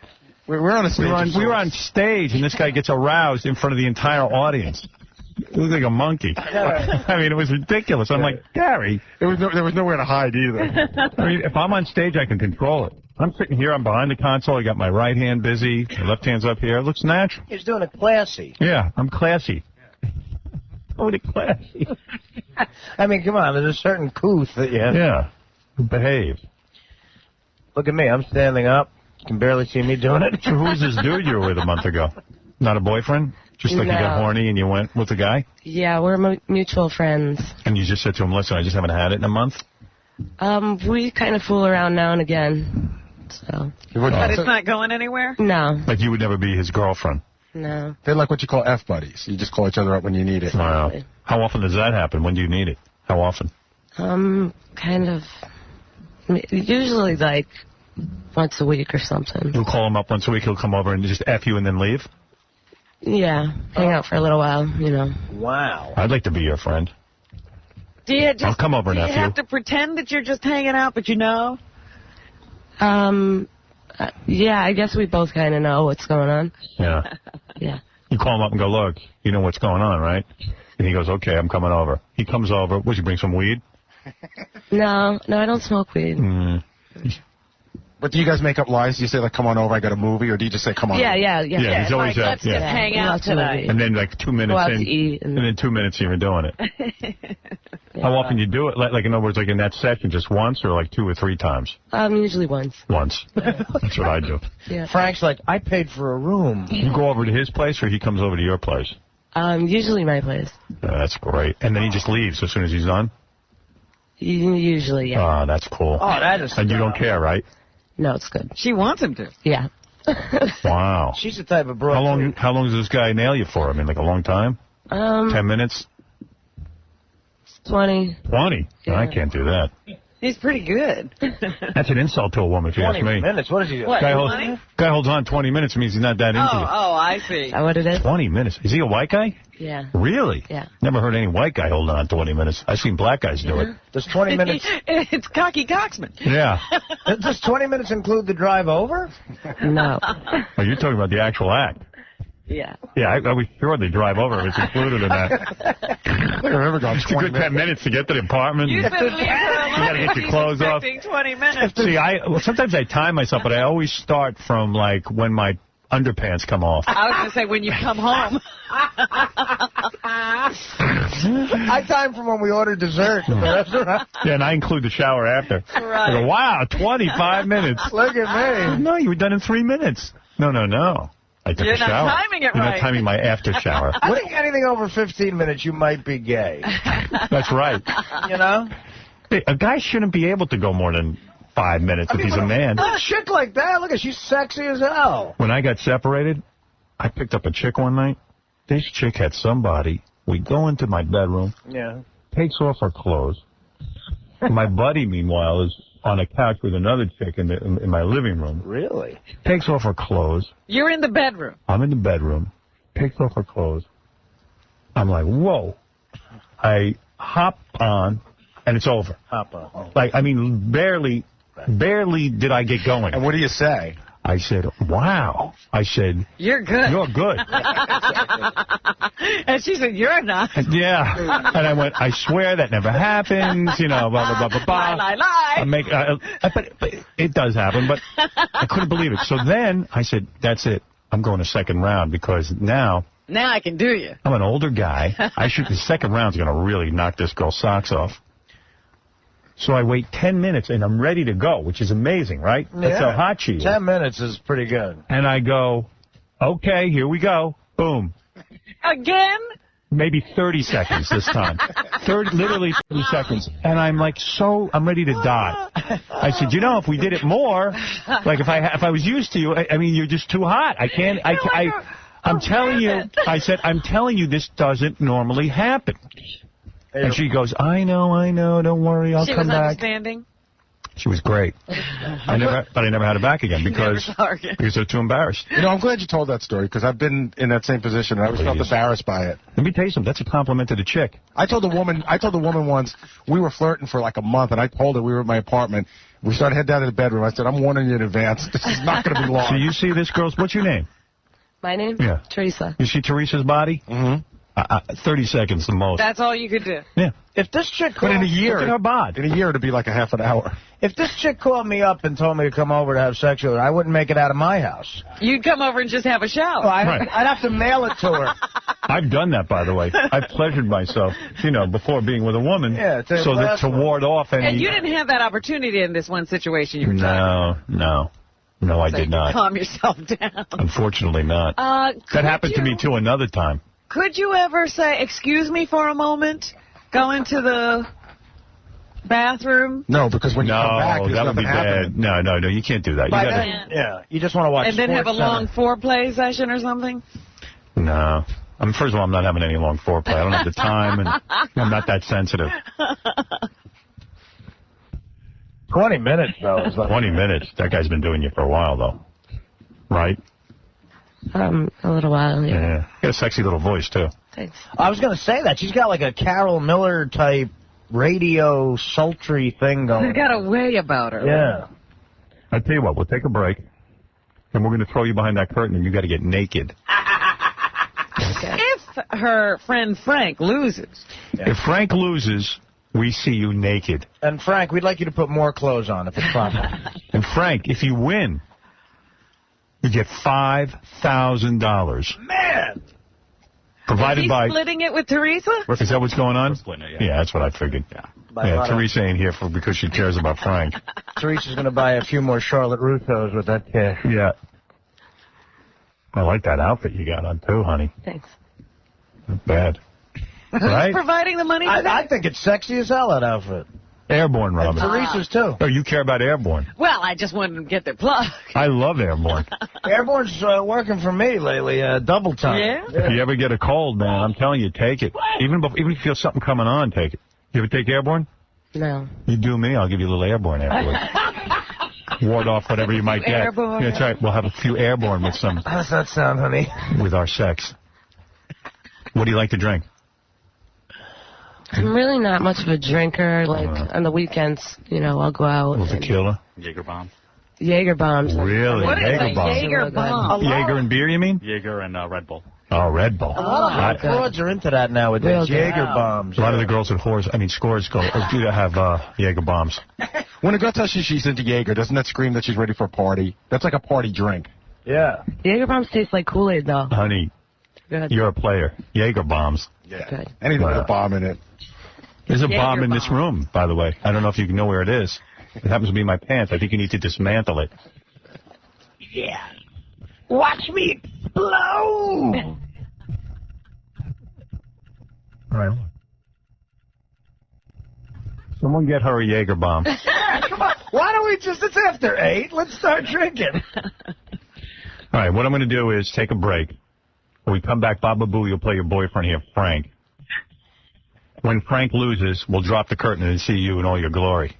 We're on a stage. We were on stage, and this guy gets aroused in front of the entire audience. He looked like a monkey. I mean, it was ridiculous. I'm like, Gary. There was nowhere to hide either. I mean, if I'm on stage, I can control it. I'm sitting here. I'm behind the console. I got my right hand busy. My left hand's up here. It looks natural. He's doing it classy. Yeah, I'm classy. Oh, the classy. I mean, come on. There's a certain couth that you have. Yeah, behave. Look at me. I'm standing up. You can barely see me doing it. So who's this dude you were with a month ago? Not a boyfriend? Just like you got horny and you went with a guy? Yeah, we're mutual friends. And you just said to him, listen, I just haven't had it in a month? We kind of fool around now and again. So. But it's not going anywhere? No. Like you would never be his girlfriend? No. They're like what you call F-buddies. You just call each other up when you need it. Wow. How often does that happen? When do you need it? How often? Kind of. Usually, like, once a week or something. You'll call him up once a week, he'll come over and just F you and then leave? Yeah. Hang out for a little while, you know. Wow. I'd like to be your friend. Do you just, I'll come over and do F you you. have to pretend that you're just hanging out, but you know? Yeah, I guess we both kind of know what's going on. Yeah. Yeah. You call him up and go, look, you know what's going on, right? And he goes, okay, I'm coming over. He comes over. Would you bring some weed? No, I don't smoke weed. But do you guys make up lies? Do you say, like, come on over, I got a movie? Or do you just say, come on over? Yeah. He's always let's just hang out tonight. And then, like, 2 minutes Go out in, to eat and then 2 minutes you're doing it. How often you do it? Like, in other words, like in that session, just once or like 2 or 3 times? Usually once. Once. That's what I do. Yeah. Frank's like, I paid for a room. You go over to his place or he comes over to your place? Usually my place. That's great. And then he just leaves as soon as he's done? Usually, yeah. Oh, that's cool. Oh, that is. And you don't care, right? No, it's good. She wants him to. Yeah. Wow. She's the type of bro. How long does this guy nail you for? I mean, like a long time? 10 minutes? 20. 20? Yeah. I can't do that. He's pretty good. That's an insult to a woman, if you ask 20 me. minutes. What is he doing? What, Guy 20? holds on 20 minutes means he's not that into you. Oh, I see. Is that what it is? 20 minutes. Is he a white guy? Yeah. Really? Yeah. Never heard any white guy holding on 20 minutes. I've seen black guys do it. Does 20 minutes... It's Cocky Coxman. Yeah. Does 20 minutes include the drive over? No. Oh, you're talking about the actual act. Yeah. Yeah, I was sure the drive over was included in that. I remember going It's a good 10 minutes to get to the apartment. You gotta get your clothes off. 20 minutes. See, sometimes I time myself, but I always start from, like, when my underpants come off. I was going to say when you come home. I time from when we ordered dessert at the restaurant. Yeah, and I include the shower after. Right. I go, wow, 25 minutes. Look at me. No, you were done in 3 minutes. No. I took You're a shower. not timing it You're right. not timing my after shower. I think anything over 15 minutes, you might be gay. That's right. You know? Hey, a guy shouldn't be able to go more than 5 minutes if he's a man. A chick like that, look at she's sexy as hell. When I got separated, I picked up a chick one night. This chick had somebody We go into my bedroom. Yeah. Takes off her clothes. My buddy, meanwhile, is on a couch with another chick in my living room. Really? Takes off her clothes. You're in the bedroom. I'm in the bedroom. Takes off her clothes. I'm like, whoa. I hop on, and it's over. Hop on. Like, I mean, barely did I get going. And what do you say? I said, wow. I said, You're good. You're good. And she said, you're not. Yeah. And I went, I swear that never happens, you know, blah, blah, blah, blah, blah. Lie. But it does happen, but I couldn't believe it. So then I said, that's it. I'm going to second round because now I can do you. I'm an older guy. The second round's going to really knock this girl's socks off. So I wait 10 minutes, and I'm ready to go, which is amazing, right? Yeah. That's how hot she is. 10 minutes is pretty good. And I go, okay, here we go. Boom. Again? Maybe 30 seconds this time. Literally 30 seconds. And I'm like, I'm ready to die. I said, you know, if we did it more, like if I was used to you, I mean, you're just too hot. I'm telling you, I said, I'm telling you this doesn't normally happen. And she goes, I know, don't worry, I'll come back. She was understanding? She was great. But I never had her back again because they're too embarrassed. You know, I'm glad you told that story because I've been in that same position and I always felt embarrassed by it. Let me tell you something. That's a compliment to the chick. I told the woman once, we were flirting for like a month, and I told her we were at my apartment. We started heading down to the bedroom. I said, I'm warning you in advance. This is not going to be long. So you see this girl's, what's your name? My name? Yeah. Teresa. You see Teresa's body? Mm-hmm. 30 seconds the most. That's all you could do. Yeah. If this chick But in a year, look at her bod. In a year, it'd be like a half an hour. If this chick called me up and told me to come over to have sex with her, I wouldn't make it out of my house. You'd come over and just have a shower. Well, I'd have to mail it to her. I've done that, by the way. I've pleasured myself, you know, before being with a woman, yeah, so that to ward off any... And you didn't have that opportunity in this one situation you were talking about. No, I did not. Calm yourself down. Unfortunately not. That happened to me, too, another time. Could you ever say, excuse me for a moment, go into the bathroom? No, because when you come back, there's that would be nothing bad. No, you can't do that. You just want to watch and then have a long foreplay session or something? No. I mean, first of all, I'm not having any long foreplay. I don't have the time, and I'm not that sensitive. 20 minutes, though. 20 minutes. That guy's been doing you for a while, though. Right? A little while, yeah. Yeah. You got a sexy little voice, too. Thanks. I was going to say that. She's got like a Carol Miller type radio sultry thing going. She's got a way about her. Yeah. I tell you what, we'll take a break, and we're going to throw you behind that curtain, and you got to get naked. If her friend Frank loses. Yeah. If Frank loses, we see you naked. And Frank, we'd like you to put more clothes on if it's possible. And Frank, if you win, you get $5,000. Man! Provided by... splitting it with Teresa? Is that what's going on? We're splitting it, yeah. Yeah, that's what I figured. Yeah, Teresa ain't here because she cares about Frank. Teresa's going to buy a few more Charlotte Russos with that cash. Yeah. I like that outfit you got on, too, honey. Thanks. Not bad. Who's Right? providing the money for that? I think it's sexy as hell, that outfit. Airborne, Robin. And Teresa's, too. Oh, you care about Airborne. Well, I just wanted to get their plug. I love Airborne. Airborne's working for me lately, double time. Yeah? If you ever get a cold, man, I'm telling you, take it. Even if you feel something coming on, take it. You ever take Airborne? No. You do me, I'll give you a little Airborne afterwards. Ward off whatever you might get. Airborne. Yeah, that's right. We'll have a few Airborne with some... How's that sound, honey? With our sex. What do you like to drink? I'm really not much of a drinker. Like, on the weekends, you know, I'll go out. With tequila? Jaeger bomb. Jaeger bombs. Really? What is Jaeger a bomb. Jaeger bomb? Jaeger and beer, you mean? Jaeger and Red Bull. Oh, Red Bull. A lot of hot broads are into that nowadays. Jaeger bombs. A lot of the girls at Scores go, do have Jaeger bombs. When a girl tells you she's into Jaeger, doesn't that scream that she's ready for a party? That's like a party drink. Yeah. Jaeger bombs taste like Kool-Aid, though. Honey, you're a player. Jaeger bombs. Yeah. Good. Anything with a bomb in it. There's a Jaeger bomb in this bomb. room, by the way. I don't know if you know where it is. It happens to be in my pants. I think you need to dismantle it. Yeah. Watch me explode! All right. Someone get her a Jaeger bomb. Come on. Why don't we just... It's after 8. Let's start drinking. All right, what I'm going to do is take a break. When we come back, Baba Boo, you'll play your boyfriend here, Frank. When Frank loses, we'll drop the curtain and see you in all your glory.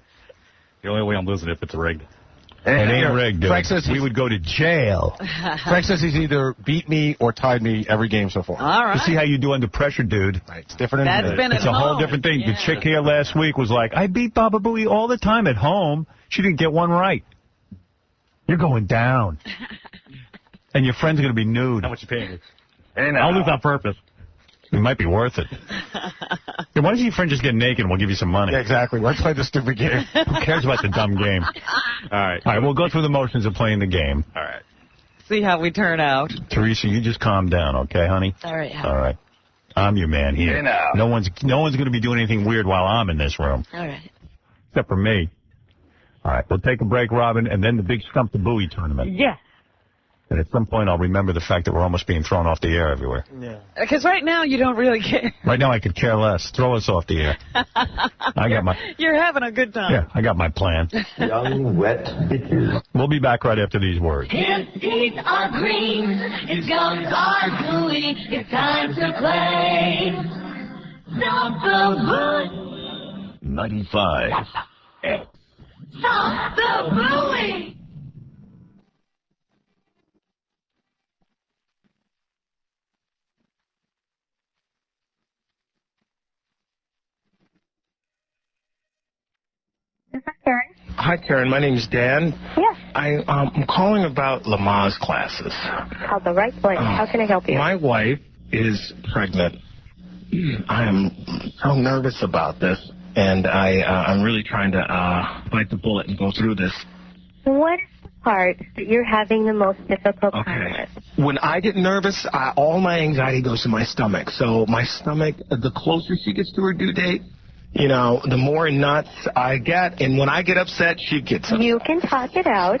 The only way I'm losing if it's rigged. It ain't rigged, dude. Frank says we would go to jail. Frank says he's either beat me or tied me every game so far. All right. To see how you do under pressure, dude. Right. It's different. It's a whole different thing. Yeah. The chick here last week was like, I beat Baba Booey all the time at home. She didn't get one right. You're going down. And your friend's going to be nude. How much you paying me? I'll lose on purpose. It might be worth it. Yeah, why doesn't your friend just get naked and we'll give you some money? Yeah, exactly. Why play this stupid game? Who cares about the dumb game? All right, we'll go through the motions of playing the game. All right. See how we turn out. Teresa, you just calm down, okay, honey? All right. All right. I'm your man here. No one's going to be doing anything weird while I'm in this room. All right. Except for me. All right, we'll take a break, Robin, and then the big Stump the Buoy tournament. Yes. And at some point, I'll remember the fact that we're almost being thrown off the air everywhere. Yeah. Because right now, you don't really care. Right now, I could care less. Throw us off the air. You're having a good time. Yeah, I got my plan. Young, wet bitches. We'll be back right after these words. His teeth are green, his gums are gooey, it's time to play. Stump the Buoy. 95. Stump the Buoy. Is that Karen? Hi, Karen. My name's Dan. Yes. I'm calling about Lamaze classes. Called the right place. How can I help you? My wife is pregnant. I am so nervous about this, and I'm really trying to bite the bullet and go through this. What is the part that you're having the most difficult time with? When I get nervous, all my anxiety goes to my stomach. So my stomach, the closer she gets to her due date, you know, the more nuts I get. And when I get upset, she gets upset. You can talk it out.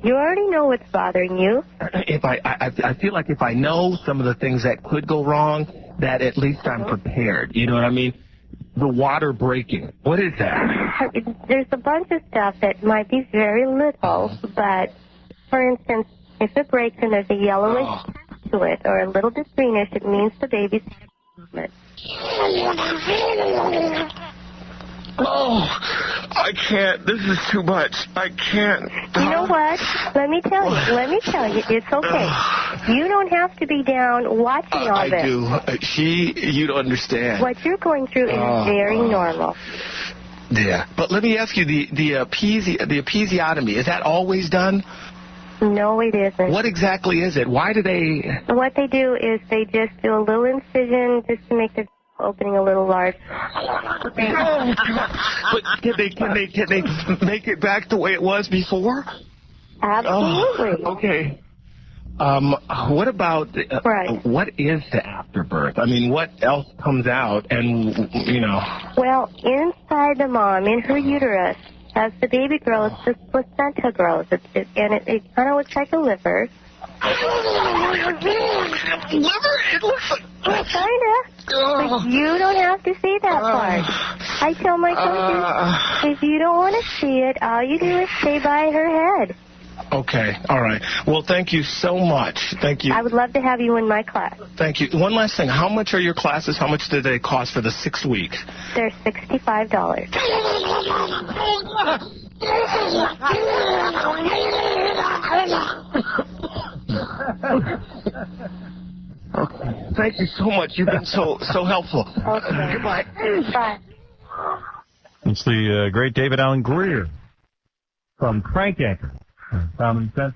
You already know what's bothering you. If I feel like if I know some of the things that could go wrong, that at least I'm prepared. You know what I mean? The water breaking. What is that? There's a bunch of stuff that might be very little, but, for instance, if it breaks and there's a yellowish tint to it or a little bit greenish, it means the baby's movement. Oh, I can't. This is too much. I can't. You know what? Let me tell you. It's okay. You don't have to be down watching all this. I do. You don't understand. What you're going through is very normal. Yeah. But let me ask you, the episiotomy, is that always done? No, it isn't. What exactly is it? Why do they... What they do is they just do a little incision just to make the opening a little large. But can they make it back the way it was before? Absolutely. Okay. What about what is the afterbirth? I mean, what else comes out? And you know. Well, inside the mom, in her uterus, as the baby grows, the placenta grows, and it kind of looks like a liver. Liver? It looks like... Kinda. But you don't have to see that part. I tell my coaches, if you don't want to see it, all you do is stay by her head. Okay. All right. Well, thank you so much. Thank you. I would love to have you in my class. Thank you. One last thing. How much are your classes? How much do they cost for the 6 weeks? They're $65. Okay. Thank you so much. You've been so helpful. Okay. Goodbye. Bye. It's the great David Alan Grier from Crank Anchor. Common Sense.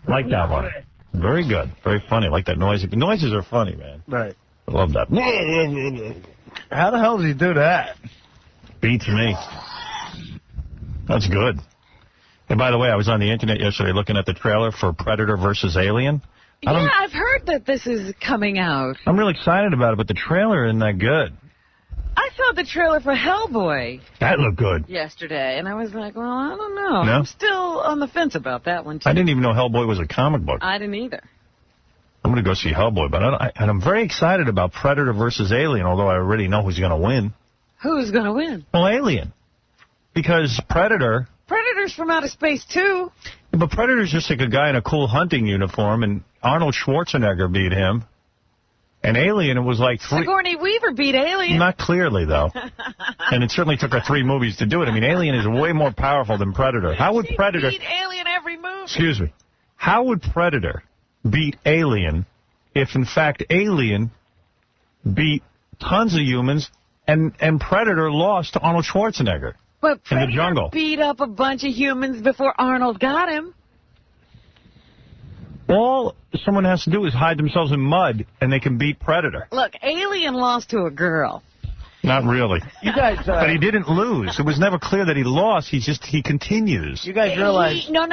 Like that one. Very good. Very funny. Like that noise. The noises are funny, man. Right. I love that. How the hell does he do that? Beats me. That's good. And by the way, I was on the internet yesterday looking at the trailer for Predator versus Alien. Yeah, I've heard that this is coming out. I'm really excited about it, but the trailer isn't that good. I saw the trailer for Hellboy That looked good. yesterday, and I was like, well, I don't know. No? I'm still on the fence about that one, too. I didn't even know Hellboy was a comic book. I didn't either. I'm going to go see Hellboy, but and I'm very excited about Predator versus Alien, although I already know who's going to win. Who's going to win? Well, Alien. Because Predator... Predator's from outer space, too. But Predator's just like a guy in a cool hunting uniform, and Arnold Schwarzenegger beat him. And Alien, it was like 3... Sigourney Weaver beat Alien. Not clearly, though. And it certainly took her 3 movies to do it. I mean, Alien is way more powerful than Predator. How would Predator... beat Alien every movie. Excuse me. How would Predator beat Alien if, in fact, Alien beat tons of humans and Predator lost to Arnold Schwarzenegger But in the Predator jungle? beat up a bunch of humans before Arnold got him. All someone has to do is hide themselves in mud, and they can beat Predator. Look, Alien lost to a girl. Not really. You guys... But he didn't lose. It was never clear that he lost. He continues. You guys realize... No.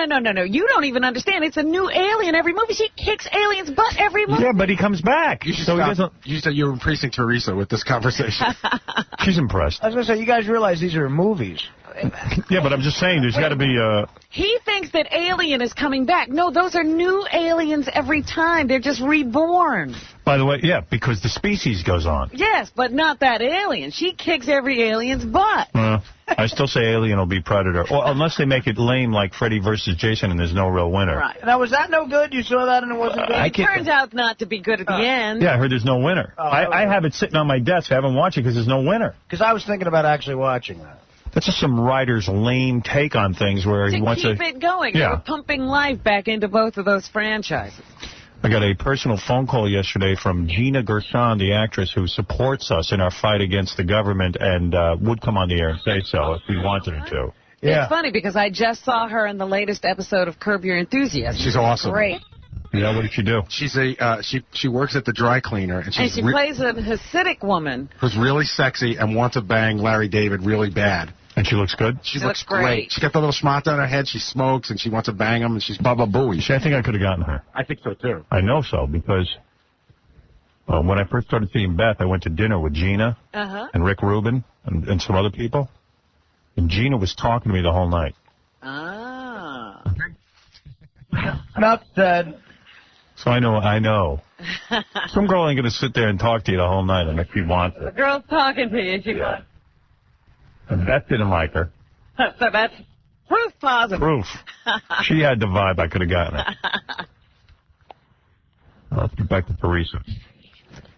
You don't even understand. It's a new alien every movie. She kicks aliens' butt every movie. Yeah, but he comes back. You should so he stop. doesn't... You said you were impressing Teresa with this conversation. She's impressed. I was going to say, you guys realize these are movies. Yeah, but I'm just saying, there's got to be a... He thinks that Alien is coming back. No, those are new aliens every time. They're just reborn. By the way, yeah, because the species goes on. Yes, but not that alien. She kicks every alien's butt. I still say Alien will be Predator. Well, unless they make it lame like Freddy versus Jason and there's no real winner. Right. Now, was that no good? You saw that and it wasn't good? It turns out not to be good at the end. Yeah, I heard there's no winner. I have it sitting on my desk. I haven't watched it because there's no winner. Because I was thinking about actually watching that. That's just some writer's lame take on things where he wants to... keep it going. Yeah. You're pumping life back into both of those franchises. I got a personal phone call yesterday from Gina Gershon, the actress who supports us in our fight against the government and would come on the air and say so if we wanted her to. Yeah. It's funny because I just saw her in the latest episode of Curb Your Enthusiasm. She's awesome. Great. Yeah, what did she do? She's she works at the dry cleaner, and she plays a Hasidic woman who's really sexy and wants to bang Larry David really bad. And she looks good? She looks great. She got the little schmata on her head. She smokes, and she wants to bang him, and she's Baba Booey. See, I think I could have gotten her. I think so, too. I know so, because when I first started seeing Beth, I went to dinner with Gina and Rick Rubin and some other people. And Gina was talking to me the whole night. Enough said. So I know. Some girl ain't going to sit there and talk to you the whole night unless she wants The it. girl's talking to you. She goes. And Beth didn't like her. So that's proof positive. Proof. She had the vibe. I could have gotten it. Let's get back to Teresa.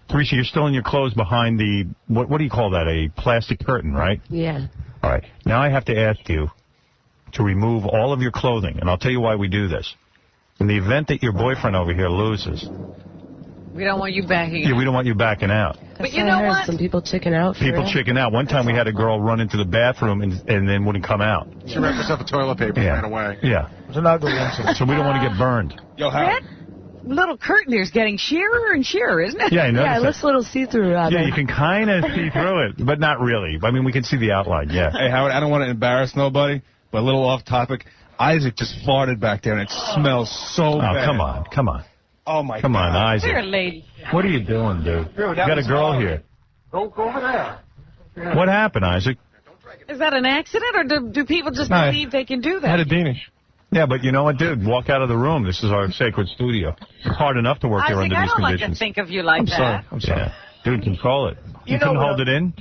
Teresa, you're still in your clothes behind the, what do you call that, a plastic curtain, right? Yeah. All right. Now I have to ask you to remove all of your clothing, and I'll tell you why we do this. In the event that your boyfriend over here loses... We don't want you backing out. Yeah, we don't want you backing out. But you know what? Some people chicken out. People chicken out. One time we had a girl run into the bathroom and then wouldn't come out. She wrapped herself in toilet paper and ran away. Yeah. It's an ugly incident. So we don't want to get burned. Yo, that little curtain there is getting sheerer and sheerer, isn't it? Yeah, I noticed it looks a little see-through. Yeah, you can kind of see through it, but not really. I mean, we can see the outline, yeah. Hey, Howard, I don't want to embarrass nobody, but a little off topic. Isaac just farted back there, and it smells so bad. Oh, come on. Oh, my God. Come on, Isaac. You're a lady. What are you doing, dude? You got a girl here. Go over there. What happened, Isaac? Is that an accident, or do people just believe they can do that? I had a Danish. Yeah, but you know what, dude? Walk out of the room. This is our sacred studio. It's hard enough to work here under these I don't like conditions. to think of you like that. I'm sorry. Yeah. Dude, control it. You know couldn't hold it in?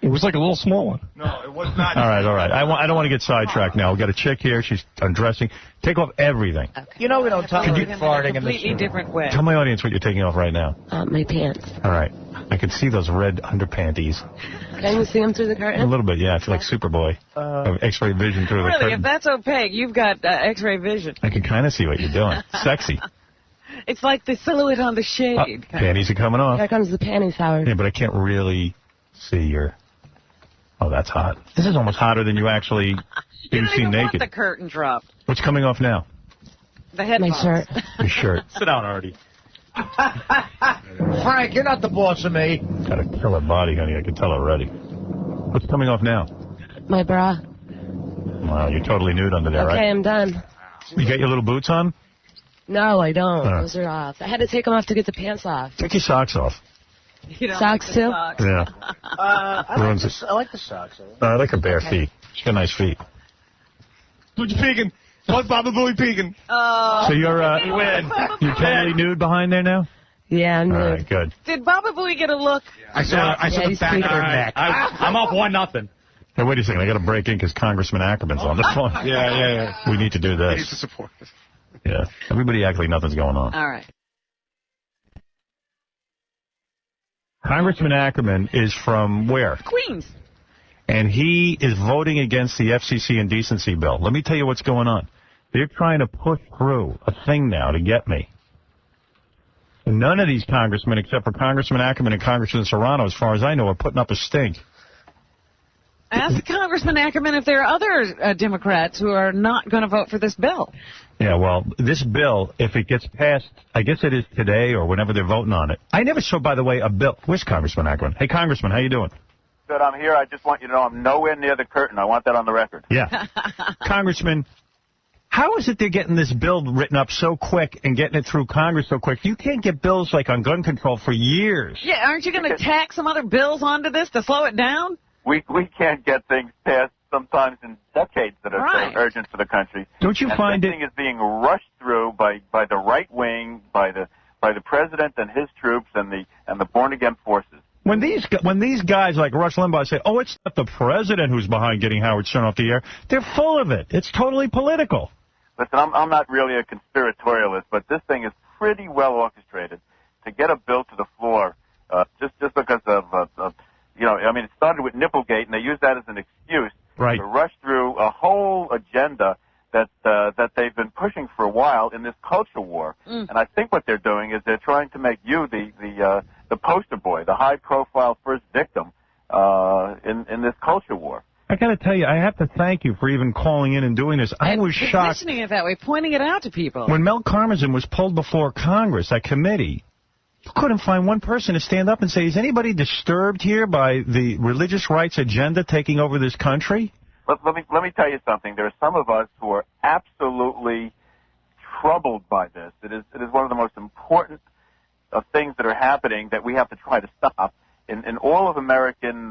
It was like a little small one. No, it was not. All right. I don't want to get sidetracked now. We've got a chick here. She's undressing. Take off everything. You know we don't tolerate farting in the completely different way. Tell my audience what you're taking off right now. My pants. All right. I can see those red underpanties. Can you see them through the curtain? A little bit, yeah. I feel like Superboy. X-ray vision through the Really, curtain. if that's opaque, you've got X-ray vision. I can kind of see what you're doing. Sexy. It's like the silhouette on the shade. Panties are coming off. Here comes the panties, Howard. Yeah, but I can't really see your... Oh, that's hot. This is almost hotter than you actually being seen naked. Want the curtain dropped. What's coming off now? The headphones. My shirt. Your shirt. Sit down, Artie. Frank, you're not the boss of me. Got a killer body, honey. I can tell already. What's coming off now? My bra. Wow, you're totally nude under there, Okay, right? I'm done. You got your little boots on? No, I don't. Oh. Those are off. I had to take them off to get the pants off. Take your socks off. You don't Socks like the too? socks. Yeah. I like the socks. I like her bare feet. She's got nice feet. What you peeking? What Baba Booey peeking? So you're totally nude behind there now? Yeah, I'm All nude. right, good. Did Baba Booey get a look? I saw the back of her neck. I'm up 1-0. Hey, wait a second. I got to break in because Congressman Ackerman's on the phone. Yeah. We need to do I need to this. support this. Yeah. Everybody act like nothing's going on. All right. Congressman Ackerman is from where? Queens. And he is voting against the FCC indecency bill. Let me tell you what's going on. They're trying to push through a thing now to get me. And none of these congressmen, except for Congressman Ackerman and Congressman Serrano, as far as I know, are putting up a stink. Ask Congressman Ackerman if there are other Democrats who are not going to vote for this bill. Yeah, well, this bill, if it gets passed, I guess it is today or whenever they're voting on it. I never saw, by the way, a bill. Where's Congressman Ackerman? Hey, Congressman, how you doing? Good, I'm here. I just want you to know I'm nowhere near the curtain. I want that on the record. Yeah. Congressman, how is it they're getting this bill written up so quick and getting it through Congress so quick? You can't get bills like on gun control for years. Yeah, aren't you going to tack some other bills onto this to slow it down? We can't get things passed sometimes in decades that are so urgent for the country. Don't you find this thing is being rushed through by the right wing, by the president and his troops and the born again forces. When these guys like Rush Limbaugh say, "Oh, it's not the president who's behind getting Howard Stern off the air," they're full of it. It's totally political. Listen, I'm not really a conspiratorialist, but this thing is pretty well orchestrated to get a bill to the floor just because of you know, I mean, it started with Nipplegate, and they used that as an excuse to rush through a whole agenda that they've been pushing for a while in this culture war. And I think what they're doing is they're trying to make you the poster boy, the high-profile first victim in this culture war. I got to tell you, I have to thank you for even calling in and doing this. I was shocked. Positioning it that way, pointing it out to people. When Mel Karmazin was pulled before Congress, that committee, you couldn't find one person to stand up and say, is anybody disturbed here by the religious rights agenda taking over this country? Let me tell you something. There are some of us who are absolutely troubled by this. It is one of the most important things that are happening that we have to try to stop in all of American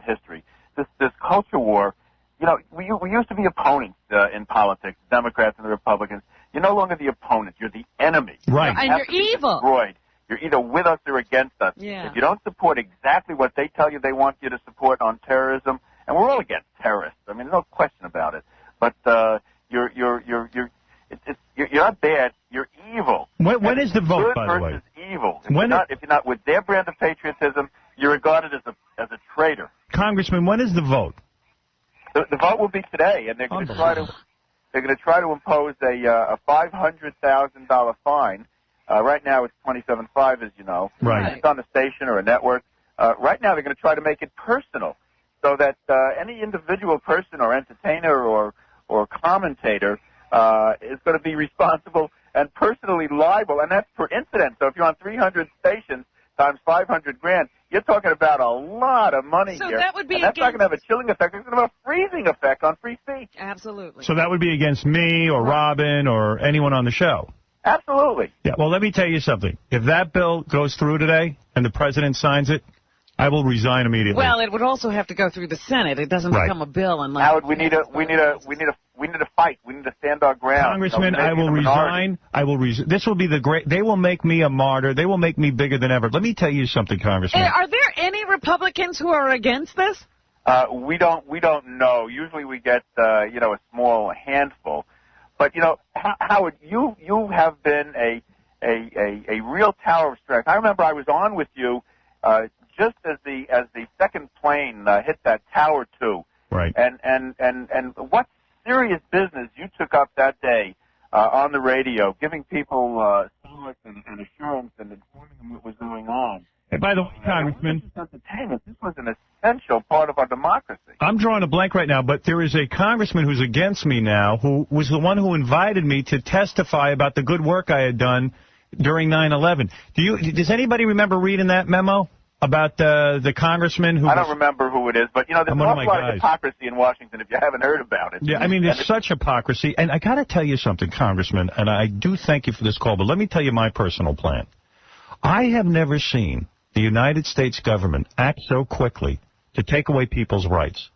history. This culture war. You know, we used to be opponents in politics, Democrats and the Republicans. You're no longer the opponent. You're the enemy. Right. And you're evil. Destroyed. You're either with us or against us. Yeah. If you don't support exactly what they tell you they want you to support on terrorism, and we're all against terrorists. I mean, no question about it. But you're not bad. You're evil. When is the vote, by the way? Good versus evil. If you're not with their brand of patriotism, you're regarded as a traitor. Congressman, when is the vote? The vote will be today, and they're going to try to impose a $500,000 fine. Right now it's $27.5, as you know. Right. It's on a station or a network. Right now they're going to try to make it personal, so that any individual person or entertainer or commentator is going to be responsible and personally liable, and that's per incident. So if you're on 300 stations times $500,000, you're talking about a lot of money here. So that would be and that's not going to have a chilling effect. It's going to have a freezing effect on free speech. Absolutely. So that would be against me or Robin or anyone on the show. Absolutely. Yeah, well, let me tell you something. If that bill goes through today and the president signs it, I will resign immediately. Well, it would also have to go through the Senate. It doesn't become a bill unless. Howard, we need a fight. We need to stand our ground. Congressman, I will resign. This will be the great. They will make me a martyr. They will make me bigger than ever. Let me tell you something, Congressman. Are there any Republicans who are against this? We don't know. Usually we get a small handful. But Howard, you have been a real tower of strength. I remember I was on with you just as the second plane hit that tower too. Right. And what serious business you took up that day on the radio, giving people solace and assurance and informing them what was going on. Hey, by the way, Congressman, entertainment. This was an essential part of our democracy. I'm drawing a blank right now, but there is a congressman who's against me now who was the one who invited me to testify about the good work I had done during 9/11. Does anybody remember reading that memo about the congressman who? I don't remember who it is, but there's an awful lot of hypocrisy in Washington if you haven't heard about it. Yeah, I mean, there's such hypocrisy, and I got to tell you something, Congressman, and I do thank you for this call, but let me tell you my personal plan. I have never seen the United States government act so quickly to take away people's rights.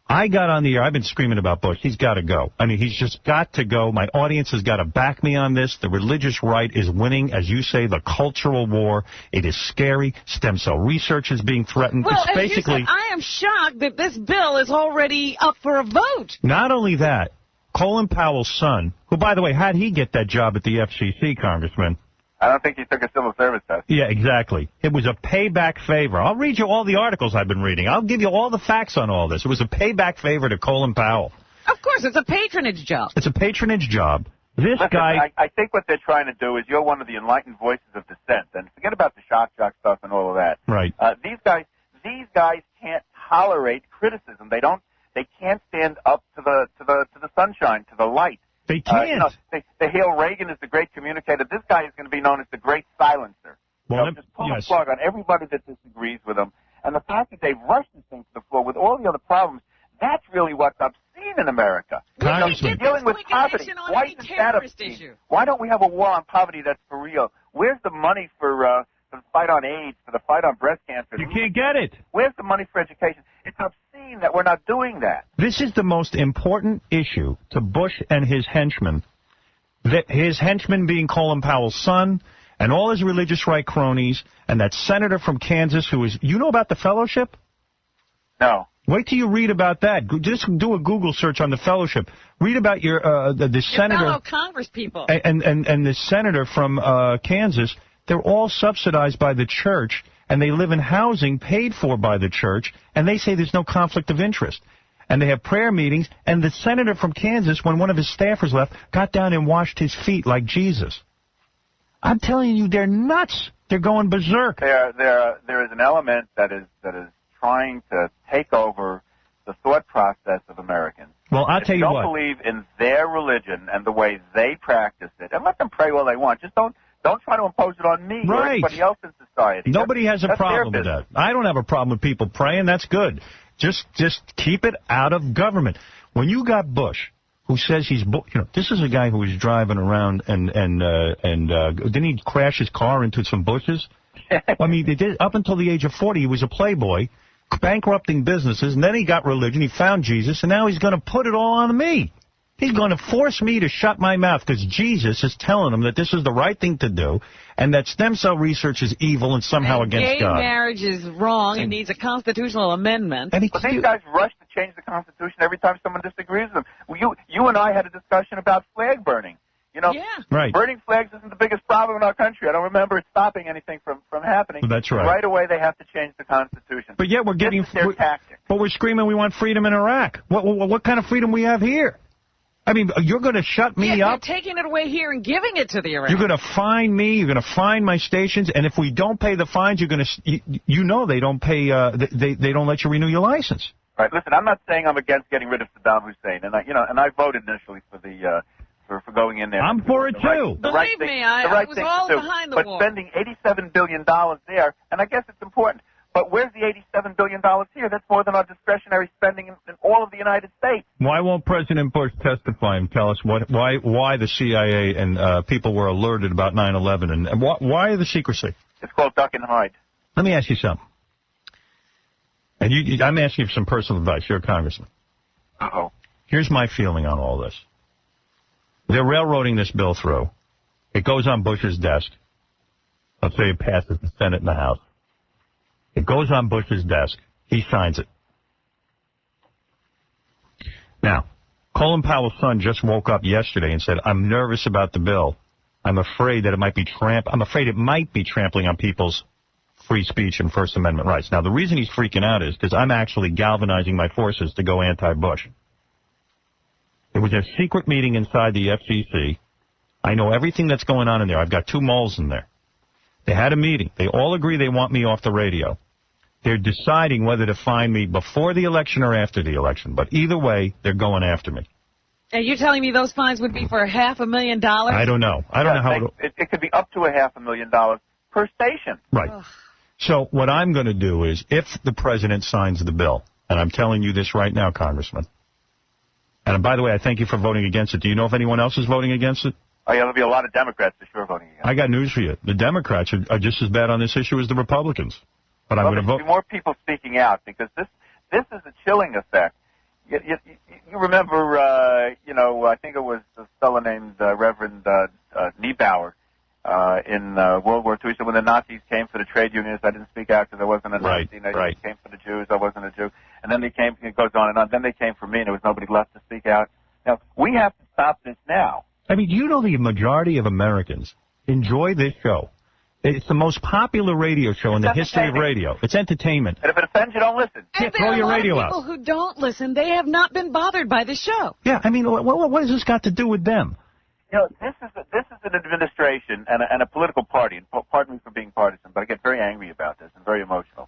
I got on the air. I've been screaming about Bush. He's got to go. I mean, he's just got to go. My audience has got to back me on this. The religious right is winning, as you say, the cultural war. It is scary. Stem cell research is being threatened. Well, it's basically, you said, I am shocked that this bill is already up for a vote. Not only that, Colin Powell's son, who, by the way, how'd he get that job at the FCC, Congressman? I don't think he took a civil service test. Yeah, exactly. It was a payback favor. I'll read you all the articles I've been reading. I'll give you all the facts on all this. It was a payback favor to Colin Powell. Of course, it's a patronage job. It's a patronage job. This Listen, guy... I think what they're trying to do is you're one of the enlightened voices of dissent, and forget about the shock jock stuff and all of that. Right. These guys can't tolerate criticism. They can't stand up to the sunshine, to the light. They can't. They hail Reagan as the great communicator. This guy is going to be known as the great silencer. Well, Just pull the plug on everybody that disagrees with him. And the fact that they've rushed this thing to the floor with all the other problems, that's really what's obscene in America. Congressman. Dealing with poverty. Why isn't that obscene? Why don't we have a war on poverty that's for real? Where's the money for the fight on AIDS, for the fight on breast cancer? You can't get it. Where's the money for education? It's obscene that we're not doing that. This is the most important issue to Bush and his henchmen. His henchmen being Colin Powell's son and all his religious right cronies and that senator from Kansas who is... You know about the fellowship? No. Wait till you read about that. Just do a Google search on the fellowship. Read about your senator... fellow Congress people. And the senator from Kansas. They're all subsidized by the church, and they live in housing paid for by the church, and they say there's no conflict of interest. And they have prayer meetings, and the senator from Kansas, when one of his staffers left, got down and washed his feet like Jesus. I'm telling you, they're nuts. They're going berserk. There is an element that is trying to take over the thought process of Americans. Well, I'll tell you what. If you don't believe in their religion and the way they practice it, and let them pray all they want. Just don't try to impose it on me or anybody else in society. Nobody has a problem with that. I don't have a problem with people praying. That's good. Just keep it out of government. When you got Bush, who says he's, this is a guy who was driving around and didn't he crash his car into some bushes? I mean, they did up until the age of 40. He was a playboy, bankrupting businesses, and then he got religion. He found Jesus, and now he's going to put it all on me. He's going to force me to shut my mouth because Jesus is telling him that this is the right thing to do and that stem cell research is evil and somehow against God. Gay marriage is wrong and needs a constitutional amendment. But these guys rush to change the Constitution every time someone disagrees with them. You and I had a discussion about flag burning. Right. Burning flags isn't the biggest problem in our country. I don't remember it stopping anything from happening. That's right. Right away, they have to change the Constitution. But yet we're getting... This is their tactic. But we're screaming we want freedom in Iraq. What kind of freedom we have here? I mean, you're going to shut me up? They're taking it away here and giving it to the Iraqis. You're going to fine me. You're going to fine my stations. And if we don't pay the fines, you're going to... they don't pay... They don't let you renew your license. All right, listen, I'm not saying I'm against getting rid of Saddam Hussein. And I voted initially for the... For going in there. I'm for it, too. Believe me, I was all behind the wall. But spending $87 billion there, and I guess it's important, but where's the $87 billion here? That's more than our discretionary spending in all of the United States. Why won't President Bush testify and tell us why the CIA and people were alerted about 9/11? And why the secrecy? It's called duck and hide. Let me ask you something. And I'm asking you for some personal advice. You're a congressman. Uh-oh. Here's my feeling on all this. They're railroading this bill through. It goes on Bush's desk. Let's say it passes the Senate and the House. It goes on Bush's desk. He signs it. Now, Colin Powell's son just woke up yesterday and said, I'm nervous about the bill. I'm afraid that it might be trampling on people's free speech and First Amendment rights. Now, the reason he's freaking out is because I'm actually galvanizing my forces to go anti-Bush. There was a secret meeting inside the FCC. I know everything that's going on in there. I've got 2 moles in there. They had a meeting. They all agree they want me off the radio. They're deciding whether to fine me before the election or after the election. But either way, they're going after me. And you're telling me those fines would be for $500,000? I don't know. I don't know how it could be up to $500,000 per station. Right. Ugh. So what I'm going to do is, if the president signs the bill, and I'm telling you this right now, Congressman, and by the way, I thank you for voting against it. Do you know if anyone else is voting against it? Oh, yeah, there'll be a lot of Democrats for sure voting against it. I got news for you. The Democrats are just as bad on this issue as the Republicans. But I'm going to vote. There'll be more people speaking out because this is a chilling effect. You remember, I think it was a fellow named Reverend Niebauer in World War II. He said when the Nazis came for the trade unionists, I didn't speak out because I wasn't a Nazi. They came for the Jews, I wasn't a Jew. And then they came, it goes on and on. Then they came for me, and there was nobody left to speak out. Now, we have to stop this now. I mean, you know the majority of Americans Enjoy this show. It's the most popular radio show in the history of radio. It's entertainment. And if it offends you, don't listen. Yeah, throw your radio out. People who don't listen, they have not been bothered by the show. Yeah, I mean, what has this got to do with them? You know, this is an administration and a political party. And pardon me for being partisan, but I get very angry about this and very emotional.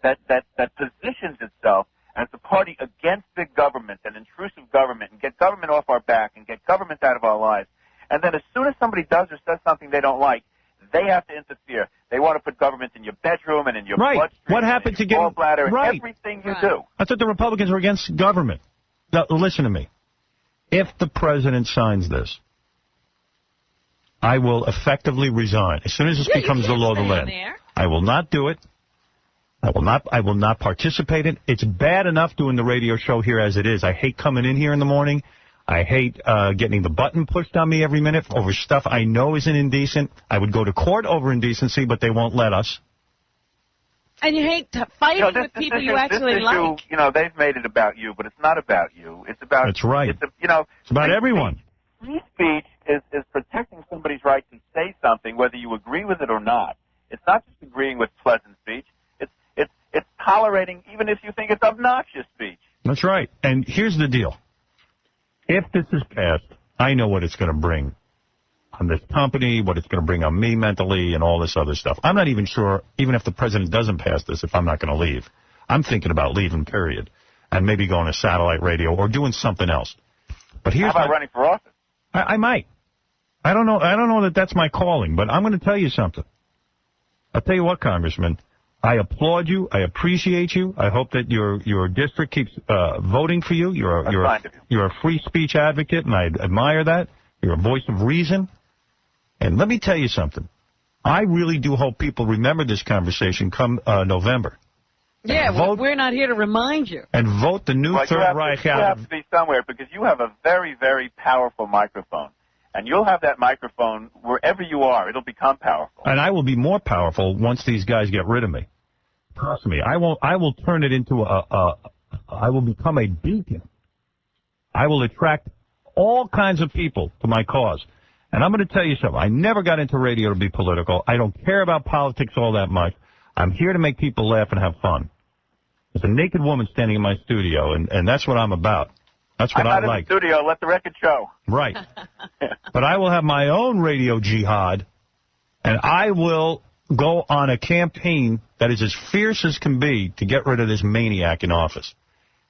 That positions itself as a party against big government and intrusive government, and get government off our back and get government out of our lives. And then as soon as somebody does or says something they don't like, they have to interfere. They want to put government in your bedroom and in your bloodstream. What happened to get gallbladder and everything you do. I thought the Republicans were against government. Now, listen to me. If the president signs this, I will effectively resign. As soon as this becomes the law of the land, I will not do it. I will not participate in it. It's bad enough doing the radio show here as it is. I hate coming in here in the morning. I hate getting the button pushed on me every minute over stuff I know isn't indecent. I would go to court over indecency, but they won't let us. And you hate fighting with people you actually like. You know, they've made it about you, but it's not about you. It's about... That's right. It's about everyone. Free speech is protecting somebody's right to say something, whether you agree with it or not. It's not just agreeing with pleasant speech. It's tolerating, even if you think it's obnoxious speech. That's right. And here's the deal. If this is passed, I know what it's going to bring on this company, what it's going to bring on me mentally, and all this other stuff. I'm not even sure, even if the president doesn't pass this, if I'm not going to leave. I'm thinking about leaving, period, and maybe going to satellite radio or doing something else. But here's how about running for office? I might. I don't know that that's my calling, but I'm going to tell you something. I'll tell you what, Congressman. I applaud you. I appreciate you. I hope that your district keeps voting for you. You're a free speech advocate, and I admire that. You're a voice of reason. And let me tell you something. I really do hope people remember this conversation come November. Yeah, we're not here to remind you. And vote the new Third Reich out. You have to be somewhere, because you have a very, very powerful microphone. And you'll have that microphone wherever you are. It'll become powerful. And I will be more powerful once these guys get rid of me. Trust me. I will turn it into I will become a beacon. I will attract all kinds of people to my cause. And I'm going to tell you something. I never got into radio to be political. I don't care about politics all that much. I'm here to make people laugh and have fun. There's a naked woman standing in my studio, and that's what I'm about. That's what I like. I'm not in the studio. Let the record show. Right. But I will have my own radio jihad, and I will go on a campaign that is as fierce as can be to get rid of this maniac in office.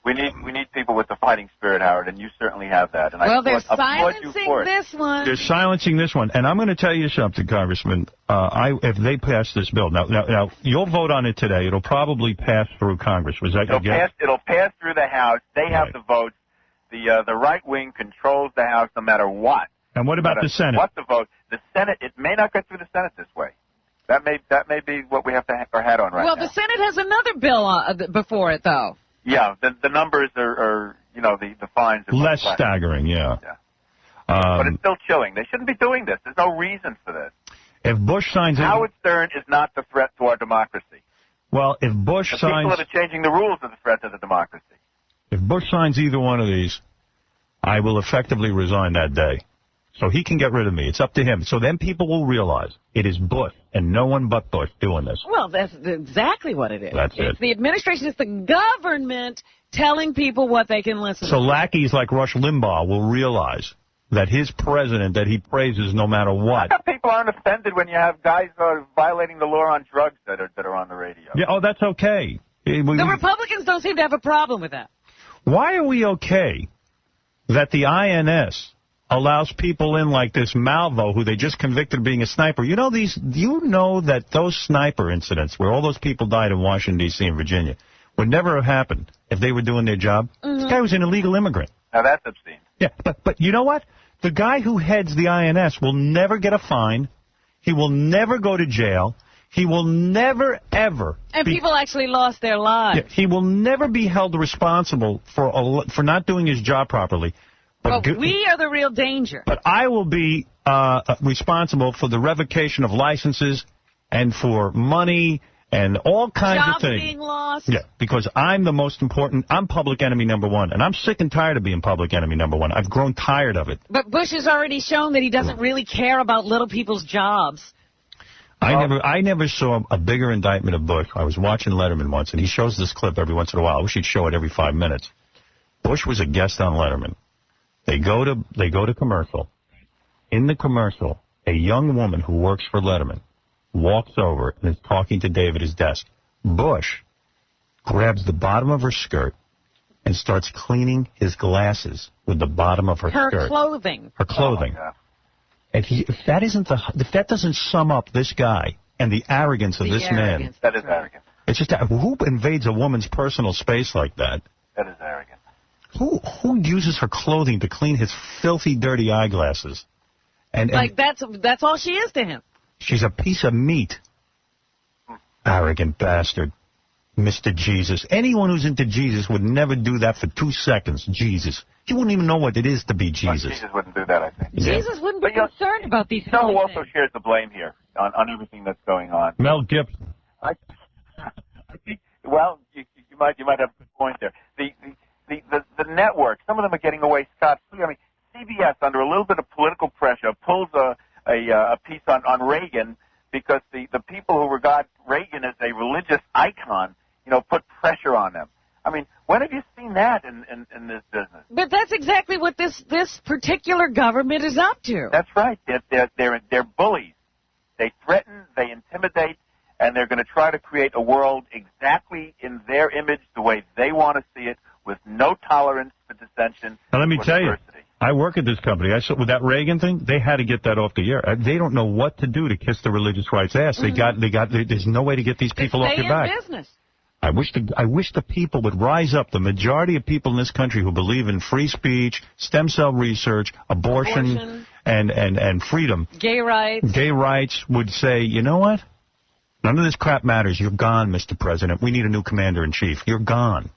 We need people with the fighting spirit, Howard, and you certainly have that. And they're silencing this one. They're silencing this one. And I'm going to tell you something, Congressman. If they pass this bill, now you'll vote on it today. It'll probably pass through Congress. Was that your guess? It'll pass through the House. They have the votes. The right wing controls the House no matter what. And what about the Senate? What the vote? The Senate, it may not get through the Senate this way. That may be what we have to hang our hat on right now. Well, the Senate has another bill before it, though. Yeah, the numbers are the fines are less staggering, yeah. But it's still chilling. They shouldn't be doing this. There's no reason for this. If Bush signs Howard Stern is not the threat to our democracy. Well, if Bush the signs... people that are changing the rules are the threat to the democracy. If Bush signs either one of these, I will effectively resign that day. So he can get rid of me. It's up to him. So then people will realize it is Bush and no one but Bush doing this. Well, that's exactly what it is. That's it. It's the administration. It's the government telling people what they can listen to. So lackeys like Rush Limbaugh will realize that his president that he praises no matter what. People aren't offended when you have guys violating the law on drugs that are on the radio. Yeah, oh, that's okay. The Republicans don't seem to have a problem with that. Why are we okay that the INS allows people in like this Malvo, who they just convicted of being a sniper? You know that those sniper incidents where all those people died in Washington, D.C. and Virginia would never have happened if they were doing their job? Mm-hmm. This guy was an illegal immigrant. Now, that's obscene. Yeah, but you know what? The guy who heads the INS will never get a fine. He will never go to jail. He will never, ever... And people actually lost their lives. Yeah, he will never be held responsible for not doing his job properly. But we are the real danger. But I will be responsible for the revocation of licenses and for money and all kinds Jobs of things. being lost. Yeah, because I'm the most important. I'm public enemy number one, and I'm sick and tired of being public enemy number one. I've grown tired of it. But Bush has already shown that he doesn't really care about little people's jobs. I never saw a bigger indictment of Bush. I was watching Letterman once, and he shows this clip every once in a while. I wish he'd show it every 5 minutes. Bush was a guest on Letterman. They go to commercial. In the commercial, a young woman who works for Letterman walks over and is talking to Dave at his desk. Bush grabs the bottom of her skirt and starts cleaning his glasses with the bottom of her skirt. Her clothing. Her clothing. Oh, and if that doesn't sum up this guy and the arrogance of this man. That is arrogant. It's just, who invades a woman's personal space like that? That is arrogant. Who uses her clothing to clean his filthy, dirty eyeglasses? And that's all she is to him. She's a piece of meat. Arrogant bastard. Mr. Jesus. Anyone who's into Jesus would never do that for 2 seconds. Jesus. You wouldn't even know what it is to be Jesus. Jesus wouldn't do that, I think. Jesus wouldn't be concerned about these things. You know who also shares the blame here on everything that's going on? Mel Gibson. I think, well, you might have a good point there. The network, some of them are getting away scot-free. I mean, CBS, under a little bit of political pressure, pulls a piece on Reagan because the people who regard Reagan as a religious icon, put pressure on them. I mean, when have you seen that in this business? But that's exactly what this particular government is up to. That's right. They're bullies. They threaten, they intimidate, and they're going to try to create a world exactly in their image, the way they want to see it, with no tolerance for dissension. Now, let me tell you, I work at this company. I saw with that Reagan thing, they had to get that off the air. They don't know what to do to kiss the religious rights ass. There's no way to get these people off your back. Business. I wish the people would rise up. The majority of people in this country who believe in free speech, stem cell research, abortion. And freedom. Gay rights would say, you know what? None of this crap matters. You're gone, Mr. President. We need a new commander-in-chief. You're gone.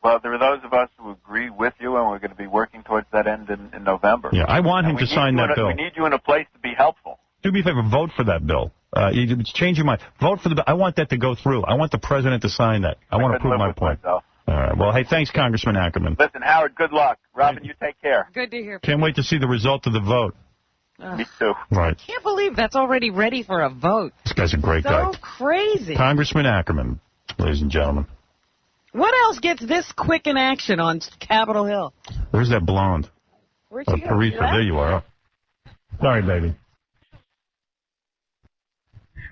Well, there are those of us who agree with you, and we're going to be working towards that end in November. Yeah, I want him to sign that bill. We need you in a place to be helpful. Do me a favor, vote for that bill. Change your mind. Vote for the bill. I want that to go through. I want the president to sign that. I want to prove my point. All right. Well, hey, thanks, Congressman Ackerman. Listen, Howard, good luck. Robin, you take care. Good to hear. Can't wait to see the result of the vote. Me too. Right. I can't believe that's already ready for a vote. This guy's a great guy. So crazy. Congressman Ackerman, ladies and gentlemen. What else gets this quick in action on Capitol Hill? Where's that blonde? Where'd she go? Teresa, there you are. Sorry, baby.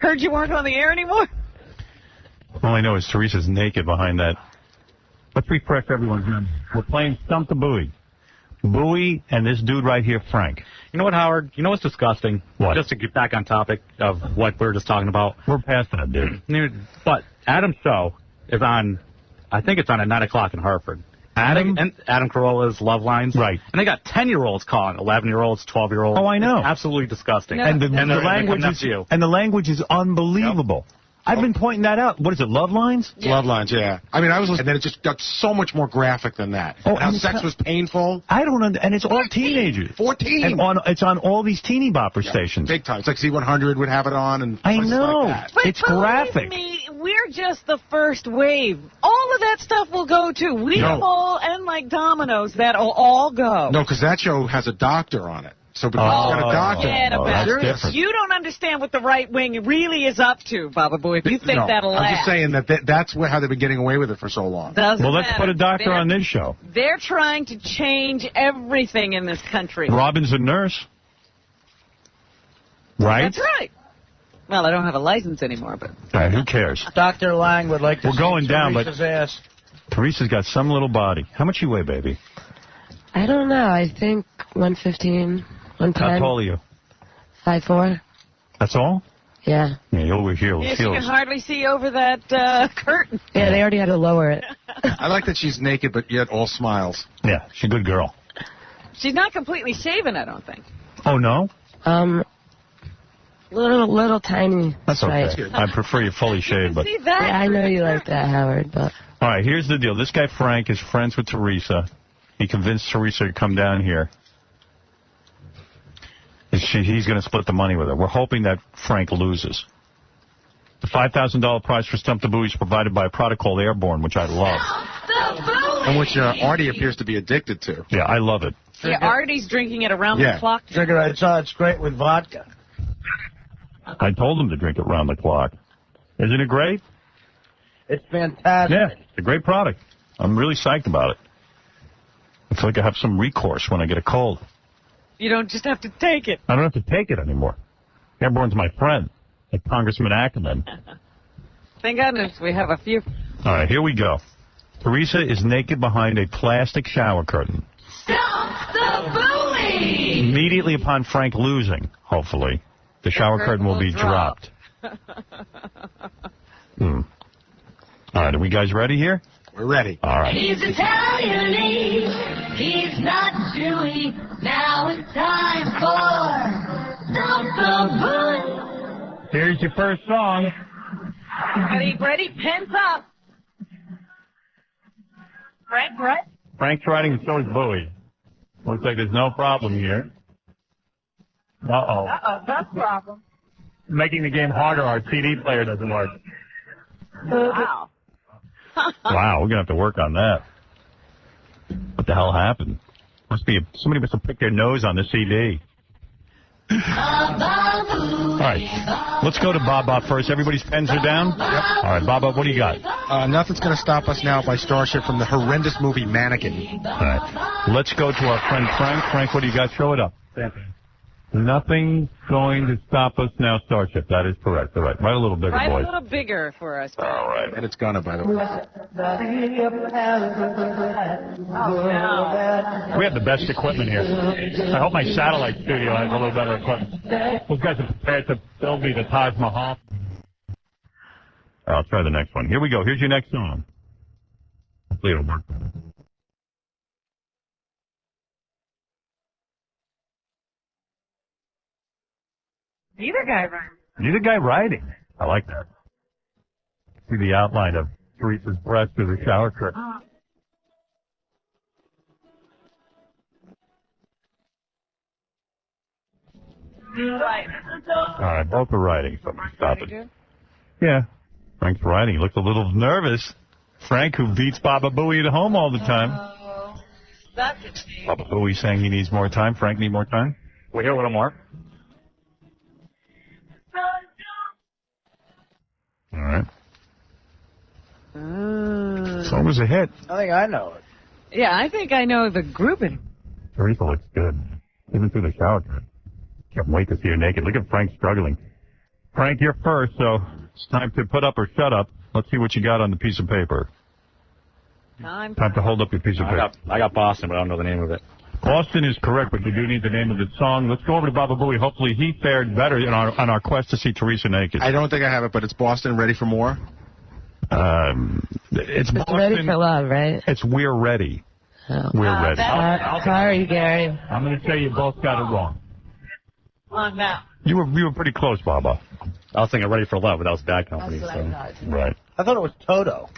Heard you weren't on the air anymore? All I know is Teresa's naked behind that. Let's refresh everyone's memory. We're playing Stump the Buoy. Bowie and this dude right here, Frank. You know what, Howard? You know what's disgusting? What? Just to get back on topic of what we were just talking about. We're past that, dude. But Adam's show is on, I think it's on at 9 o'clock in Hartford. Adam Carolla's Love Lines. Right. And they got 10-year-olds calling, 11-year-olds, 12-years-olds. Oh, I know. It's absolutely disgusting. No. And the language is unbelievable. Yep. I've been pointing that out. What is it, Love Lines? Yeah. Love Lines, yeah. I mean, I was listening, and then it just got so much more graphic than that. Oh, and how sex was painful. I don't understand. And it's all teenagers. 14. And it's on all these teeny bopper stations. Big time. It's like Z100 would have it on. And I know. Like but it's graphic. Me, we're just the first wave. All of that stuff will go to Weeble and like Domino's. That'll all go. No, because that show has a doctor on it. So because it's got a doctor. That's different. You don't understand what the right wing really is up to, Baba Boy, if you think that'll last. I'm just saying that's how they've been getting away with it for so long. Doesn't let's put a doctor on this show. They're trying to change everything in this country. Robin's a nurse. Right? That's right. Well, I don't have a license anymore, but... Who cares? Dr. Lang would like to We're going down, but ass. Teresa's got some little body. How much you weigh, baby? I don't know. I think 115, 110. How tall are you? 5'4". That's all? Yeah. Yeah, over here. Yes, you can hardly see over that curtain. Yeah, they already had to lower it. I like that she's naked, but yet all smiles. Yeah, she's a good girl. She's not completely shaven, I don't think. Oh, no? Little tiny. That's okay. Right. I prefer you fully shaved, but... See that? Yeah, I know you like that, Howard, but... All right, here's the deal. This guy, Frank, is friends with Teresa. He convinced Teresa to come down here. He's going to split the money with her. We're hoping that Frank loses. The $5,000 prize for Stump the Buoy is provided by a product called Airborne, which I love. And which Artie appears to be addicted to. Yeah, I love it. Yeah, Artie's drinking it around the clock. Figure I saw it's great with vodka. I told him to drink it around the clock. Isn't it great? It's fantastic. Yeah, it's a great product. I'm really psyched about it. I feel like I have some recourse when I get a cold. You don't just have to take it. I don't have to take it anymore. Airborne's my friend, like Congressman Ackerman. Thank goodness we have a few. All right, here we go. Teresa is naked behind a plastic shower curtain. Stump the Buoy! Immediately upon Frank losing, hopefully, the shower curtain will be dropped. All right, are we guys ready here? We're ready. All right. He's Italian-y, he's not Jewy. Now it's time for Stump the Buoy. Here's your first song. Ready, pens up. Frank, right? Frank's writing and so is Bowie. Looks like there's no problem here. Uh-oh. That's a problem. Making the game harder, our CD player doesn't work. Wow. Wow, we're going to have to work on that. What the hell happened? Somebody must have picked their nose on the CD. All right, let's go to Bob first. Everybody's pens are down? Yep. All right, Bob, what do you got? Nothing's going to stop us now by Starship from the horrendous movie Mannequin. All right, let's go to our friend Frank. Frank, what do you got? Show it up. Nothing's going to stop us now, Starship. That is correct. All right, write a little bigger, Write boys. a little bigger for us. All right. And it's gonna, by the way. We have the best equipment here. I hope my satellite studio has a little better equipment. Those guys are prepared to build me the Taj Mahal. I'll try the next one. Here we go. Here's your next song. Hopefully it'll work. Neither guy writes. Neither guy writing. I like that. See the outline of Teresa's breast through the shower curtain. All right, both are writing. So stop it. Yeah. Frank's writing. He looks a little nervous. Frank, who beats Baba Booey at home all the time. Baba Booey saying he needs more time. Frank need more time? We hear a little more. All right. Song was a hit. I think I know it. Yeah, I think I know the grouping. Teresa looks good. Even through the shower curtain. Can't wait to see her naked. Look at Frank struggling. Frank, you're first, so it's time to put up or shut up. Let's see what you got on the piece of paper. Time to hold up your piece of paper. I got Boston, but I don't know the name of it. Boston is correct, but you do need the name of the song. Let's go over to Baba Booey. Hopefully he fared better on our quest to see Teresa naked. I don't think I have it, but it's Boston. Ready for more? It's Boston. Ready for love, right? It's We're Ready. Oh. We're ready. Sorry, Gary. I'm going to say you both got it wrong. On now. You were pretty close, Baba. I was thinking Ready for Love, but that was Bad Company. Right. I thought it was Toto.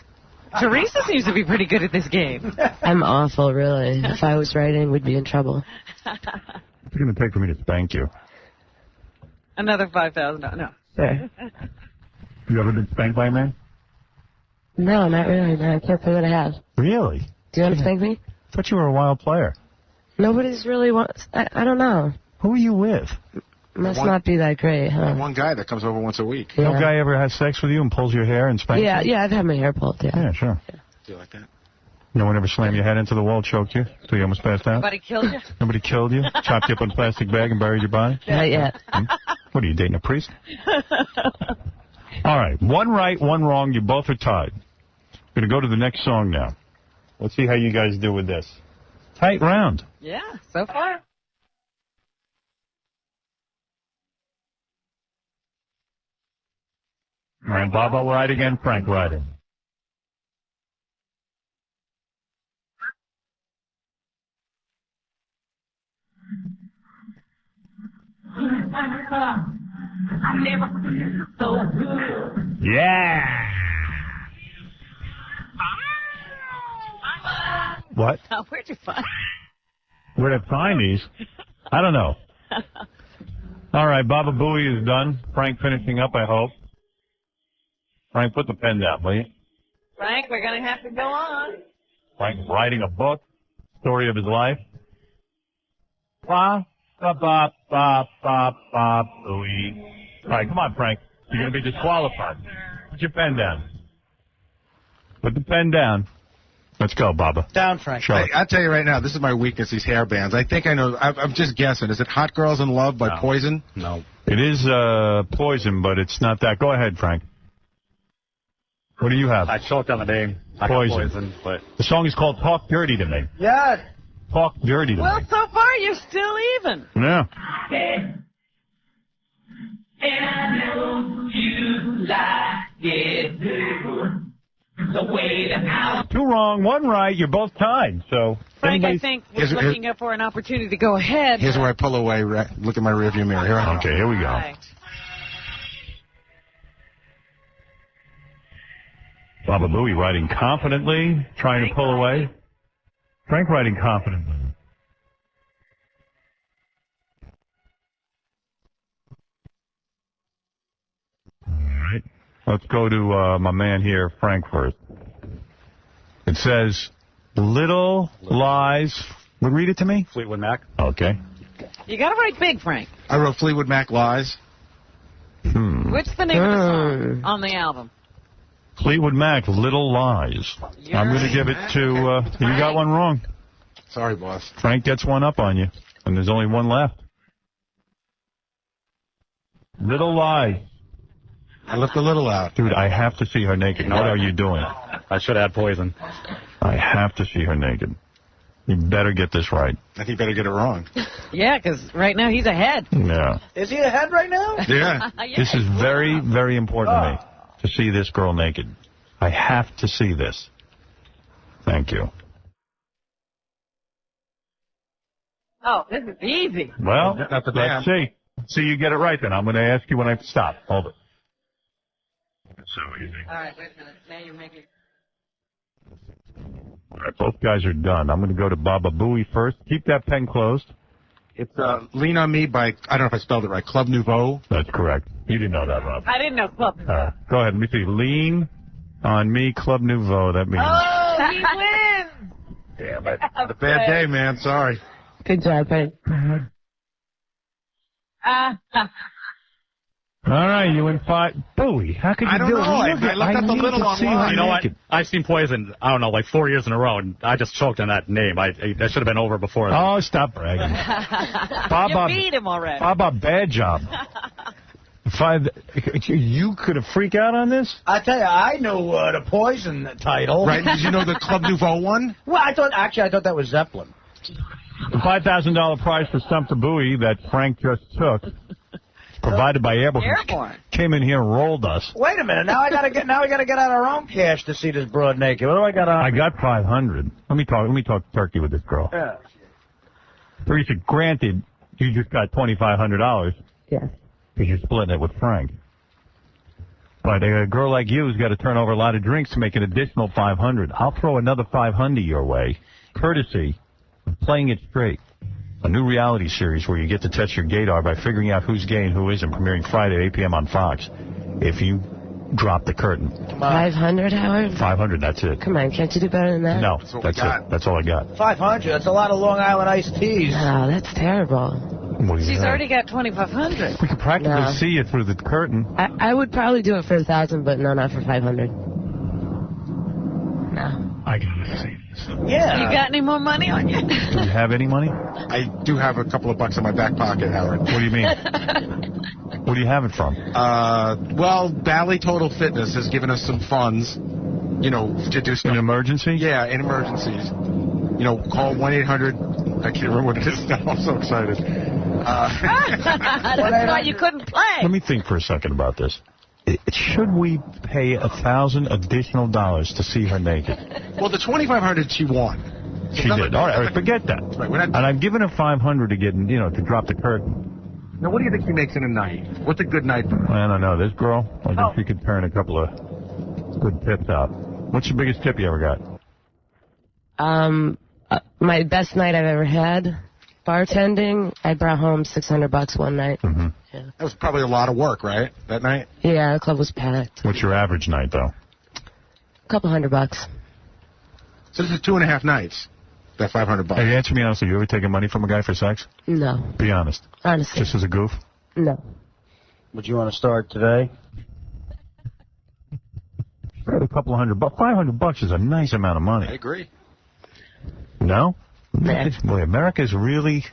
Teresa seems to be pretty good at this game. I'm awful, really. If I was writing, we'd be in trouble. What's it going to take for me to spank you? Another $5,000. No. Sure. You ever been spanked by a man? No, not really. No, I can't say that I have. Really? Do you want to spank me? I thought you were a wild player. Nobody's really I don't know. Who are you with? Must not be that great, huh? One guy that comes over once a week. No guy ever has sex with you and pulls your hair and spanks you? Yeah, I've had my hair pulled, yeah. Yeah, sure. Do you like that? No one ever slammed your head into the wall, choked you, till you almost passed out? Nobody killed you? Nobody killed you? Chopped you up in a plastic bag and buried your body? Not yet. What, are you dating a priest? All right, one right, one wrong. You both are tied. We're going to go to the next song now. Let's see how you guys do with this. Tight round. Yeah, so far. All right, Baba right again, Frank riding. Yeah. What? Where'd you find? Where'd I find these? I don't know. All right, Baba Booey is done. Frank finishing up, I hope. Frank, put the pen down, will you? Frank, we're going to have to go on. Frank writing a book, story of his life. Ba, ba, ba, ba, ba, ba, ooey. All right, come on, Frank. You're going to be disqualified. Put your pen down. Put the pen down. Let's go, Baba. Down, Frank. Sure. I'll tell you right now, this is my weakness, these hair bands. I think I know. I'm just guessing. Is it Hot Girls in Love by Poison? No. It is Poison, but it's not that. Go ahead, Frank. What do you have? I choked on the name. Poison. But The song is called Talk Dirty to Me. Yeah. Talk Dirty to Well, Me. so far you're still even. Yeah. And I know you like it good. The way that I... Two wrong, one right. You're both tied. So Frank, I anybody's- think, was looking up for an opportunity to go ahead. Here's where I pull away. Look at my rearview mirror. Here I go. Okay, here we go. Right. Baba Booey riding confidently, trying to pull away. Frank riding confidently. All right. Let's go to my man here, Frank, first. It says, Little Lies. Read it to me. Fleetwood Mac. Okay. You got to write big, Frank. I wrote Fleetwood Mac Lies. What's the name of the song on the album? Fleetwood Mac, Little Lies. I'm going to give it to, you got one wrong. Sorry, boss. Frank gets one up on you, and there's only one left. Little Lies. I left a little out. Dude, I have to see her naked. What are you doing? I should have had Poison. I have to see her naked. You better get this right. I think you better get it wrong. Yeah, because right now he's ahead. Yeah. Is he ahead right now? Yeah. This is very, very important to me, to see this girl naked. I have to see this. Thank you. Oh, this is easy. Well, Not the let's see. See, you get it right then. I'm going to ask you when I stop. Hold it. It's so easy. All right, wait a minute. Now you're making... All right, both guys are done. I'm going to go to Baba Booey first. Keep that pen closed. It's Lean on Me by, I don't know if I spelled it right, Club Nouveau. That's correct. You didn't know that, Rob. I didn't know Club. Go ahead. Let me see. Lean on Me, Club Nouveau. That means... Oh, he wins! Damn it. A bad day, man. Sorry. Good job, Frank. All right, you win 5. Booey, how could you I don't do know. it? I looked up the need little to see her online. You know what? naked. I've seen Poison, I don't know, like 4 years in a row, and I just choked on that name. That should have been over before. Oh, stop bragging. You beat him already. Baba, bad job. You could have freaked out on this? I tell you, I know the Poison title. Right? Did you know the Club Nouveau one? Well, I thought that was Zeppelin. The $5,000 prize for Stump the Buoy that Frank just took, provided by Airborne, came in here and rolled us. Wait a minute. Now we gotta get out our own cash to see this broad naked. What do I got on? I got 500. Let me talk turkey with this girl. Yeah. Teresa, granted, you just got $2,500. Yes. Because you're splitting it with Frank. But a girl like you has got to turn over a lot of drinks to make an additional 500. I'll throw another 500 your way, courtesy of Playing It Straight, a new reality series where you get to test your gaydar by figuring out who's gay and who isn't, premiering Friday at 8 p.m. on Fox. If you drop the curtain. 500, Howard? 500, that's it. Come on, can't you do better than that? No, that's it. That's all I got. 500. That's a lot of Long Island iced teas. Oh, that's terrible. What do you She's think? already got 2,500. We could practically No. see you through the curtain. I would probably do it for 1,000, but no, not for 500. No. I can see this. Yeah. You got any more money on you? Do you have any money? I do have a couple of bucks in my back pocket, Howard. What do you mean? Where do you have it from? Well, Bally Total Fitness has given us some funds, you know, to do stuff. An emergency? Yeah, in emergencies. You know, call 1-800. I can't remember what it is now. I'm so excited. That's why you couldn't play. Let me think for a second about this. Should we pay $1,000 additional to see her naked? Well, the 2,500 she won. She did. All right, forget that. Right, we're not. And I've given her 500 to get, to drop the curtain. Now, what do you think she makes in a night? What's a good night for her? I don't know. This girl, I think she could turn a couple of good tips out. What's the biggest tip you ever got? My best night I've ever had bartending, I brought home $600 one night. Mm-hmm. Yeah. That was probably a lot of work, right? That night? Yeah, the club was packed. What's your average night, though? A couple $100. So this is 2.5 nights. That $500. Hey, answer me honestly. You ever taken money from a guy for sex? No. Be honest. Honestly. Just as a goof? No. Would you want to start today? A couple $100. $500 is a nice amount of money. I agree. No? Boy, America's really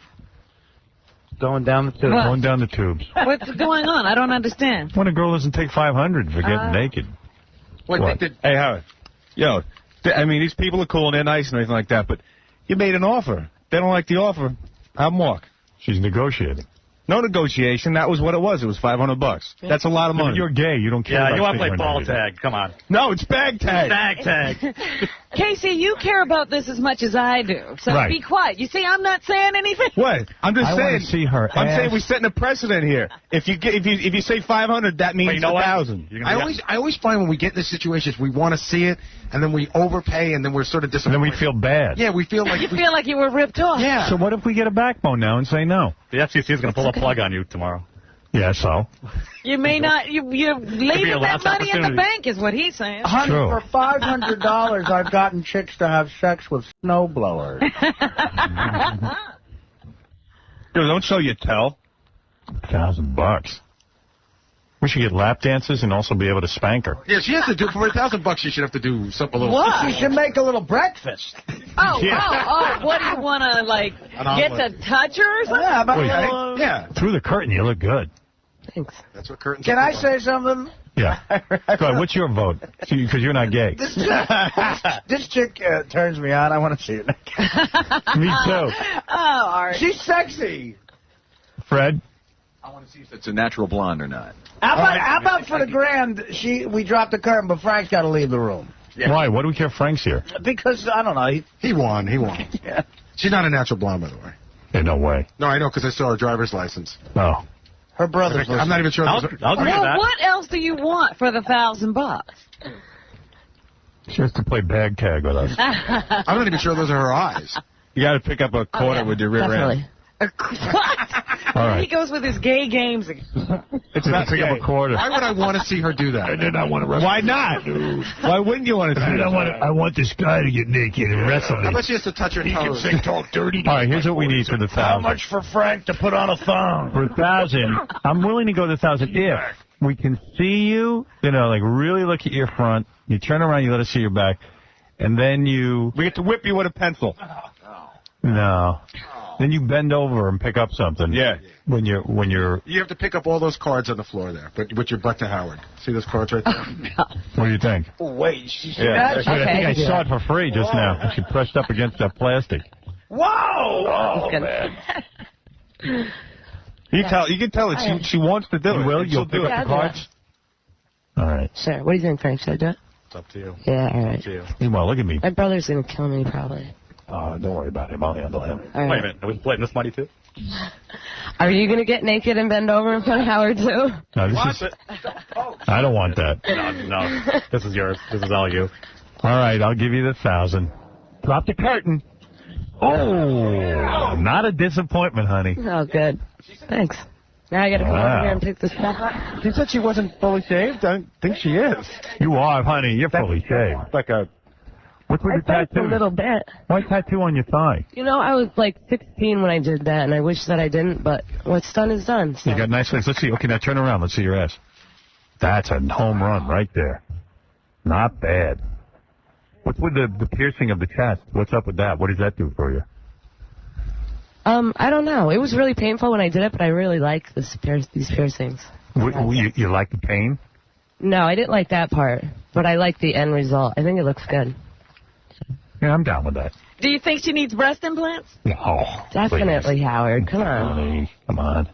going down the tubes. Going down the tubes. What's going on? I don't understand. When a girl doesn't take $500 for getting naked. What? Hey, Howard. Yo, I mean, these people are cool and they're nice and everything like that, but you made an offer. They don't like the offer. Have them walk. She's negotiating. No negotiation. That was what it was. It was $500. That's a lot of money. You're gay. You don't care about you want to play figuring ball anything. tag. Come on. No, it's bag tag. Bag tag. Casey, you care about this as much as I do, so Right. be quiet. You see, I'm not saying anything. What? I'm just I saying. wanna see her I'm ass. saying we're setting a precedent here. If you say 500, that means But you know what? 1,000. I always find when we get in this situations, we want to see it, and then we overpay, and then we're sort of disappointed. And then we feel bad. Yeah, we feel like You feel like you were ripped off. Yeah. So what if we get a backbone now and say no? The FCC is going to pull a plug on you tomorrow. Yeah, so? You may not. You're leaving your that last money in the opportunity. bank, is what he's saying. Honey, True. for $500, I've gotten chicks to have sex with snowblowers. Dude, don't show your tell. $1,000. We should get lap dances and also be able to spank her. Yeah, she has to do for $1,000. She should have to do something a little. What? She should make a little breakfast. Oh, Yeah. oh, what do you want to, like, get to touch her or something? Yeah, but Wait, Yeah, Through the curtain, you look good. Thanks. that's what curtains. Can are I for. say something? Yeah. Go ahead. What's your vote? Because you're not gay. This chick turns me on. I want to see it. Me too. Oh, Art. She's sexy. Fred? I want to see if it's a natural blonde or not. How about for the grand, we dropped the curtain, but Frank's got to leave the room. Yeah. Why? Why do we care if Frank's here? Because, I don't know. He won. Yeah. She's not a natural blonde, by the way. Yeah, no way. No, I know because I saw her driver's license. Oh. Her brother's I'm not even sure. I'll there's agree with Well, that. what else do you want for the $1,000? She has to play bag tag with us. I'm not even sure those are her eyes. You got to pick up a quarter with your rear end. Definitely. What? All right. He goes with his gay games again. It's Not not pick up a quarter. Why would I want to see her do that? I did not want to wrestle. Why not? Why wouldn't you want to see that? I want this guy to get naked and wrestle How about she has to touch her toes? talk dirty. All right, here's what we need for the How $1,000. much for Frank to put on a thong? For $1,000, I'm willing to go to $1,000 if we can see you, like really look at your front. You turn around, you let us see your back, and then you. We get to whip you with a pencil. No. Then you bend over and pick up something. Yeah. When you're. You have to pick up all those cards on the floor there, but with your butt to Howard. See those cards right there? What do you think? Oh, wait. She see Yeah. that? I think I saw it for free just now. She pressed up against that plastic. Whoa! Oh, man. You can tell that she wants to do it. You will? and You'll she'll do pick it. up the cards? All right. Sure. What do you think, Frank? Should I do it? It's up to you. Yeah, all right. Up to you. Meanwhile, look at me. My brother's going to kill me, probably. Oh, don't worry about him. I'll handle him. All right. Wait a minute. Are we splitting this money, too? Are you going to get naked and bend over in front of Howard, too? No, this is, I don't want that. No. This is yours. This is all you. All right, I'll give you the $1,000. Drop the curtain. Oh, not a disappointment, honey. Oh, good. Thanks. Now I got to come over here and pick this stuff up. She said she wasn't fully shaved. I don't think she is. You are, honey. You're fully shaved. Like a. What's with the Thanks tattoo? a little bit. Why tattoo on your thigh? You know, I was like 16 when I did that, and I wish that I didn't, but what's done is done. So. You got nice legs. Let's see. Okay, now turn around. Let's see your ass. That's a home run right there. Not bad. What's with the piercing of the chest? What's up with that? What does that do for you? I don't know. It was really painful when I did it, but I really like these piercings. You like the pain? No, I didn't like that part, but I like the end result. I think it looks good. Yeah, I'm down with that. Do you think she needs breast implants? Oh, Definitely, please. Howard. Come on. Honey, come on.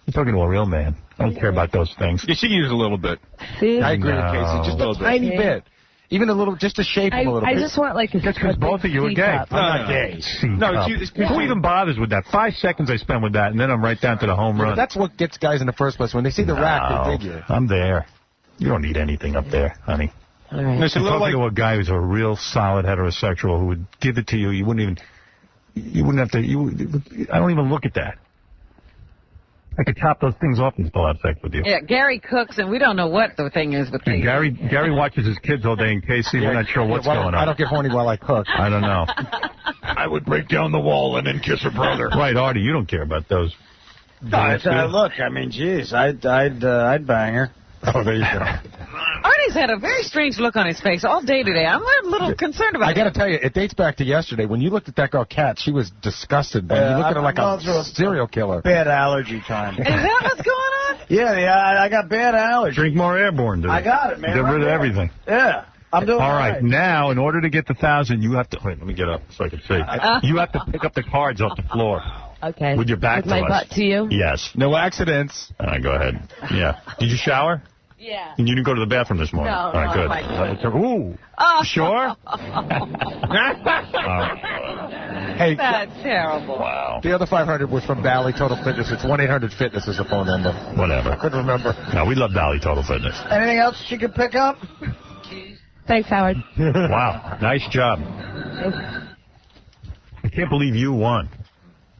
You're talking to a real man. I don't care about those things. Yeah, she can use a little bit. See? I agree with No. Casey. Just A a little tiny bit. bit. Even a little, just to shape him a little I bit. just want like a That's because both of you are gay. C-cup. I'm not gay. No, Who even bothers with that? 5 seconds I spend with that, and then I'm right down to the home Yeah, run. but that's what gets guys in the first place. When they see the rack, they dig you. I'm there. You don't need anything up there, honey. All right. No, she I'm looked talking like to a guy who's a real solid heterosexual who would give it to you. You wouldn't even... you wouldn't have to. I don't even look at that. I could chop those things off and still have sex with you. Yeah, Gary cooks, and we don't know what the thing is with And Gary watches his kids all day in KC. We're not sure what's going on. I don't get horny while I cook. I don't know. I would break down the wall and then kiss her brother. Right, Artie, you don't care about those. Look, I mean, geez, I'd bang her. Oh, there you go. Artie's had a very strange look on his face all day today. I'm a little concerned about it. I got to tell you, it dates back to yesterday. When you looked at that girl, Kat, she was disgusted, man. You looked at her like a serial killer. Bad allergy time. Is that what's going on? Yeah, I got bad allergy. Drink more Airborne, dude. I got it, man. Get rid of everything. Yeah. I'm doing all right. Now, in order to get the 1,000, you have to... Wait, let me get up so I can see. You have to pick up the cards off the floor. Okay. With your back With to my us. butt to you? Yes. No accidents. All right, go ahead. Yeah. Did you shower? Yeah. And you didn't go to the bathroom this morning? No, All right, good. Ooh. Sure? Hey, That's terrible. Wow. The other 500 was from Valley Total Fitness. It's 1-800-FITNESS is the phone number. Whatever. I couldn't remember. No, we love Valley Total Fitness. Anything else she could pick up? Thanks, Howard. Wow. Nice job. I can't believe you won.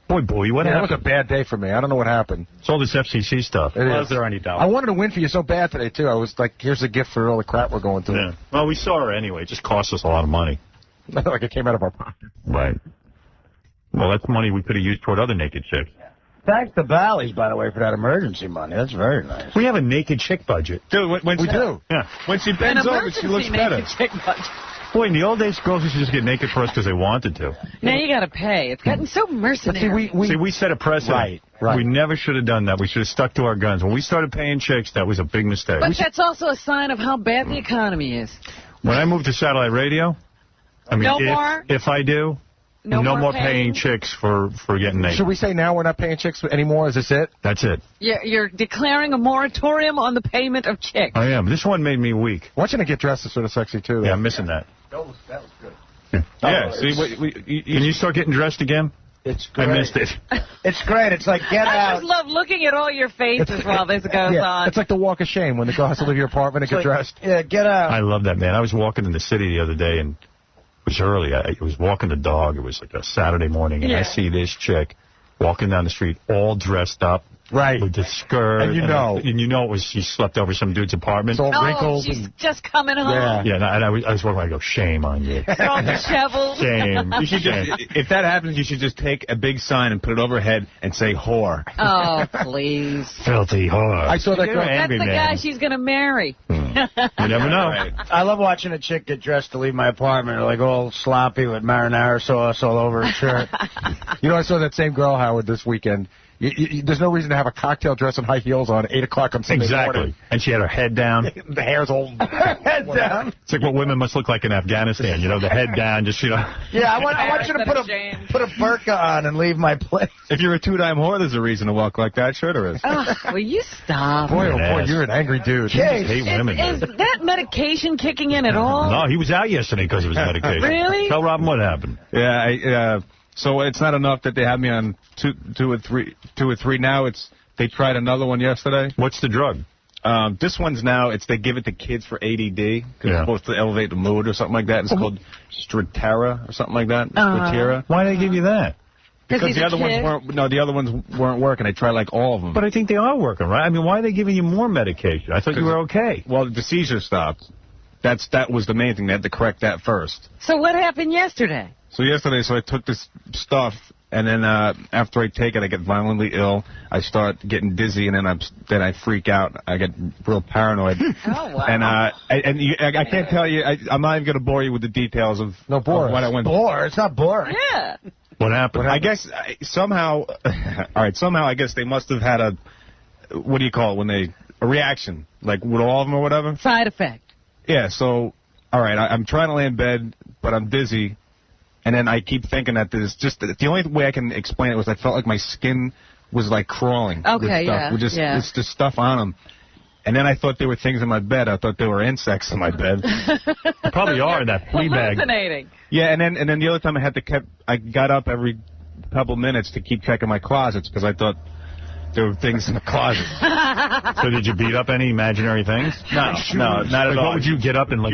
Boy, what That happened? was a bad day for me. I don't know what happened. It's all this FCC stuff. Was there any doubt? I wanted to win for you so bad today, too. I was like, here's a gift for all the crap we're going through. Yeah. Well, we saw her anyway. It just cost us a lot of money. Like it came out of our pocket. Right. Well, that's money we could have used toward other naked chicks. Thanks to Valley, by the way, for that emergency money. That's very nice. We have a naked chick budget. Dude, when We do. Yeah. When she bends over, she looks better. Chick budget. Boy, in the old days, girls used to just get naked for us because they wanted to. Now you got to pay. It's gotten so mercenary. See, we set a precedent. Right. We never should have done that. We should have stuck to our guns. When we started paying chicks, that was a big mistake. But that's also a sign of how bad the economy is. When I moved to satellite radio, I mean, No more? if I do, No more paying chicks for getting naked. Should we say now we're not paying chicks anymore? Is this it? That's it. You're declaring a moratorium on the payment of chicks. I am. This one made me weak. I want you to get dressed as sort of sexy, too. Yeah, I'm missing that. That was good. Yeah, see, can you start getting dressed again? It's I great. missed it. It's great. It's like get I out. just love looking at all your faces while this goes on. It's like the walk of shame when the girl has to leave your apartment and get dressed. Yeah, get out. I love that, man. I was walking in the city the other day, and it was early. I was walking the dog. It was like a Saturday morning, and I see this chick walking down the street all dressed up. Right. With the skirt. And you know it was she slept over some dude's apartment. It's all wrinkled. She's just coming home. Yeah, and I was walking. I go, shame on you. They're all disheveled. Shame. You should just, if that happens, you should just take a big sign and put it over her head and say whore. Oh, please. Filthy whore. I saw that girl. That's the guy she's going to marry. You never know. Right. I love watching a chick get dressed to leave my apartment, like all sloppy with marinara sauce all over her shirt. You know, I saw that same girl, Howard, this weekend. There's no reason to have a cocktail dress and high heels on at 8 o'clock on Sunday morning. And she had her head down. The hair's all... Head down. It's like what women must look like in Afghanistan. You know, the head down, just, you know. Yeah, I want you to put a burqa on and leave my place. If you're a two-dime whore, there's a reason to walk like that. Sure there is. Will you stop? Boy, oh boy, you're an angry dude. You just hate women. Is that medication kicking in at all? No, he was out yesterday because of his medication. Really? Tell Robin what happened. Yeah, so it's not enough that they have me on two or three now. They tried another one yesterday. What's the drug? This one's now, they give it to kids for ADD, because it's supposed to elevate the mood or something like that. It's called Strattera or something like that. Strattera. Why do they give you that? Because the other ones weren't working. They tried like all of them. But I think they are working, right? I mean, why are they giving you more medication? I thought you were okay. Well, the seizure stopped. That was the main thing. They had to correct that first. So what happened yesterday? So yesterday, I took this stuff, and then after I take it, I get violently ill. I start getting dizzy, and then I freak out. I get real paranoid. Oh, wow. And I can't tell you. I'm not even going to bore you with the details of what I went through. Bore? It's not boring. Yeah. What happened? I guess somehow, I guess they must have had what do you call it a reaction, like with all of them or whatever. Side effect. Yeah. So, all right, I'm trying to lay in bed, but I'm dizzy. And then I keep thinking that there's just the only way I can explain it was I felt like my skin was like crawling. Okay, with stuff. It's just stuff on them. And then I thought there were things in my bed. I thought there were insects in my bed. Probably are in that flea bag. Fascinating. Yeah, and then the other time I got up every couple minutes to keep checking my closets because I thought there were things in the closet. So did you beat up any imaginary things? No, not at all. What would you get up and like?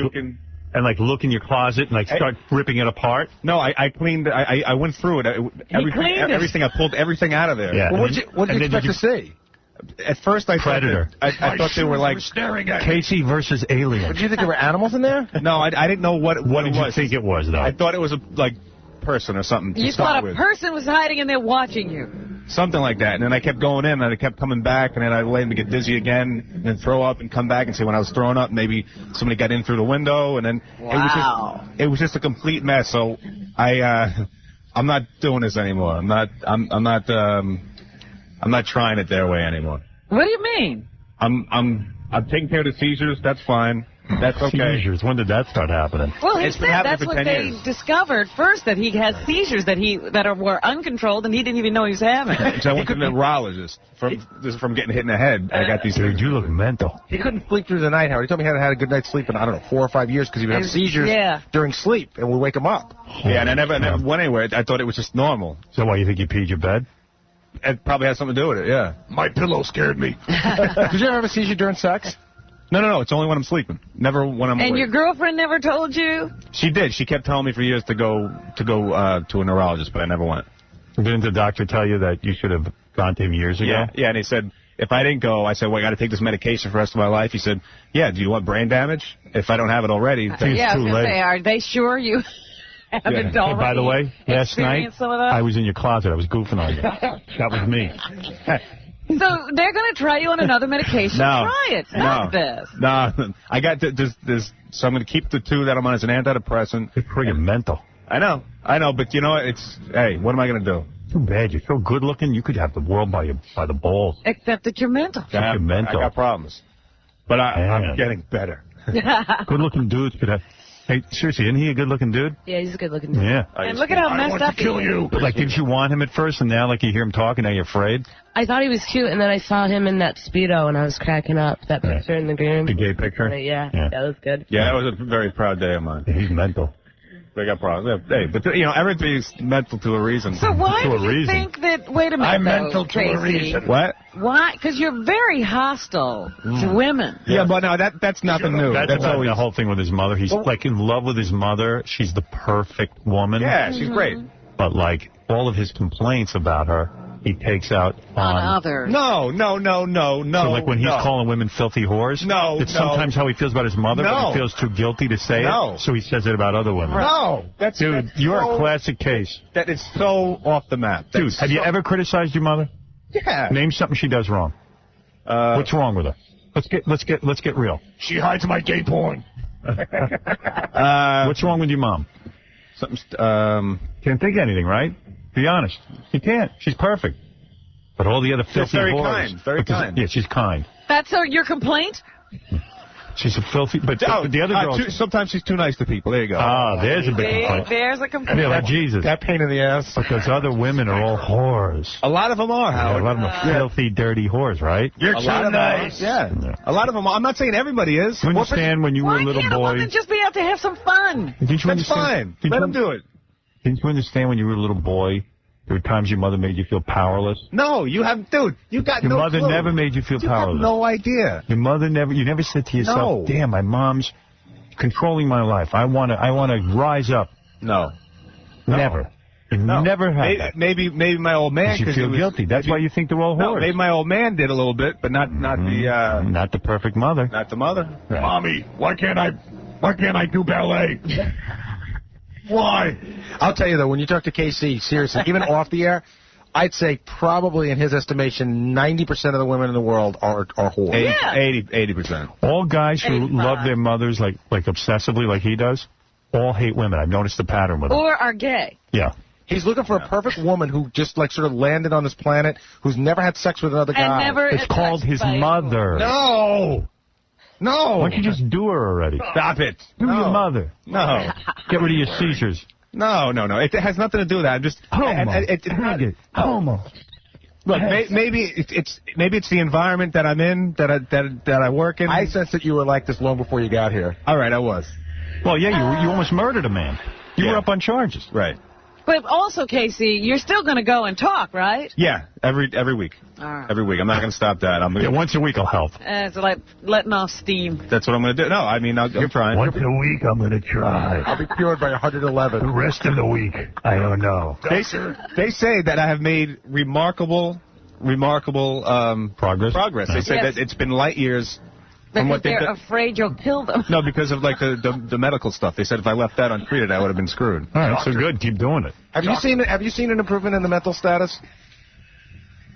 and like look in your closet and like start ripping it apart? No, I cleaned. I went through it. Everything. I pulled everything out of there. Yeah. Well, what did you expect to see? At first, I Predator. I thought they were like Casey versus Alien. Did you think there were animals in there? No, I didn't know what it was. What did you think it was, though? I thought it was a person or something. You thought a person was hiding in there watching you. Something like that. And then I kept going in, and I kept coming back, and then I waited to get dizzy again, and then throw up and come back and say when I was throwing up, maybe somebody got in through the window, and then it was just a complete mess. So I'm not doing this anymore. I'm not trying it their way anymore. What do you mean? I'm taking care of the seizures. That's fine. That's okay. Seizures. When did that start happening? Well, he It's been said happening that's for what 10 they years. discovered first, that he had seizures that were uncontrolled, and he didn't even know he was having. So I went to the neurologist from getting hit in the head. I got these. Dude, you look mental. He couldn't sleep through the night, Howard. He told me he hadn't had a good night's sleep in, I don't know, 4 or 5 years because he would have seizures during sleep, and we'd wake him up. Yeah, and I never went anywhere. I thought it was just normal. So why, you think you peed your bed? It probably has something to do with it, yeah. My pillow scared me. Did you ever have a seizure during sex? No. It's only when I'm sleeping. Never when I'm And awake. your girlfriend never told you? She did. She kept telling me for years to go to a neurologist, but I never went. Didn't the doctor tell you that you should have gone to him years ago? Yeah, and he said, if I didn't go, I said, well, I got to take this medication for the rest of my life. He said, yeah, do you want brain damage? If I don't have it already, then Yeah, I was going to say, are they sure you haven't already By the way, last night, experienced some of that? I was in your closet. I was goofing on you. That was me. So they're going to try you on another medication. No. Try it. Not this. No, I got this. So I'm going to keep the 2 that I'm on as an antidepressant. You're friggin' mental. I know, but you know what? Hey, what am I going to do? Too bad. You're so good looking. You could have the world by the balls. Except that you're mental. You're mental. I got problems, but I'm getting better. Good looking dudes could have. Hey, seriously, isn't he a good looking dude? Yeah, he's a good looking dude. Yeah. And look at how messed up he is. But like, didn't you want him at first, and now like you hear him talking, now you're afraid? I thought he was cute, and then I saw him in that Speedo, and I was cracking up. That picture in the green. The gay picture? Yeah, that was good. Yeah, that was a very proud day of mine. He's mental. They got problems. Hey, but everything's mental to a reason. So why to do a you reason. think that, wait a minute, I'm though, mental to a Casey. reason. What? Why? Because you're very hostile to women. Yeah, but no, that's nothing new. That's always the whole thing with his mother. He's like in love with his mother. She's the perfect woman. Yeah, she's great. But like all of his complaints about her, he takes out on others. No. So like when he's calling women filthy whores, it's sometimes how he feels about his mother, but he feels too guilty to say it, so he says it about other women. No, Dude, you're a classic case. That is so off the map. Dude, have you ever criticized your mother? Yeah. Name something she does wrong. What's wrong with her? Let's get real. She hides my gay porn. What's wrong with your mom? Something. Can't think of anything, right? Be honest. She can't. She's perfect. But all the other filthy very whores. kind. Very kind. Yeah, she's kind. That's your complaint? She's a filthy. But the other girls. Sometimes she's too nice to people. There you go. Ah, there's a big complaint. There's a complaint. Yeah, like Jesus. That pain in the ass. Because other women are all whores. A lot of them are, Howard. A lot of them are filthy, dirty whores, right? You're too nice. Yeah. A lot of them are. I'm not saying everybody is. You understand when you were a little Can't a boy. woman just be out to have some fun? That's fine. Let them do it. Didn't you understand when you were a little boy, there were times your mother made you feel powerless? No, you have, dude. You got Your no mother clue. never made you feel powerless. You have no idea. Your mother you never said to yourself, damn, my mom's controlling my life. I want to rise up. No. Never. You never had that. Maybe my old man. You feel guilty. That's why you think they're all No, whores. maybe my old man did a little bit, but not the perfect mother. Not the mother. Right. Mommy, why can't I do ballet? Why? I'll tell you though, when you talk to KC, seriously, even off the air, I'd say probably in his estimation, 90% of the women in the world are whores. 80%. All guys who love their mothers like obsessively like he does, all hate women. I've noticed the pattern with them. Or are gay. Yeah. He's looking for a perfect woman who just like sort of landed on this planet, who's never had sex with another guy. It's called his mother. No. No. Why don't you just do her already? Stop it. Do your mother. No. Get rid of your seizures. No. It has nothing to do with that. I'm just homo. Look, maybe it's the environment that I'm in, that I work in. I sense that you were like this long before you got here. All right, I was. Well, yeah, you almost murdered a man. You were up on charges. Right. But also, Casey, you're still going to go and talk, right? Yeah, every week. All right. Every week. I'm not going to stop that. Yeah, once a week will help. It's like letting off steam. That's what I'm going to do. No, I mean, I'm trying. Once a week, I'm going to try. I'll be cured by 111. The rest of the week, I don't know. They say that I have made remarkable progress. They said that it's been light years from Because what they've they're done. afraid you'll kill them. No, because of like the medical stuff. They said if I left that untreated, I would have been screwed. All right, so good. Keep doing it. Have you seen an improvement in the mental status?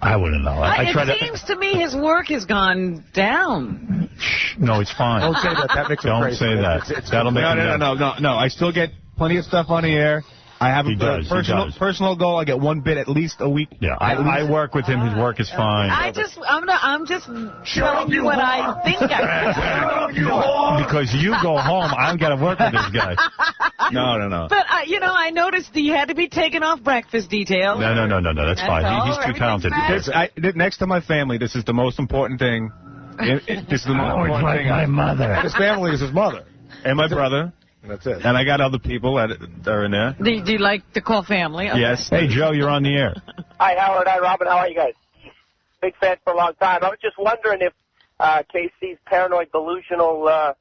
I wouldn't know. It seems to me his work has gone down. No, it's fine. Don't say that. That makes him Don't crazy. say that. That'll make No. I still get plenty of stuff on the air. I have a personal goal. I get one bit at least a week. Yeah, I work with him. His work is fine. I'm just telling you what I think I Because you go home, I've got to work with this guy. No. But, I noticed he had to be taken off breakfast detail. No, that's fine. He's too talented. Next to my family, this is the most important thing. This is the most important thing. My mother. His family is his mother. And my brother. That's it. And I got other people that are in there. Do you like to call family? Okay. Yes. Hey, Joe, you're on the air. Hi, Howard. Hi, Robin. How are you guys? Big fan for a long time. I was just wondering if KC's paranoid, delusional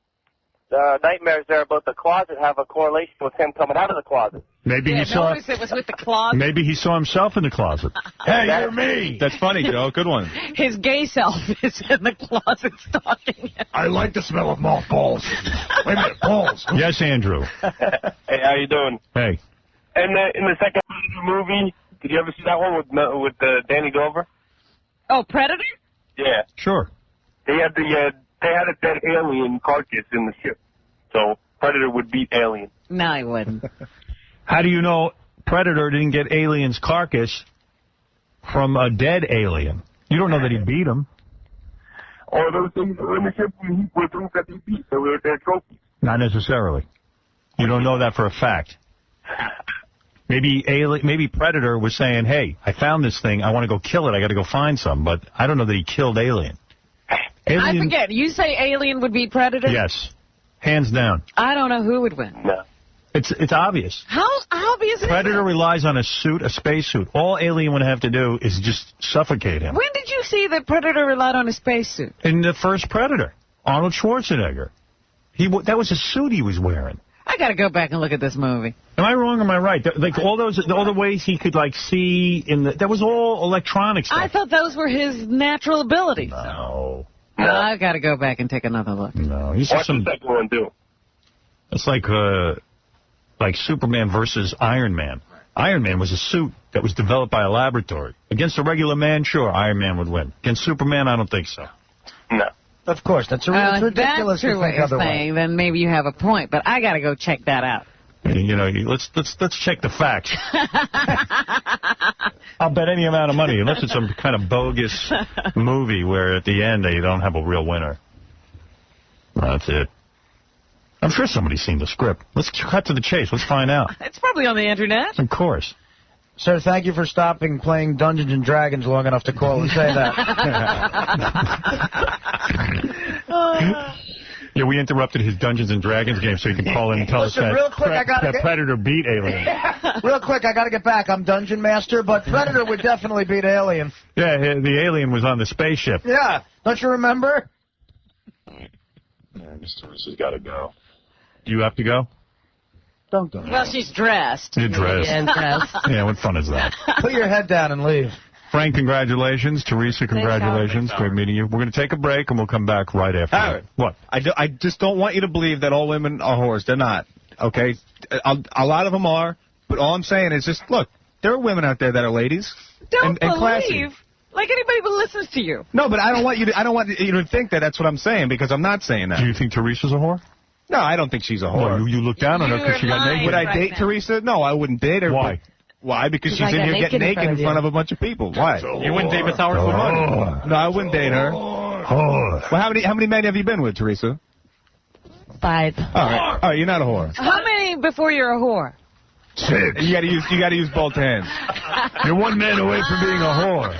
nightmares there about the closet have a correlation with him coming out of the closet. Maybe he saw. Notice it was with the closet. Maybe he saw himself in the closet. Hey, you're me. That's funny, Joe. Good one. His gay self is in the closet stalking him. I like the smell of mothballs. Wait a minute, balls. Yes, Andrew. Hey, how you doing? Hey. And in the second movie, did you ever see that one with Danny Glover? Oh, Predator? Yeah. Sure. They had a dead alien carcass in the ship, so Predator would beat Alien. No, he wouldn't. How do you know Predator didn't get Alien's carcass from a dead alien? You don't know that he beat him. All those things in the ship were things that they beat. They were their trophies. Not necessarily. You don't know that for a fact. Maybe Predator was saying, hey, I found this thing. I want to go kill it. I got to go find some. But I don't know that he killed Alien. I forget. You say Alien would beat Predator? Yes. Hands down. I don't know who would win. No. It's obvious. How obvious is it? Predator relies on a spacesuit. All Alien would have to do is just suffocate him. When did you see that Predator relied on a spacesuit? In the first Predator. Arnold Schwarzenegger. That was a suit he was wearing. I got to go back and look at this movie. Am I wrong or am I right? Like all the ways he could see that was all electronic stuff. I thought those were his natural abilities. No. I got to go back and take another look. No, he's What's the second one do? It's like Superman versus Iron Man. Iron Man was a suit that was developed by a laboratory. Against a regular man, sure, Iron Man would win. Against Superman, I don't think so. No. Of course, that's ridiculous. If that's true what you're otherwise. saying, then maybe you have a point. But I got to go check that out. Let's check the facts. I'll bet any amount of money, unless it's some kind of bogus movie where at the end they don't have a real winner. That's it. I'm sure somebody's seen the script. Let's cut to the chase. Let's find out. It's probably on the internet. Of course. Sir, thank you for stopping playing Dungeons and Dragons long enough to call and say that. Yeah, we interrupted his Dungeons and Dragons game so he can call in and tell us that, real quick, that Predator beat Alien. Real quick, I got to get back. I'm Dungeon Master, but Predator would definitely beat Alien. Yeah, the alien was on the spaceship. Yeah, don't you remember? Mr. Reese's got to go. Do you have to go? Don't go. Well, she's dressed. You're dressed. Yeah, dressed. Yeah, what fun is that? Put your head down and leave. Frank, congratulations. Teresa, congratulations. Great meeting you. We're going to take a break, and we'll come back right after. Howard, what? I just don't want you to believe that all women are whores. They're not. Okay? A lot of them are. But all I'm saying is just, look, there are women out there that are ladies. Don't and classy. believe. Like anybody who listens to you. No, but I don't want you to think that that's what I'm saying, because I'm not saying that. Do you think Teresa's a whore? No, I don't think she's a whore. Well, you look down on her because she got naked. Would I date Teresa? No, I wouldn't date her. Why? Why? Because she's in here getting naked in front of a bunch of people. Why? You wouldn't date Miss Howard for money. No, I wouldn't date her. Well, how many men have you been with, Teresa? 5. All right, you're not a whore. How many before you're a whore? 6. You got to use both hands. You're one man away from being a whore.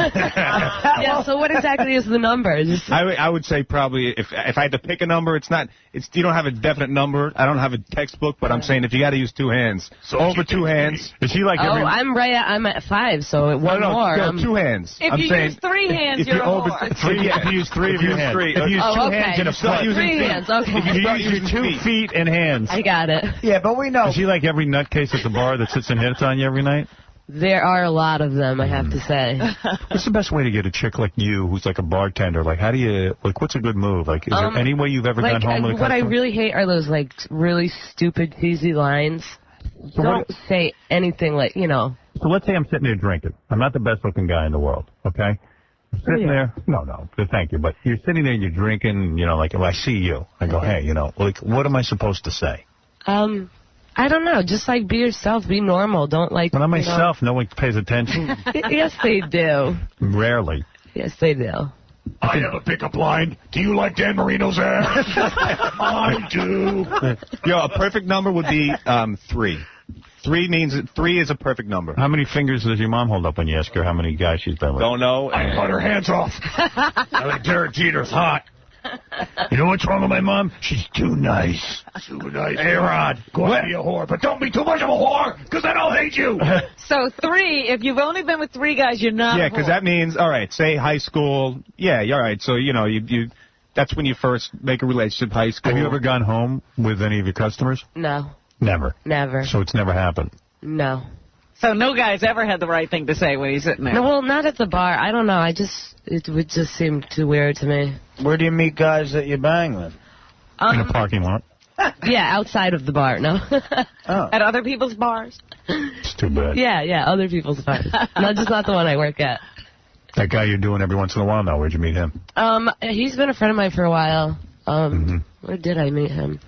Yeah, so what exactly is the number? I would say probably if I had to pick a number, you don't have a definite number. I don't have a textbook, but I'm saying if you got to use 2 hands, so over 2 hands. Is she like every? I'm at 5, so one more. No, 2 hands. If I'm you saying, use 3 hands, if you're a over whore. if you use 3 of your hands. If you use 2 hands and a foot. 3 hands, okay. If you use 2 feet and hands. I got it. Yeah, but we know. Is she like every nutcase at the bar that sits and hits on you every night? There are a lot of them, I have to say. What's the best way to get a chick like you, who's like a bartender? Like, how do you, like, what's a good move? Like, is there any way you've ever gone home with a What I customer? really hate are those, like, really stupid, cheesy lines. So Don't say anything like, you know. So let's say I'm sitting there drinking. I'm not the best looking guy in the world, okay? I'm sitting there. No, thank you. But you're sitting there, you're drinking, you know, like, I see you. I go, hey, you know, like, what am I supposed to say? I don't know. Just, like, be yourself. Be normal. Don't, like, When I'm myself, no one pays attention. Yes, they do. Rarely. Yes, they do. I have a pickup line. Do you like Dan Marino's hair? I do. Yo, a perfect number would be 3. 3 is a perfect number. How many fingers does your mom hold up when you ask her how many guys she's been with? Don't know. I cut her hands off. I like Derek Jeter's hot. You know what's wrong with my mom? She's too nice. Too nice. Hey, Rod, go out and be a whore, but don't be too much of a whore, because then I'll hate you. So 3, if you've only been with 3 guys, you're not Yeah, a because whore. that means, all right, say high school. Yeah, you're all right. So, you know, you that's when you first make a relationship, high school. Have you ever gone home with any of your customers? No. Never. Never. So it's never happened? No. So no guy's ever had the right thing to say when he's sitting there? No, well, not at the bar. I don't know. It would just seem too weird to me. Where do you meet guys that you bang with? In a parking lot? Yeah, outside of the bar, no. At other people's bars? It's too bad. Yeah, other people's bars. Just not the one I work at. That guy you're doing every once in a while now, where'd you meet him? He's been a friend of mine for a while. Where did I meet him?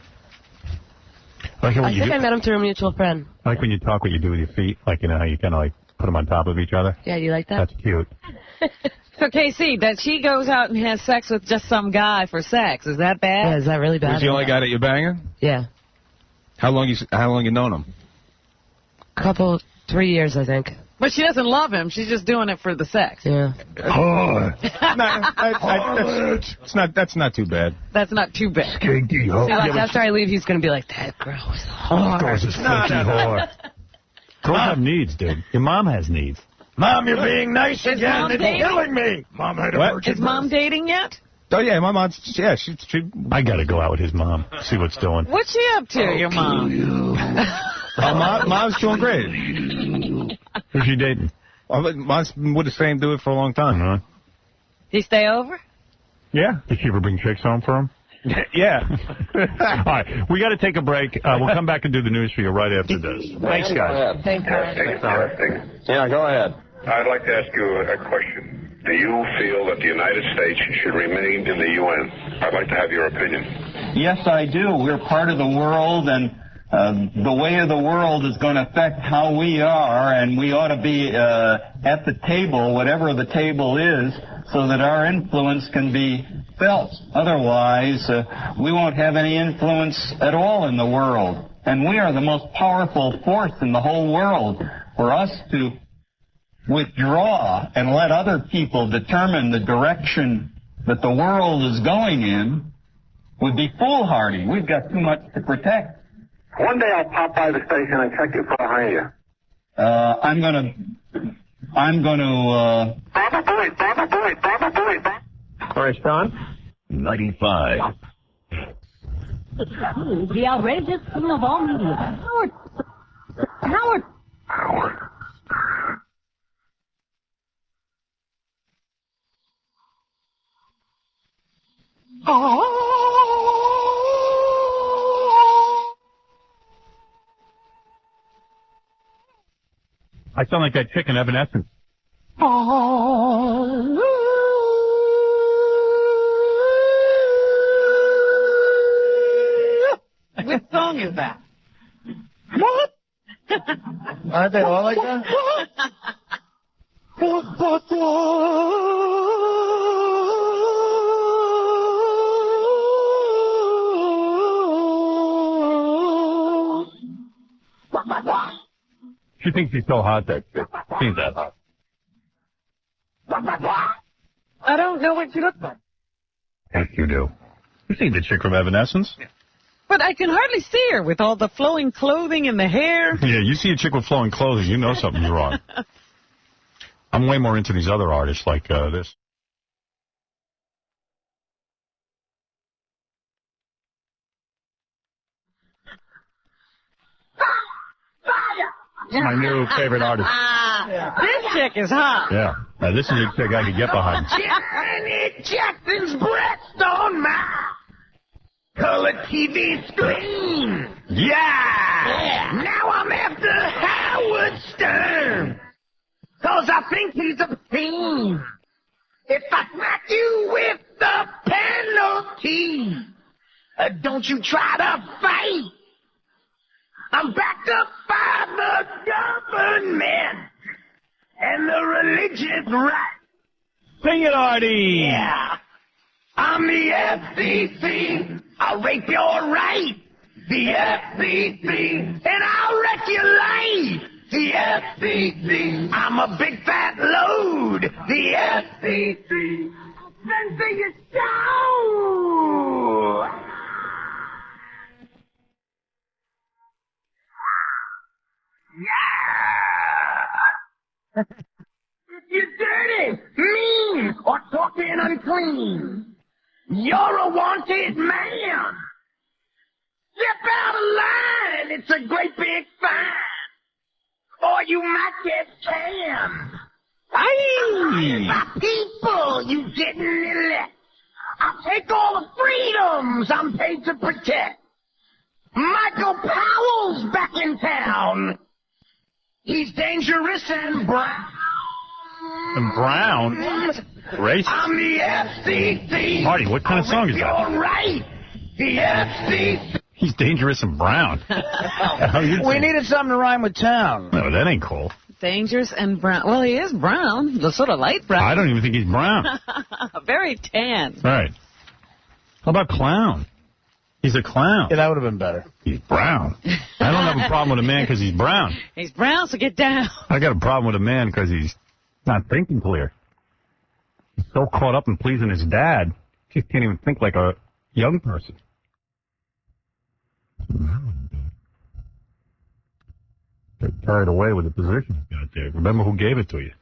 I think I met him through a mutual friend. I like when you talk what you do with your feet, like, you know, how you kind of, like, put them on top of each other. Yeah, you like that? That's cute. So, KC, that she goes out and has sex with just some guy for sex, is that bad? Yeah, is that really bad? Was the only guy that you're banging? Yeah. How long you known him? 3 years, I think. But she doesn't love him. She's just doing it for the sex. Yeah. That's not too bad. That's not too bad. Skanky So, like, after I leave, he's going to be like, that girl was a whore. Girls is filthy whore. Girls have needs, dude. Your mom has needs. Mom, you're being nice Is again. Mom It's dating? killing me. Mom had a virgin Is Mom dating yet? Oh, yeah, my mom's, she I got to go out with his mom, see what's doing. What's she up to, your mom? Mom's doing great. Who's she dating? Mom's been with the same dude for a long time. He stay over? Yeah. Did she ever bring chicks home for him? Yeah. All right, we got to take a break. We'll come back and do the news for you right after this. Thanks, guys. Thanks, Yeah, go ahead. I'd like to ask you a question. Do you feel that the United States should remain in the UN? I'd like to have your opinion. Yes, I do. We're part of the world, and the way of the world is going to affect how we are, and we ought to be at the table, whatever the table is, so that our influence can be felt. Otherwise, we won't have any influence at all in the world. And we are the most powerful force in the whole world. For us to withdraw and let other people determine the direction that the world is going in would be foolhardy. We've got too much to protect. One day I'll pop by the station and check you for hernia. I'm gonna. All right, Sean. 95. The outrageous king of all media. Howard. I sound like that chick in Evanescence. What song is that? What? Aren't they all like that? She thinks she's so hot, that chick. She ain't that hot. I don't know what you look like. Yes, you do. You see the chick from Evanescence? But I can hardly see her with all the flowing clothing and the hair. Yeah, you see a chick with flowing clothing, you know something's wrong. I'm way more into these other artists like this. My new favorite artist. This chick is hot. Yeah. Now, this is a chick I could get behind. Janet Jackson's breast on my color TV screen. Yeah! Now I'm after Howard Stern. 'Cause I think he's obscene. If I smack you with the penalty, don't you try to fight. I'm backed up by the government and the religious right. Sing it, Artie! Yeah. I'm the FCC. I'll rape your right. The FCC. And I'll wreck your life. The FCC. I'm a big fat load. The FCC. Censor your show. Yeah. If you're dirty, mean, or talking unclean, you're a wanted man. Step out of line, it's a great big fine, or you might get canned. My people, you didn't elect. I'll take all the freedoms I'm paid to protect. Michael Powell's back in town. He's dangerous and brown. And Brown? Racist. I'm the FCC. Marty, what kind of song is that? You're right. The FCC. He's dangerous and brown. We needed something to rhyme with town. No, that ain't cool. Dangerous and brown. Well, he is brown. The sort of light brown. I don't even think he's brown. Very tan. Right. How about clown? He's a clown. Yeah, that would have been better. He's brown. I don't have a problem with a man because he's brown. He's brown, so get down. I got a problem with a man because he's not thinking clear. He's so caught up in pleasing his dad, he just can't even think like a young person. Get carried away with the position he's got there. Remember who gave it to you.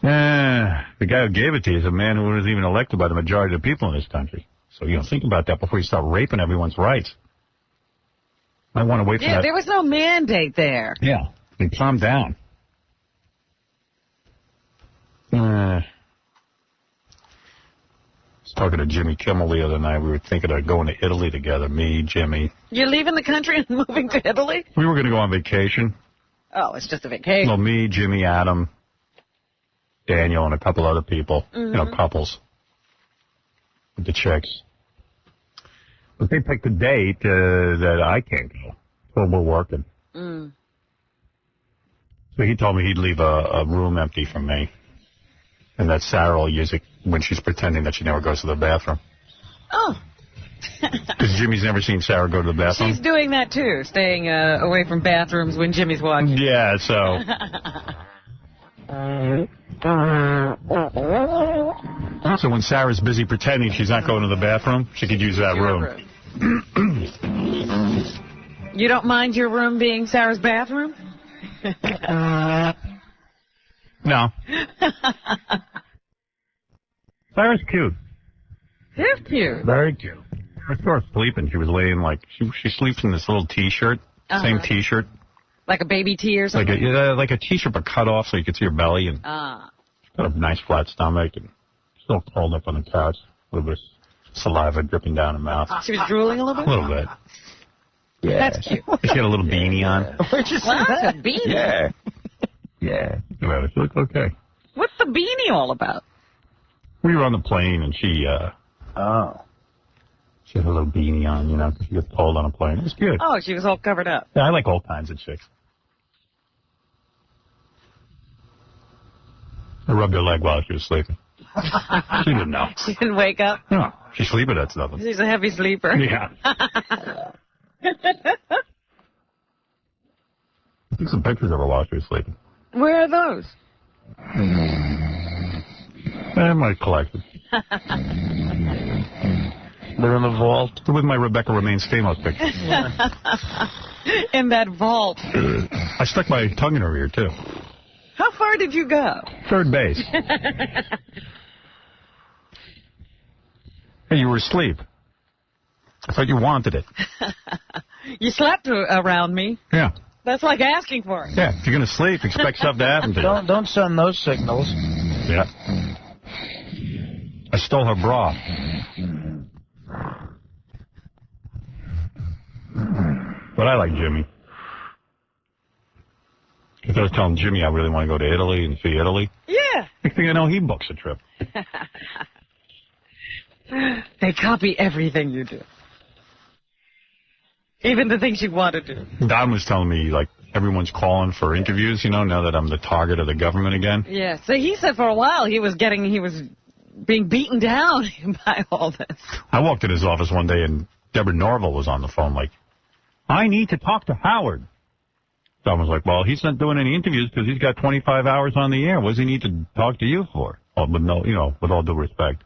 The guy who gave it to you is a man who wasn't even elected by the majority of the people in this country. So, think about that before you start raping everyone's rights. I want to wait for that. There was no mandate there. Yeah. And calm down. I was talking to Jimmy Kimmel the other night. We were thinking of going to Italy together, me, Jimmy. You're leaving the country and moving to Italy? We were going to go on vacation. Oh, it's just a vacation. Well, me, Jimmy, Adam, Daniel, and a couple other people. Mm-hmm. Couples. With the chicks. But they picked a date that I can't go. So we're working. Mm. So he told me he'd leave a room empty for me. And that Sarah will use it when she's pretending that she never goes to the bathroom. Oh. Because Jimmy's never seen Sarah go to the bathroom. She's doing that, too, staying away from bathrooms when Jimmy's watching. Yeah, so... So when Sarah's busy pretending she's not going to the bathroom, she could use that room. You don't mind your room being Sarah's bathroom? No. Sarah's cute. She's cute. Very cute. I saw her sleeping. She was laying she sleeps in this little T-shirt, same T-shirt. Like a baby tee or something? Like a T-shirt but cut off so you could see her belly. And she's got a nice flat stomach and still curled up on the couch. A little bit of saliva dripping down her mouth. She was drooling a little bit? A little bit. Yeah. That's cute. She had a little beanie on. Where'd you see that? A beanie? Yeah. Yeah. She looked okay. What's the beanie all about? We were on the plane and she had a little beanie on, because she gets cold on a plane. It was good. Oh, she was all covered up. Yeah, I like all kinds of chicks. I rubbed her leg while she was sleeping. She didn't know. She didn't wake up? No, she's sleeping, that's nothing. She's a heavy sleeper. Yeah. Take some pictures of her while she was sleeping. Where are those? I might collect them. They're in the vault. With my Rebecca Remains Famous picture. In that vault. I stuck my tongue in her ear, too. How far did you go? Third base. Hey, you were asleep. I thought you wanted it. You slept around me. Yeah. That's like asking for it. Yeah, if you're going to sleep, expect stuff to happen to you. Don't send those signals. Yeah. I stole her bra. But I like Jimmy. Because I was telling Jimmy I really want to go to Italy and see Italy. Yeah. Next thing I know, he books a trip. They copy everything you do. Even the things you want to do. Don was telling me, like, everyone's calling for interviews, you know, now that I'm the target of the government again. Yeah. So he said for a while he was being beaten down by all this. I walked in his office one day and Deborah Norville was on the phone like, I need to talk to Howard. Don was like, well, he's not doing any interviews because he's got 25 hours on the air. What does he need to talk to you for? Oh, with no, you know, with all due respect.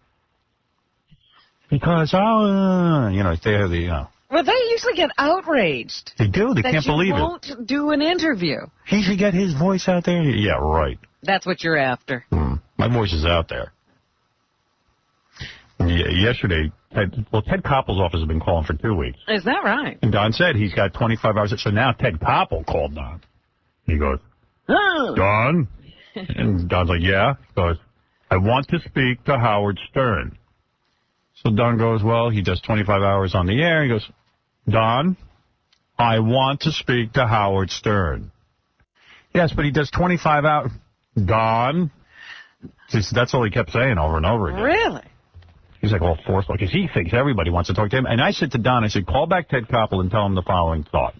Because, they have the, Well, they usually get outraged. They do. They can't believe it. That you won't do an interview. He should get his voice out there. Yeah, right. That's what you're after. My voice is out there. Yesterday, Ted Koppel's office has been calling for 2 weeks. Is that right? And Don said he's got 25 hours. So now Ted Koppel called Don. He goes, Don? And Don's like, yeah. He goes, I want to speak to Howard Stern. So Don goes, well, he does 25 hours on the air. He goes, Don, I want to speak to Howard Stern. Yes, but he does 25 hours. Don? That's all he kept saying over and over again. Really? He's like all forceful because he thinks everybody wants to talk to him. And I said to Don, I said, call back Ted Koppel and tell him the following thought.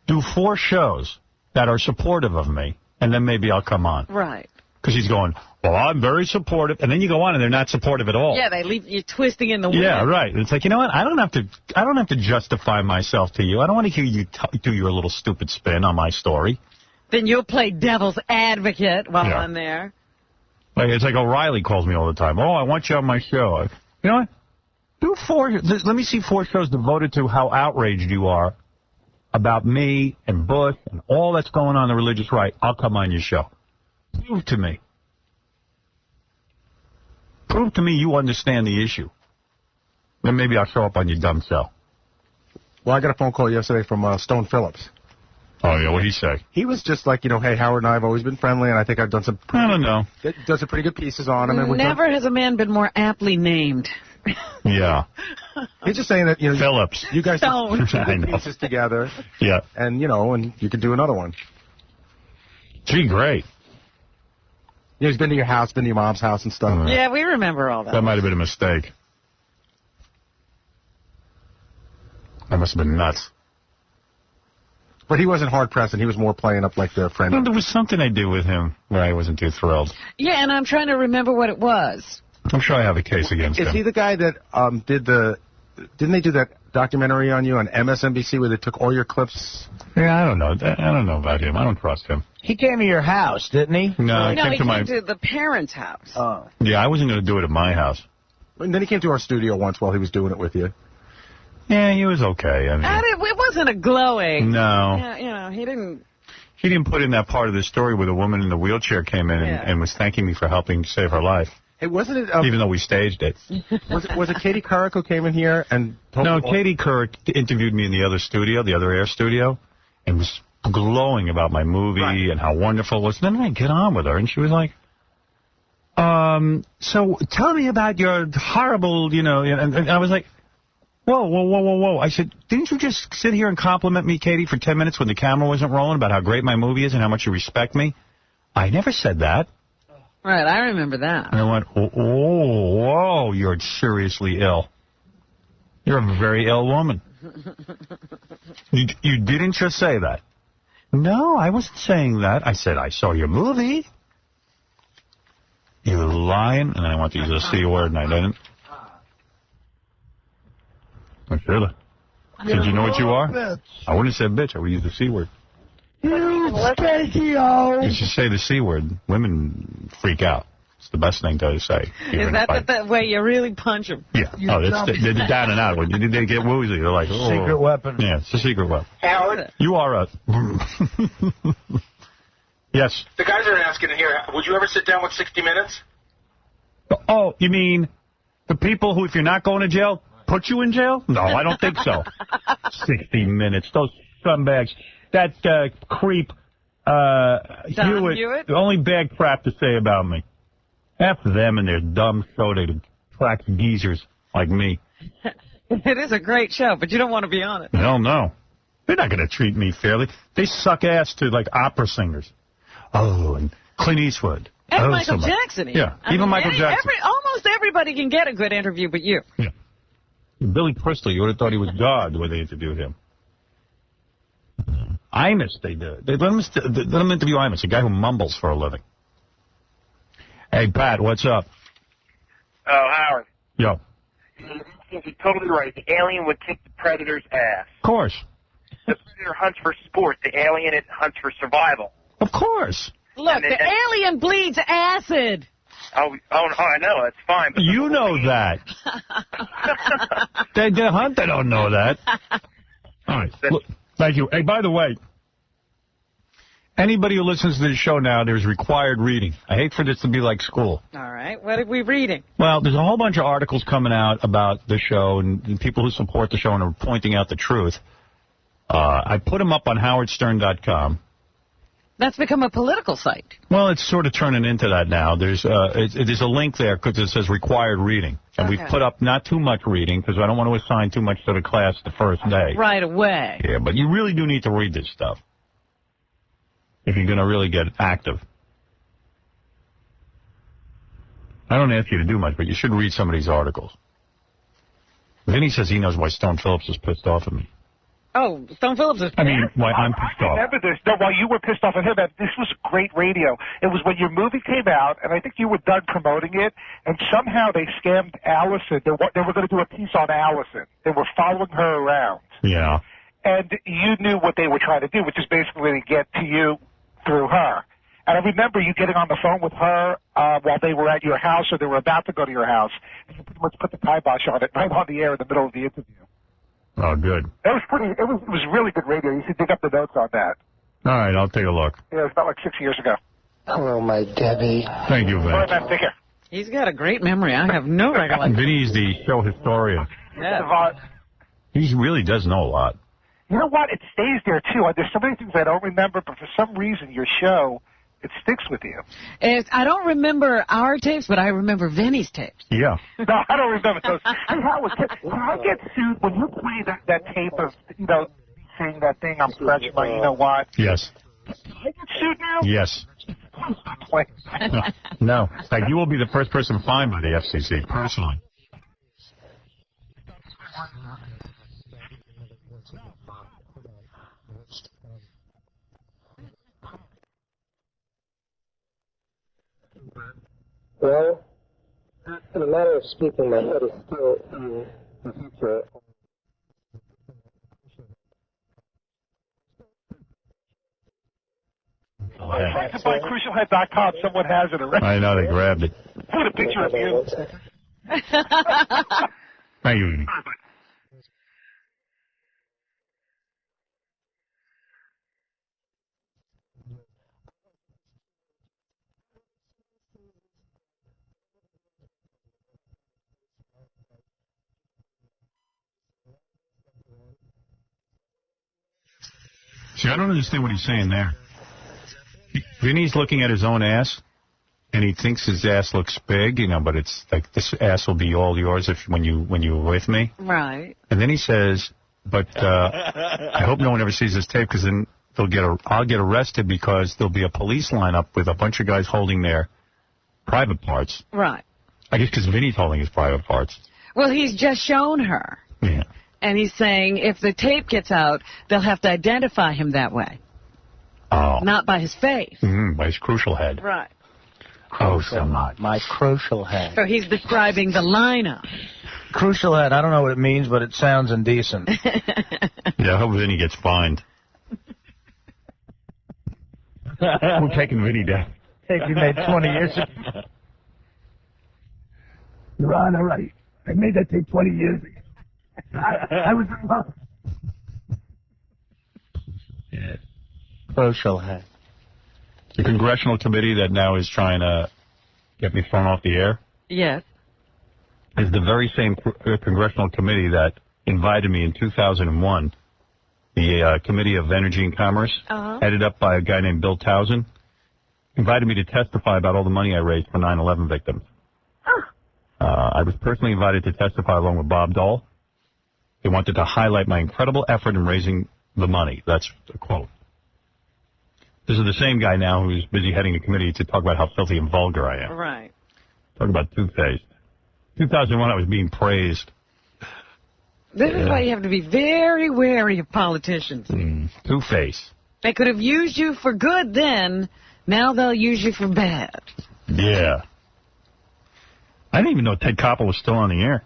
Do 4 shows that are supportive of me, and then maybe I'll come on. Right. Because he's going, well, I'm very supportive. And then you go on and they're not supportive at all. Yeah, they leave you twisting in the wind. Yeah, right. It's like, you know what? I don't have to justify myself to you. I don't want to hear you do your little stupid spin on my story. Then you'll play devil's advocate while I'm there. Like, it's like O'Reilly calls me all the time. Oh, I want you on my show. You know what? Do 4. Let me see 4 shows devoted to how outraged you are about me and Bush and all that's going on in the religious right. I'll come on your show. Prove to me. Prove to me you understand the issue. Then maybe I'll show up on your dumb show. Well, I got a phone call yesterday from Stone Phillips. Oh, yeah, what'd he say? He was just like, hey, Howard and I have always been friendly, and I think I've done some pretty good pieces on him. And never has a man been more aptly named. Yeah. He's just saying that, Phillips. You guys Stone. put good pieces together. Yeah. And, and you could do another one. Gee, great. He's been to your house, been to your mom's house and stuff. Yeah, we remember all that. That might have been a mistake. That must have been nuts. But he wasn't hard-pressed, and he was more playing up like the friend. Well, there was something I did with him where I wasn't too thrilled. Yeah, and I'm trying to remember what it was. I'm sure I have a case against him. Is he the guy that didn't they do that documentary on you on MSNBC where they took all your clips? Yeah, I don't know. I don't know about him. I don't trust him. He came to your house, didn't he? No, he came to the parents' house. Oh. Yeah, I wasn't going to do it at my house. And then he came to our studio once while he was doing it with you. Yeah, he was okay. I mean, it wasn't a glowing. No. Yeah, he didn't. He didn't put in that part of the story where the woman in the wheelchair came in and was thanking me for helping save her life. Hey, wasn't it? Even though we staged it. Was it Katie Couric who came in here and told No, Katie Couric interviewed me in the other studio, the other air studio, and was glowing about my movie and how wonderful it was. And then I get on with her, and she was like, so tell me about your horrible, and I was like, whoa. I said, didn't you just sit here and compliment me, Katie, for 10 minutes when the camera wasn't rolling about how great my movie is and how much you respect me? I never said that. Right, I remember that. And I went, whoa, you're seriously ill. You're a very ill woman. You didn't just say that. No, I wasn't saying that. I said, I saw your movie. You were lying, and I want to use a C word, and I didn't. I should have. Said, you know what you are? I wouldn't have said bitch. I would use the C word. You steakio. You should say the C word. Women freak out. It's the best thing to say. Is that the way you really punch them? Yeah. They're down and out. When they get woozy, they're like, oh. Secret weapon. Yeah, it's a secret weapon. Howard, You are a... Yes. the guys are asking here, would you ever sit down with 60 Minutes? Oh, you mean the people who, if you're not going to jail, put you in jail? No, I don't think so. 60 Minutes. Those scumbags. That creep, Hewitt, the only bad crap to say about me. After them and their dumb show, they attract geezers like me. It is a great show, but you don't want to be on it. Hell no. They're not going to treat me fairly. They suck ass to, like, opera singers. Oh, and Clint Eastwood. And Michael Jackson. Yeah, even Michael Jackson. Almost everybody can get a good interview but you. Yeah. Billy Crystal, you would have thought he was God when they interviewed him. Imus, they do. They let him interview Imus, a guy who mumbles for a living. Hey, Pat, what's up? Oh, Howard. Yo. You're totally right. The alien would kick the predator's ass. Of course. The predator hunts for sport. The alien hunts for survival. Of course. Look, the alien bleeds acid. Oh, I know. That's fine. But You know that. They hunt, they don't know that. All right. Look, thank you. Hey, by the way, anybody who listens to this show now, there's required reading. I hate for this to be like school. All right. What are we reading? Well, there's a whole bunch of articles coming out about the show and people who support the show and are pointing out the truth. I put them up on howardstern.com. That's become a political site. Well, it's sort of turning into that now. There's a link there because it says required reading. And we've put up not too much reading because I don't want to assign too much to the class the first day. Right away. Yeah, but you really do need to read this stuff if you're going to really get active. I don't ask you to do much, but you should read some of these articles. Vinny says he knows why Stone Phillips is pissed off at me. Oh, Stone Phillips is... I mean, why I'm pissed off. I remember this. No, while you were pissed off at him, that this was great radio. It was when your movie came out, and I think you were done promoting it, and somehow they scammed Allison. They were going to do a piece on Allison. They were following her around. Yeah. And you knew what they were trying to do, which is basically to get to you through her. And I remember you getting on the phone with her while they were at your house, or they were about to go to your house, and you pretty much put the kibosh on it right on the air in the middle of the interview. Oh, good. It was really good radio. You should dig up the notes on that. All right, I'll take a look. Yeah, it was about like 6 years ago. Hello, my Debbie. Thank you, Vinny. All right, man, take care. He's got a great memory. I have no recollection. Vinny's the show historian. Yeah. He really does know a lot. You know what? It stays there, too. There's so many things I don't remember, but for some reason, your show, it sticks with you. I don't remember our tapes, but I remember Vinny's tapes. Yeah. No, I don't remember those. Hey, Howard, can I get sued when you play that tape of, saying that thing, I'm scratching my you-know-what? Yes. Can I get sued now? Yes. No. In fact, you will be the first person fined by the FCC, personally. Well, in a matter of speaking, my head is still in the future. I'm trying to buy crucialhead.com. Someone has it already. I know, they grabbed it. Put a picture of you. Thank you, Vinny. See, I don't understand what he's saying there. Vinny's looking at his own ass, and he thinks his ass looks big, but it's like, this ass will be all yours when you're with me. Right. And then he says, but I hope no one ever sees this tape, because then I'll get arrested because there'll be a police lineup with a bunch of guys holding their private parts. Right. I guess because Vinny's holding his private parts. Well, he's just shown her. Yeah. And he's saying if the tape gets out, they'll have to identify him that way. Oh. Not by his face. By his crucial head. Right. Oh, so much. My crucial head. So he's describing the lineup. Crucial head, I don't know what it means, but it sounds indecent. Yeah, I hope Vinny gets fined. We're taking Vinny down. Tape you made 20 years ago. You're on, all right. I made that tape 20 years ago. I was in love. Yeah. Social hack. The congressional committee that now is trying to get me thrown off the air Yes. is the very same congressional committee that invited me in 2001, the Committee of Energy and Commerce, headed up by a guy named Bill Towson, invited me to testify about all the money I raised for 9/11 victims. I was personally invited to testify along with Bob Dole. They wanted to highlight my incredible effort in raising the money. That's a quote. This is the same guy now who's busy heading a committee to talk about how filthy and vulgar I am. Right. Talk about two-faced. 2001, I was being praised. This is why you have to be very wary of politicians. Two-faced. They could have used you for good then. Now they'll use you for bad. Yeah. I didn't even know Ted Koppel was still on the air.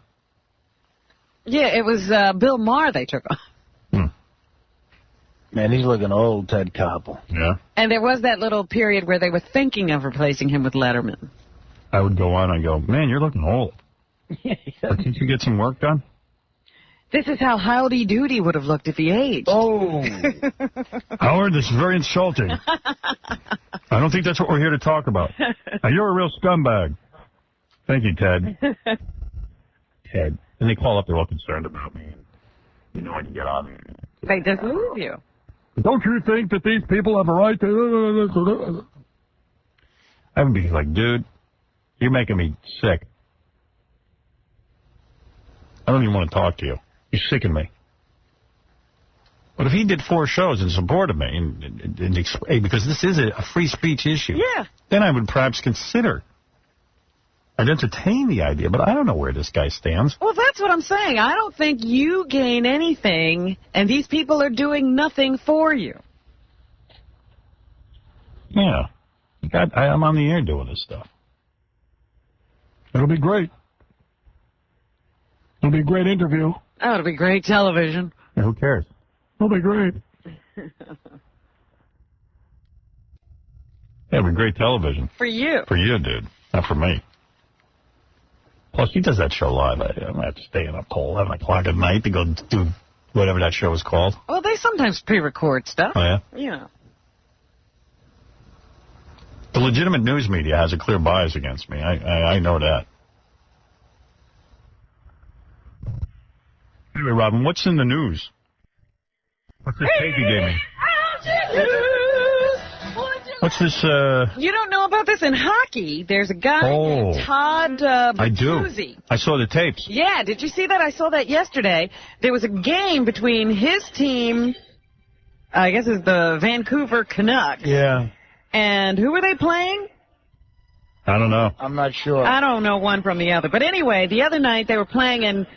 Yeah, it was Bill Maher they took off. Man, he's looking old, Ted Koppel. Yeah. And there was that little period where they were thinking of replacing him with Letterman. I would go on and go, man, you're looking old. Didn't you get some work done? This is how Howdy Doody would have looked if he aged. Oh. Howard, this is very insulting. I don't think that's what we're here to talk about. Now, you're a real scumbag. Thank you, Ted. Ted. And they call up, they're all concerned about me. You know, I can get on. They just lose you. Don't you think that these people have a right to... I would be like, dude, you're making me sick. I don't even want to talk to you. You're sicking me. But if he did 4 shows in support of me, and because this is a free speech issue, then I would perhaps consider. I'd entertain the idea, but I don't know where this guy stands. Well, that's what I'm saying. I don't think you gain anything, and these people are doing nothing for you. Yeah. I'm on the air doing this stuff. It'll be great. It'll be a great interview. Oh, it'll be great television. Yeah, who cares? It'll be great. It'll be great television. For you. For you, dude. Not for me. Plus, he does that show live. I'm going to have to stay up till 11 o'clock at night to go do whatever that show is called. Well, they sometimes pre-record stuff. Oh, yeah? Yeah. The legitimate news media has a clear bias against me. I know that. Anyway, Robin, what's in the news? What's this tape you gave me? What's this, You don't know about this? In hockey, there's a guy named Todd I do. Bertuzzi. I saw the tapes. Yeah, did you see that? I saw that yesterday. There was a game between his team, I guess it's the Vancouver Canucks. Yeah. And who were they playing? I don't know. I'm not sure. I don't know one from the other. But anyway, the other night they were playing, and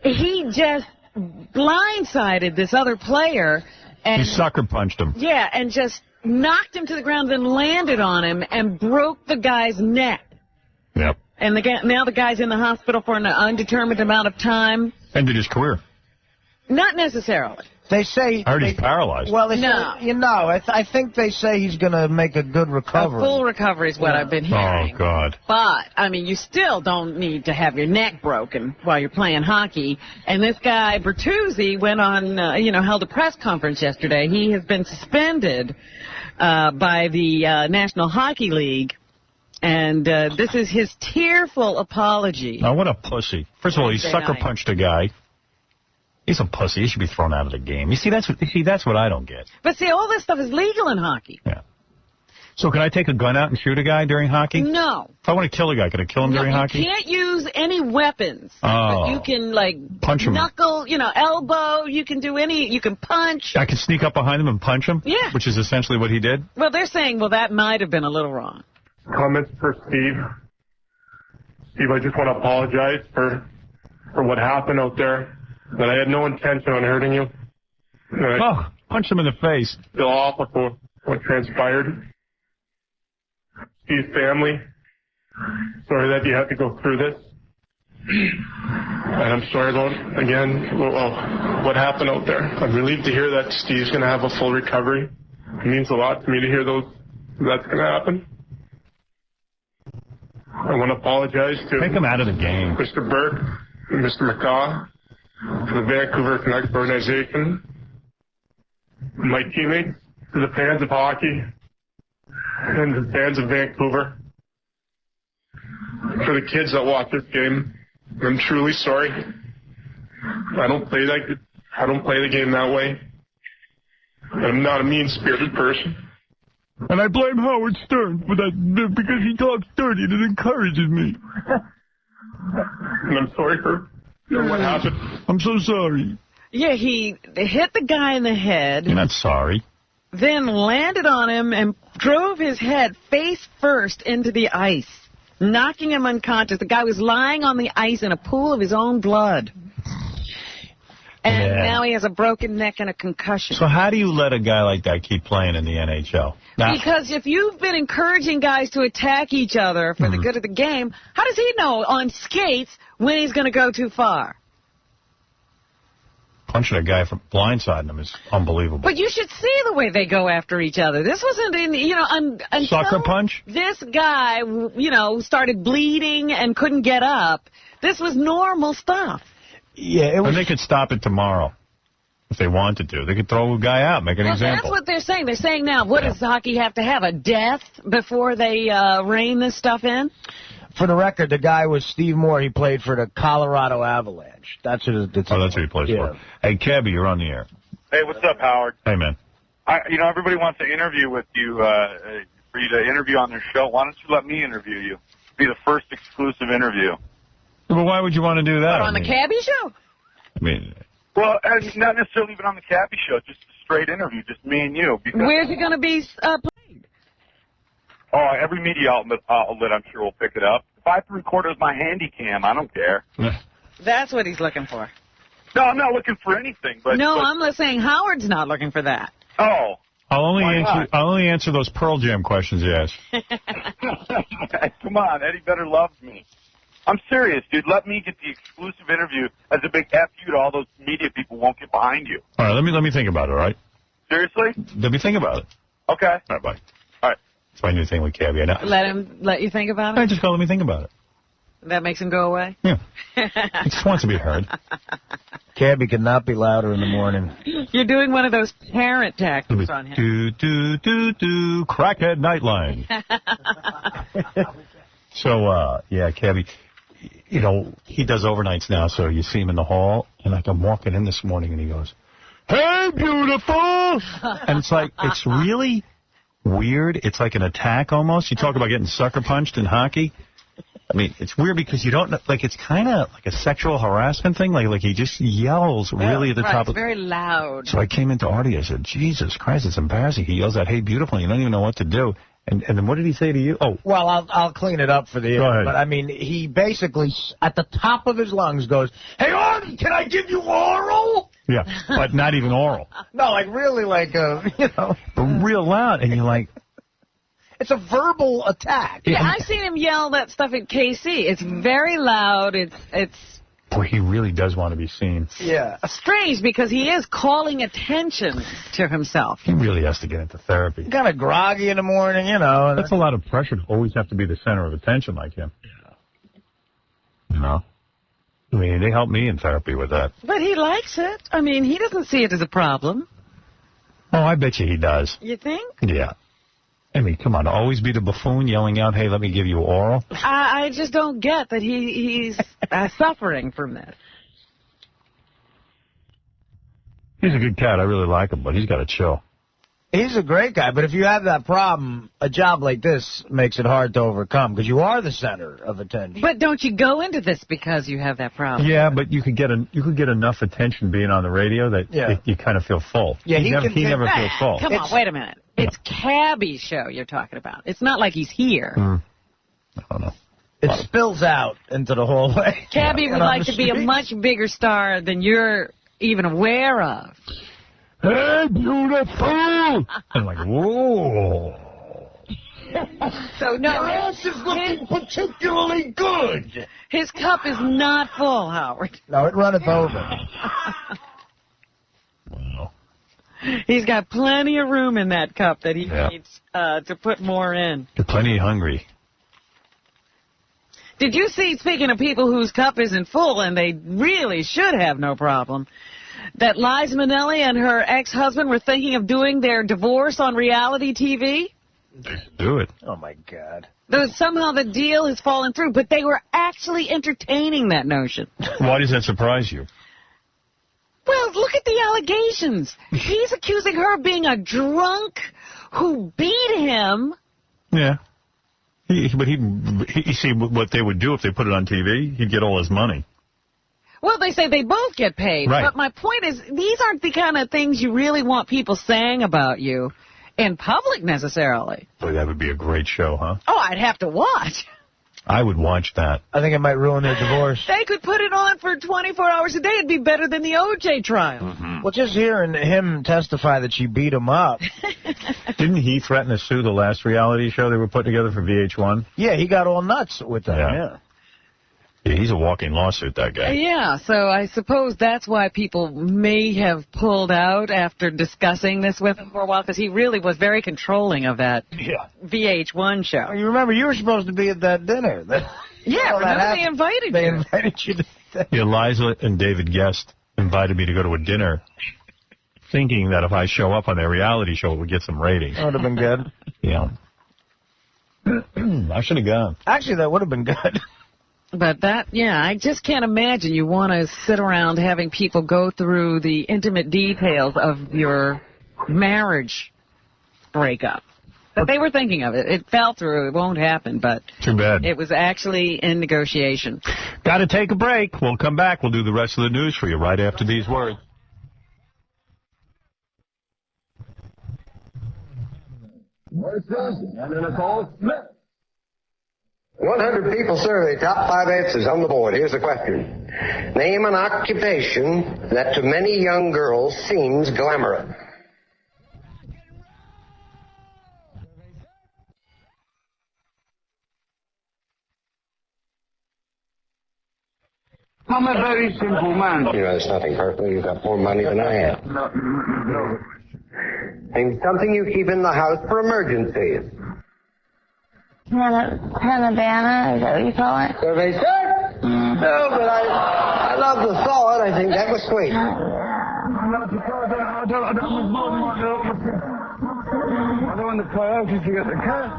he just blindsided this other player. And He sucker punched him. yeah, and just knocked him to the ground, then landed on him and broke the guy's neck. Yep. And now the guy's in the hospital for an undetermined amount of time. Ended his career. Not necessarily. They say... I heard he's paralyzed. Well, say, I think they say he's going to make a good recovery. A full recovery is what I've been hearing. Oh, God. But, I mean, you still don't need to have your neck broken while you're playing hockey. And this guy, Bertuzzi, went on, held a press conference yesterday. He has been suspended by the National Hockey League. And this is his tearful apology. Oh, what a pussy. First of all, he sucker punched a guy. He's a pussy. He should be thrown out of the game. You see, that's what I don't get. But see, all this stuff is legal in hockey. Yeah. So can I take a gun out and shoot a guy during hockey? No. If I want to kill a guy, can I kill him during hockey? You can't use any weapons. Oh. But you can, punch him. Knuckle, elbow. You can do you can punch. I can sneak up behind him and punch him? Yeah. Which is essentially what he did? Well, they're saying, that might have been a little wrong. Comments for Steve. Steve, I just want to apologize for what happened out there. That I had no intention on hurting you. Punch him in the face. Feel awful for what transpired. Steve's family, sorry that you had to go through this. And I'm sorry about, again, what happened out there. I'm relieved to hear that Steve's going to have a full recovery. It means a lot to me to hear that's going to happen. I want to apologize to Take him out of the game. Mr. Burke and Mr. McCaw, to the Vancouver Canucks organization, my teammates, to the fans of hockey, and the fans of Vancouver. For the kids that watch this game, I'm truly sorry. I don't play the game that way. I'm not a mean-spirited person. And I blame Howard Stern for that because he talks dirty and it encourages me. And I'm sorry for what happened. I'm so sorry. Yeah, he hit the guy in the head. You're not sorry. Then landed on him and drove his head face first into the ice, knocking him unconscious. The guy was lying on the ice in a pool of his own blood. And now he has a broken neck and a concussion. So how do you let a guy like that keep playing in the NHL? Now, because if you've been encouraging guys to attack each other for the good of the game, how does he know on skates when he's going to go too far? punching a guy from blindsiding him is unbelievable. But you should see the way they go after each other. This wasn't in, until sucker punch? This guy, started bleeding and couldn't get up. This was normal stuff. Yeah, and they could stop it tomorrow if they wanted to. They could throw a guy out, make an example. That's what they're saying. They're saying now, what does hockey have to have, a death before they rein this stuff in? For the record, the guy was Steve Moore. He played for the Colorado Avalanche. That's what that's what he plays for. Hey, Cabby, you're on the air. Hey, what's up, Howard? Hey, man. Everybody wants to interview with you, for you to interview on their show. Why don't you let me interview you? Be the first exclusive interview. Well, why would you want to do that? On the Cabby show? Well, not necessarily even on the Cabby show, just a straight interview, just me and you. Because where's it going to be played? Oh, every media outlet I'm sure will pick it up. 5 3/4 is my handy cam. I don't care. That's what he's looking for. No, I'm not looking for anything. But I'm saying Howard's not looking for that. Oh. I'll only answer those Pearl Jam questions you ask. Come on, Eddie Vedder loves me. I'm serious, dude. Let me get the exclusive interview as a big F you to all those media people won't get behind you. All right, let me think about it, all right? Seriously? Let me think about it. Okay. All right, bye. All right. That's my new thing with Cabby. Let you think about it? I just let me think about it. That makes him go away? Yeah. He just wants to be heard. Cabby cannot be louder in the morning. You're doing one of those parent tactics on him. Do, crackhead nightline. So, Cabby, he does overnights now, so you see him in the hall, and I'm walking in this morning, and he goes, "Hey, beautiful!" And it's really weird. It's like an attack almost. You talk about getting sucker punched in hockey. It's weird because you don't, it's kind of like a sexual harassment thing. Like he just yells really at the top. It's very loud. So I came into Artie. I said, Jesus Christ, it's embarrassing. He yells out, "Hey, beautiful," and you don't even know what to do. And then what did he say to you? Oh. Well, I'll clean it up for the Go ahead. But, he basically, at the top of his lungs, goes, "Hey, Artie, can I give you oral?" Yeah, but not even oral. No, really But real loud. And you're like... It's a verbal attack. Yeah, I've seen him yell that stuff at KC. It's very loud. It's Boy, he really does want to be seen. Yeah. Strange because he is calling attention to himself. He really has to get into therapy. Kind of groggy in the morning, That's a lot of pressure to always have to be the center of attention like him. Yeah. They help me in therapy with that. But he likes it. He doesn't see it as a problem. Oh, I bet you he does. You think? Yeah. Come on, to always be the buffoon yelling out, "Hey, let me give you oral"? I just don't get that he's suffering from this. He's a good cat. I really like him, but he's got to chill. He's a great guy, but if you have that problem, a job like this makes it hard to overcome because you are the center of attention. But don't you go into this because you have that problem? Yeah, but you could get enough attention being on the radio that you kind of feel full. Yeah, he never feels full. Come on, wait a minute. It's Cabby's show you're talking about. It's not like he's here. I don't know. It spills out into the hallway. Cabby would like to be a much bigger star than you're even aware of. Hey, beautiful! I'm like, whoa. So, no. Your ass is looking particularly good. His cup is not full, Howard. No, it runneth over. Wow. He's got plenty of room in that cup that he needs to put more in. You're plenty hungry. Did you see, speaking of people whose cup isn't full, and they really should have no problem, that Liza Minnelli and her ex-husband were thinking of doing their divorce on reality TV? Do it. Oh, my God. Somehow the deal has fallen through, but they were actually entertaining that notion. Why does that surprise you? Well, look at the allegations. He's accusing her of being a drunk who beat him. Yeah. But he see what they would do if they put it on TV. He'd get all his money. Well, they say they both get paid. Right. But my point is, these aren't the kind of things you really want people saying about you in public necessarily. Boy, that would be a great show, huh? Oh, I'd have to watch. I would watch that. I think it might ruin their divorce. They could put it on for 24 hours a day. It'd be better than the O.J. trial. Mm-hmm. Well, just hearing him testify that she beat him up. Didn't he threaten to sue the last reality show they were putting together for VH1? Yeah, he got all nuts with that. Yeah. He's a walking lawsuit, that guy. Yeah, so I suppose that's why people may have pulled out after discussing this with him for a while, because he really was very controlling of that VH1 show. You remember, you were supposed to be at that dinner. Yeah, remember they invited you. They invited you to Yeah, Liza and David Guest invited me to go to a dinner, thinking that if I show up on their reality show, it would get some ratings. That would have been good. Yeah. I should have gone. Actually, that would have been good. But I just can't imagine you want to sit around having people go through the intimate details of your marriage breakup. But they were thinking of it. It fell through. It won't happen, but too bad. It was actually in negotiation. Got to take a break. We'll come back. We'll do the rest of the news for you right after these words. And then it's all Smith. 100 people surveyed, top 5 answers on the board. Here's the question. Name an occupation that to many young girls seems glamorous. I'm a very simple man. You know, it's nothing personal. You've got more money than I have. No. Name something you keep in the house for emergencies. Havana, is that what you call it? Survey said? No, but I love the thought. I think that was sweet. I don't want the coyotes to get the cat.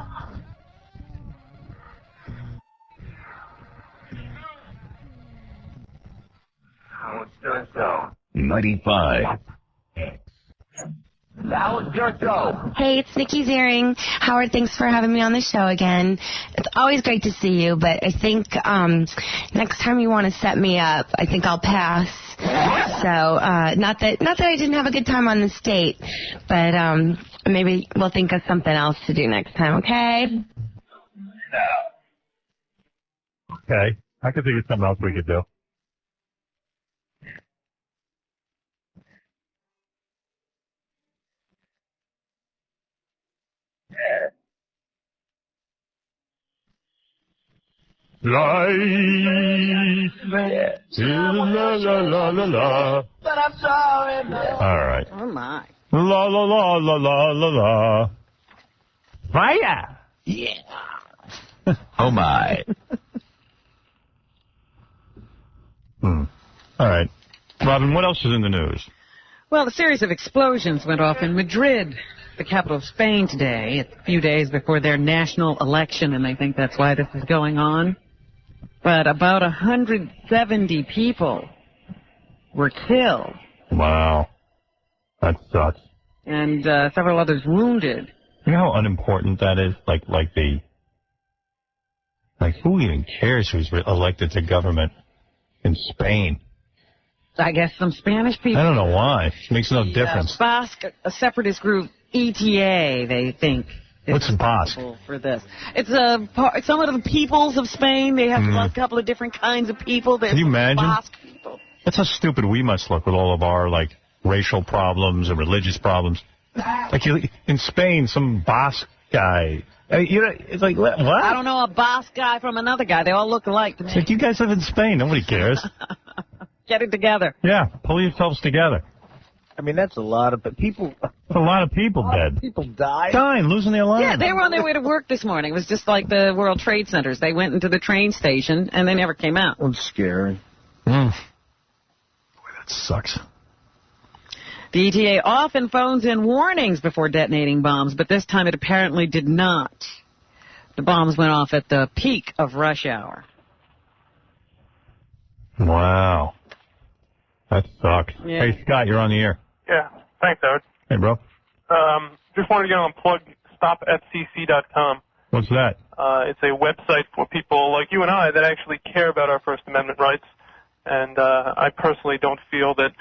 How it's done so. 95. Now it's your show. Hey, it's Nikki Ziering. Howard, thanks for having me on the show again. It's always great to see you, but I think next time you want to set me up, I think I'll pass. So, not that I didn't have a good time on this date, but maybe we'll think of something else to do next time, okay? Okay. I could think of something else we could do. Life is la la la la la. But I'm sorry, man. All right. Oh, my. La la la la la la la. Fire! Yeah. Oh, my. All right. Robin, what else is in the news? Well, a series of explosions went off in Madrid, the capital of Spain, today. It's a few days before their national election, and I think that's why this is going on. But about 170 people were killed. Wow. That sucks. And several others wounded. You know how unimportant that is? Like who even cares who's elected to government in Spain? I guess some Spanish people. I don't know why. It makes no difference. Basque, a separatist group, ETA, they think. What's Basque? For this. It's some of the peoples of Spain. They have a couple of different kinds of people. Can you imagine? Basque people. That's how stupid we must look with all of our, racial problems and religious problems. In Spain, some Basque guy. It's like, what? I don't know a Basque guy from another guy. They all look alike to me. It's like, you guys live in Spain. Nobody cares. Get it together. Yeah, pull yourselves together. I mean, that's a lot of people. A lot of people dead. People die. Dying, losing their lives. Yeah, they were on their way to work this morning. It was just like the World Trade Centers. They went into the train station, and they never came out. That's scary. Boy, that sucks. The ETA often phones in warnings before detonating bombs, but this time it apparently did not. The bombs went off at the peak of rush hour. Wow. That sucks. Yeah. Hey, Scott, you're on the air. Yeah, thanks, Howard. Hey, bro. Just wanted to get on plug stopfcc.com. What's that? It's a website for people like you and I that actually care about our First Amendment rights. And I personally don't feel that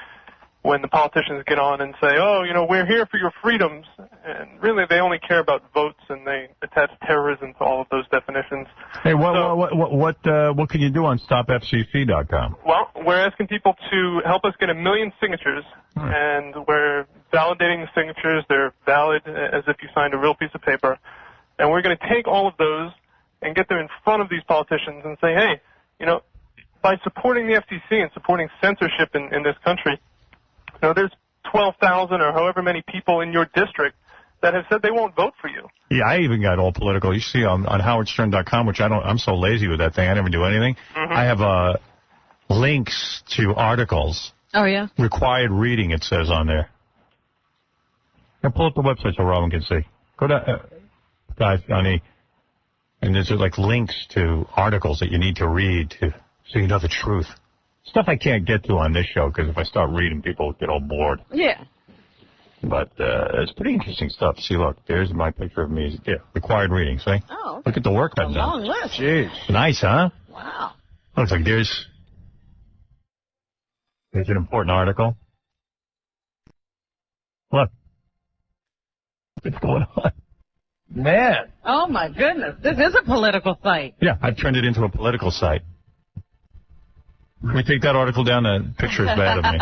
when the politicians get on and say, oh, you know, we're here for your freedoms, and really they only care about votes and they attach terrorism to all of those definitions. Hey, what can you do on stopfcc.com? Well, we're asking people to help us get 1 million signatures, and we're validating the signatures. They're valid as if you signed a real piece of paper. And we're going to take all of those and get them in front of these politicians and say, hey, you know, by supporting the FCC and supporting censorship in this country, you know, there's 12,000 or however many people in your district that have said they won't vote for you. Yeah, I even got all political. You see on howardstern.com, which I'm so lazy with that thing, I never do anything. I have links to articles. Oh, yeah? Required reading, it says on there. Now pull up the website so Robin can see. Go to, guys, honey, and there's like links to articles that you need to read so you know the truth. Stuff I can't get to on this show because if I start reading, people get all bored. Yeah. But it's pretty interesting stuff. See, look, there's my picture of me. Yeah, required reading, see? Oh. Look at the work I've done. Long list. Jeez. Nice, huh? Wow. Looks like there's an important article. Look. What's going on? Man. Oh, my goodness. This is a political site. Yeah, I've turned it into a political site. Can we take that article down? The picture is bad of me.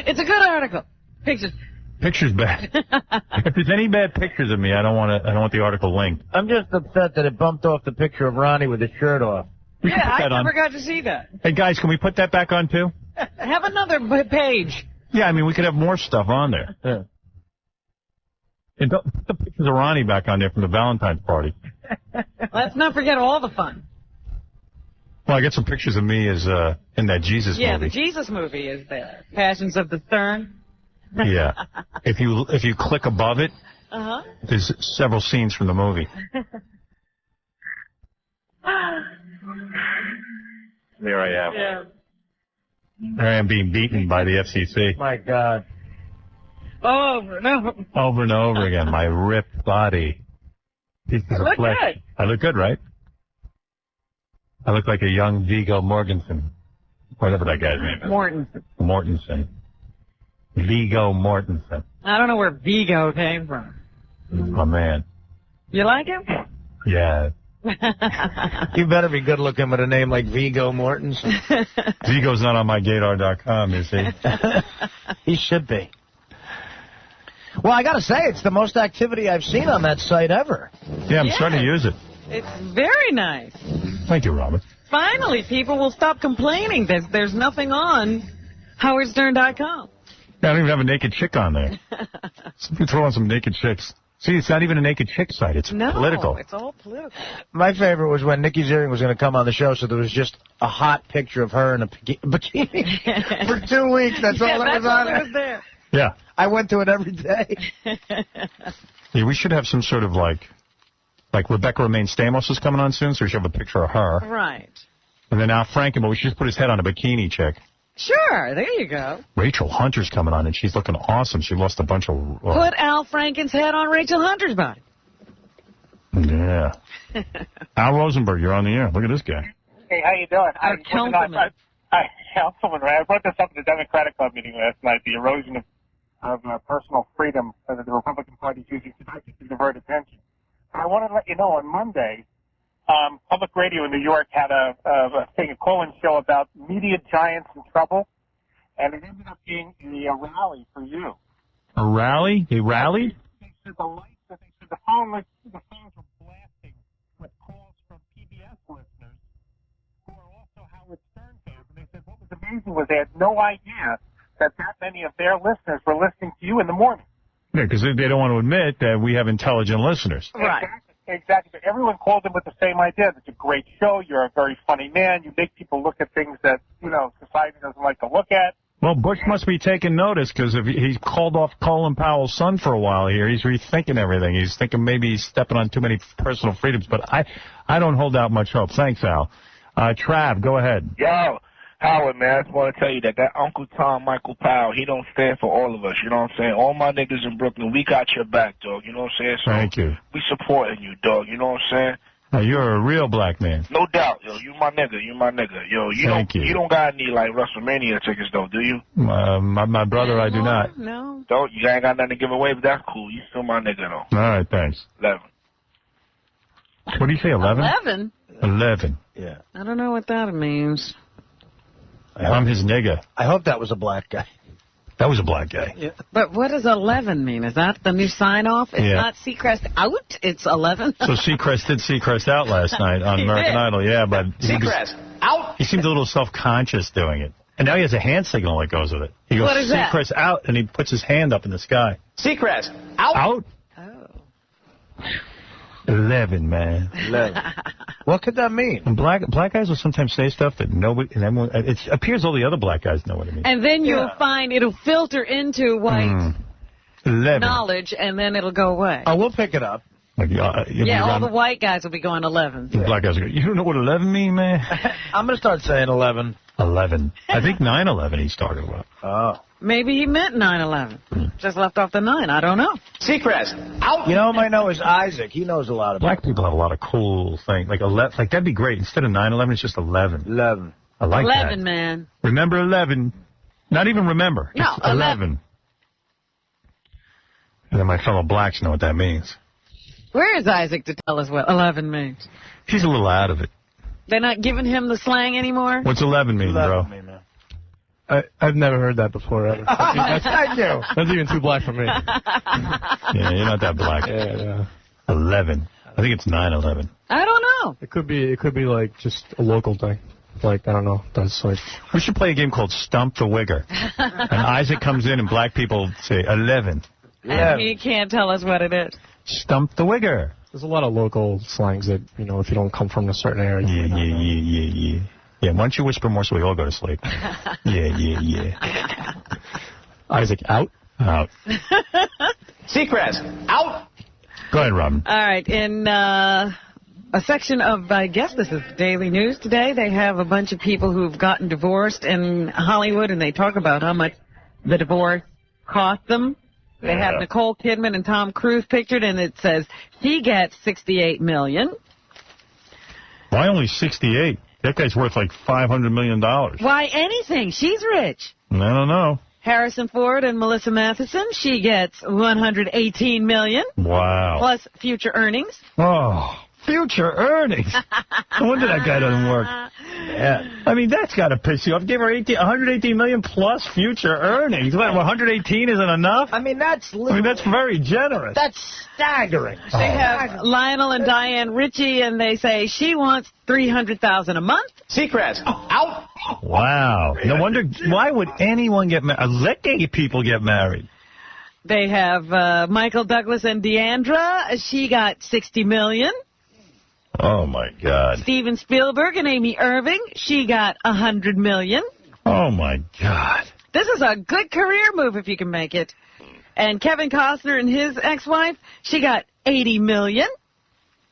It's a good article. Pictures. Picture's bad. If there's any bad pictures of me, I don't want the article linked. I'm just upset that it bumped off the picture of Ronnie with his shirt off. We should put that I on. never got to see that. Hey, guys, can we put that back on, too? Have another page. Yeah, I mean, we could have more stuff on there. Yeah. And don't put the pictures of Ronnie back on there from the Valentine's party. Let's not forget all the fun. Well, I got some pictures of me as in that Jesus Yeah, movie. the Jesus movie is there. Passions of the Stern. Yeah. If you click above it, there's several scenes from the movie. There I am. Yeah. There I am being beaten by the FCC. My God. Over and over. Over and over again. My ripped body. Pieces of Look flesh. good. I look good, right? I look like a young Viggo Mortensen. Whatever that guy's name is. Mortensen. Viggo Mortensen. I don't know where Vigo came from. My man. You like him? Yeah. You better be good looking with a name like Viggo Mortensen. Vigo's not on my Gaydar.com, is he? He should be. Well, I got to say, it's the most activity I've seen on that site ever. Yeah, I'm starting to use it. It's very nice. Thank you, Robert. Finally, people will stop complaining that there's nothing on howardstern.com. I don't even have a naked chick on there. You throw on some naked chicks. See, it's not even a naked chick site. It's political. It's all political. My favorite was when Nikki Ziering was going to come on the show, so there was just a hot picture of her in a bikini for 2 weeks. That's all that was on it. Was there. Yeah. I went to it every day. Yeah, we should have some sort of like Rebecca Romaine Stamos is coming on soon, so we should have a picture of her. Right. And then Al Franken, but we should just put his head on a bikini chick. Sure, there you go. Rachel Hunter's coming on, and she's looking awesome. She lost a bunch of... Put Al Franken's head on Rachel Hunter's body. Yeah. Al Rosenberg, you're on the air. Look at this guy. Hey, how you doing? Councilman. Councilman, right? I brought this up at the Democratic Club meeting last night, the erosion of personal freedom that the Republican Party is using tonight to divert attention. I wanted to let you know on Monday, Public Radio in New York had a call-in show about media giants in trouble, and it ended up being a rally for you. A rally? A rally? They said the phones were blasting with calls from PBS listeners who are also Howard Stern fans, and they said what was amazing was they had no idea that many of their listeners were listening to you in the morning. Yeah, because they don't want to admit that we have intelligent listeners. Right. Exactly. But everyone called in with the same idea. It's a great show. You're a very funny man. You make people look at things that, society doesn't like to look at. Well, Bush must be taking notice because if he's called off Colin Powell's son for a while here, he's rethinking everything. He's thinking maybe he's stepping on too many personal freedoms. But I don't hold out much hope. Thanks, Al. Trav, go ahead. Yo, Howard, man, I just want to tell you that Uncle Tom, Michael Powell, he don't stand for all of us, you know what I'm saying? All my niggas in Brooklyn, we got your back, dog, you know what I'm saying? So Thank you. We supporting you, dog, you know what I'm saying? Now, you're a real black man. No doubt, yo, you my nigga. Yo, you don't got any, like, WrestleMania tickets, though, do you? My brother, I do not. No. Don't? You ain't got nothing to give away, but that's cool. You still my nigga, though. All right, thanks. 11. What do you say, 11? 11? 11. Yeah. I don't know what that means. I'm his nigga. I hope that was a black guy. That was a black guy. Yeah. But what does 11 mean? Is that the new sign-off? It's not Seacrest out, it's 11? So Seacrest did Seacrest out last night on American Idol, yeah, but Seacrest out? He seemed a little self-conscious doing it. And now he has a hand signal that goes with it. He goes, what is that? Seacrest out, and he puts his hand up in the sky. Seacrest out? Out? Oh. 11, man. 11. What could that mean? And black guys will sometimes say stuff that nobody, and everyone, it appears all the other black guys know what it means. And then you'll find it'll filter into white 11. knowledge, and then it'll go away. Oh, we'll pick it up. Like, all the white guys will be going 11. The black guys will go, you don't know what 11 mean, man? I'm going to start saying 11. 11. I think 9/11 he started with. Oh. Maybe he meant 9/11. Just left off the 9. I don't know. Seacrest out. You know who might know is Isaac. He knows a lot about Black people have a lot of cool things. Like 11, like that'd be great. Instead of 9/11, it's just 11. 11. I like 11, that. man. Remember 11. Not even remember. No, it's 11. And then my fellow blacks know what that means. Where is Isaac to tell us what 11 means? He's a little out of it. They're not giving him the slang anymore? What's 11 mean, bro? I've never heard that before, ever. Thank you. That's even too black for me. Yeah, you're not that black. Yeah. 11. I think it's 9/11. I don't know. It could be like just a local thing. Like, I don't know. That's like... We should play a game called Stump the Wigger. And Isaac comes in and black people say 11. And he can't tell us what it is. Stump the Wigger. There's a lot of local slangs that, if you don't come from a certain area. Yeah. Yeah, why don't you whisper more so we all go to sleep? Yeah. Isaac, out? Out. Seacrest out. Go ahead, Robin. All right. In a section of, I guess this is Daily News today, they have a bunch of people who've gotten divorced in Hollywood, and they talk about how much the divorce cost them. They have Nicole Kidman and Tom Cruise pictured, and it says he gets $68 million. Why only 68? That guy's worth like $500 million. Why anything? She's rich. I don't know. Harrison Ford and Melissa Matheson, she gets $118 million. Wow. Plus future earnings. Oh, future earnings. No wonder that guy doesn't work. Yeah. I mean, that's got to piss you off. Give her $118 million plus future earnings. What, 118 isn't enough? I mean, that's very generous. That's staggering. They have Lionel and Diane Ritchie, and they say she wants $300,000 a month. Seacrest out. Wow. No wonder. Why would anyone get married? Let gay people get married. They have Michael Douglas and Deandra. She got $60 million. Oh, my God. Steven Spielberg and Amy Irving. She got $100 million. Oh, my God. This is a good career move if you can make it. And Kevin Costner and his ex-wife, she got $80 million.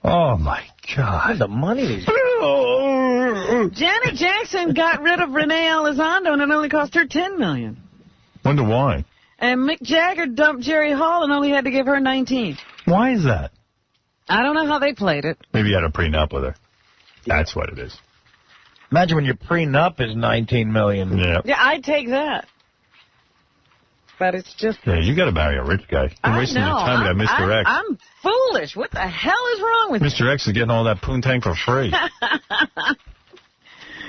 Oh, my God. The money. Janet Jackson got rid of Renee Elizondo, and it only cost her $10 million. Wonder why. And Mick Jagger dumped Jerry Hall and only had to give her $19. Why is that? I don't know how they played it. Maybe you had a prenup with her. That's what it is. Imagine when your prenup is $19 million. Yeah. Yeah, I'd take that. But it's just... Yeah, you got to marry a rich guy. You're wasting your time with that Mr. X. I'm foolish. What the hell is wrong with Mr. X is getting all that poontang for free.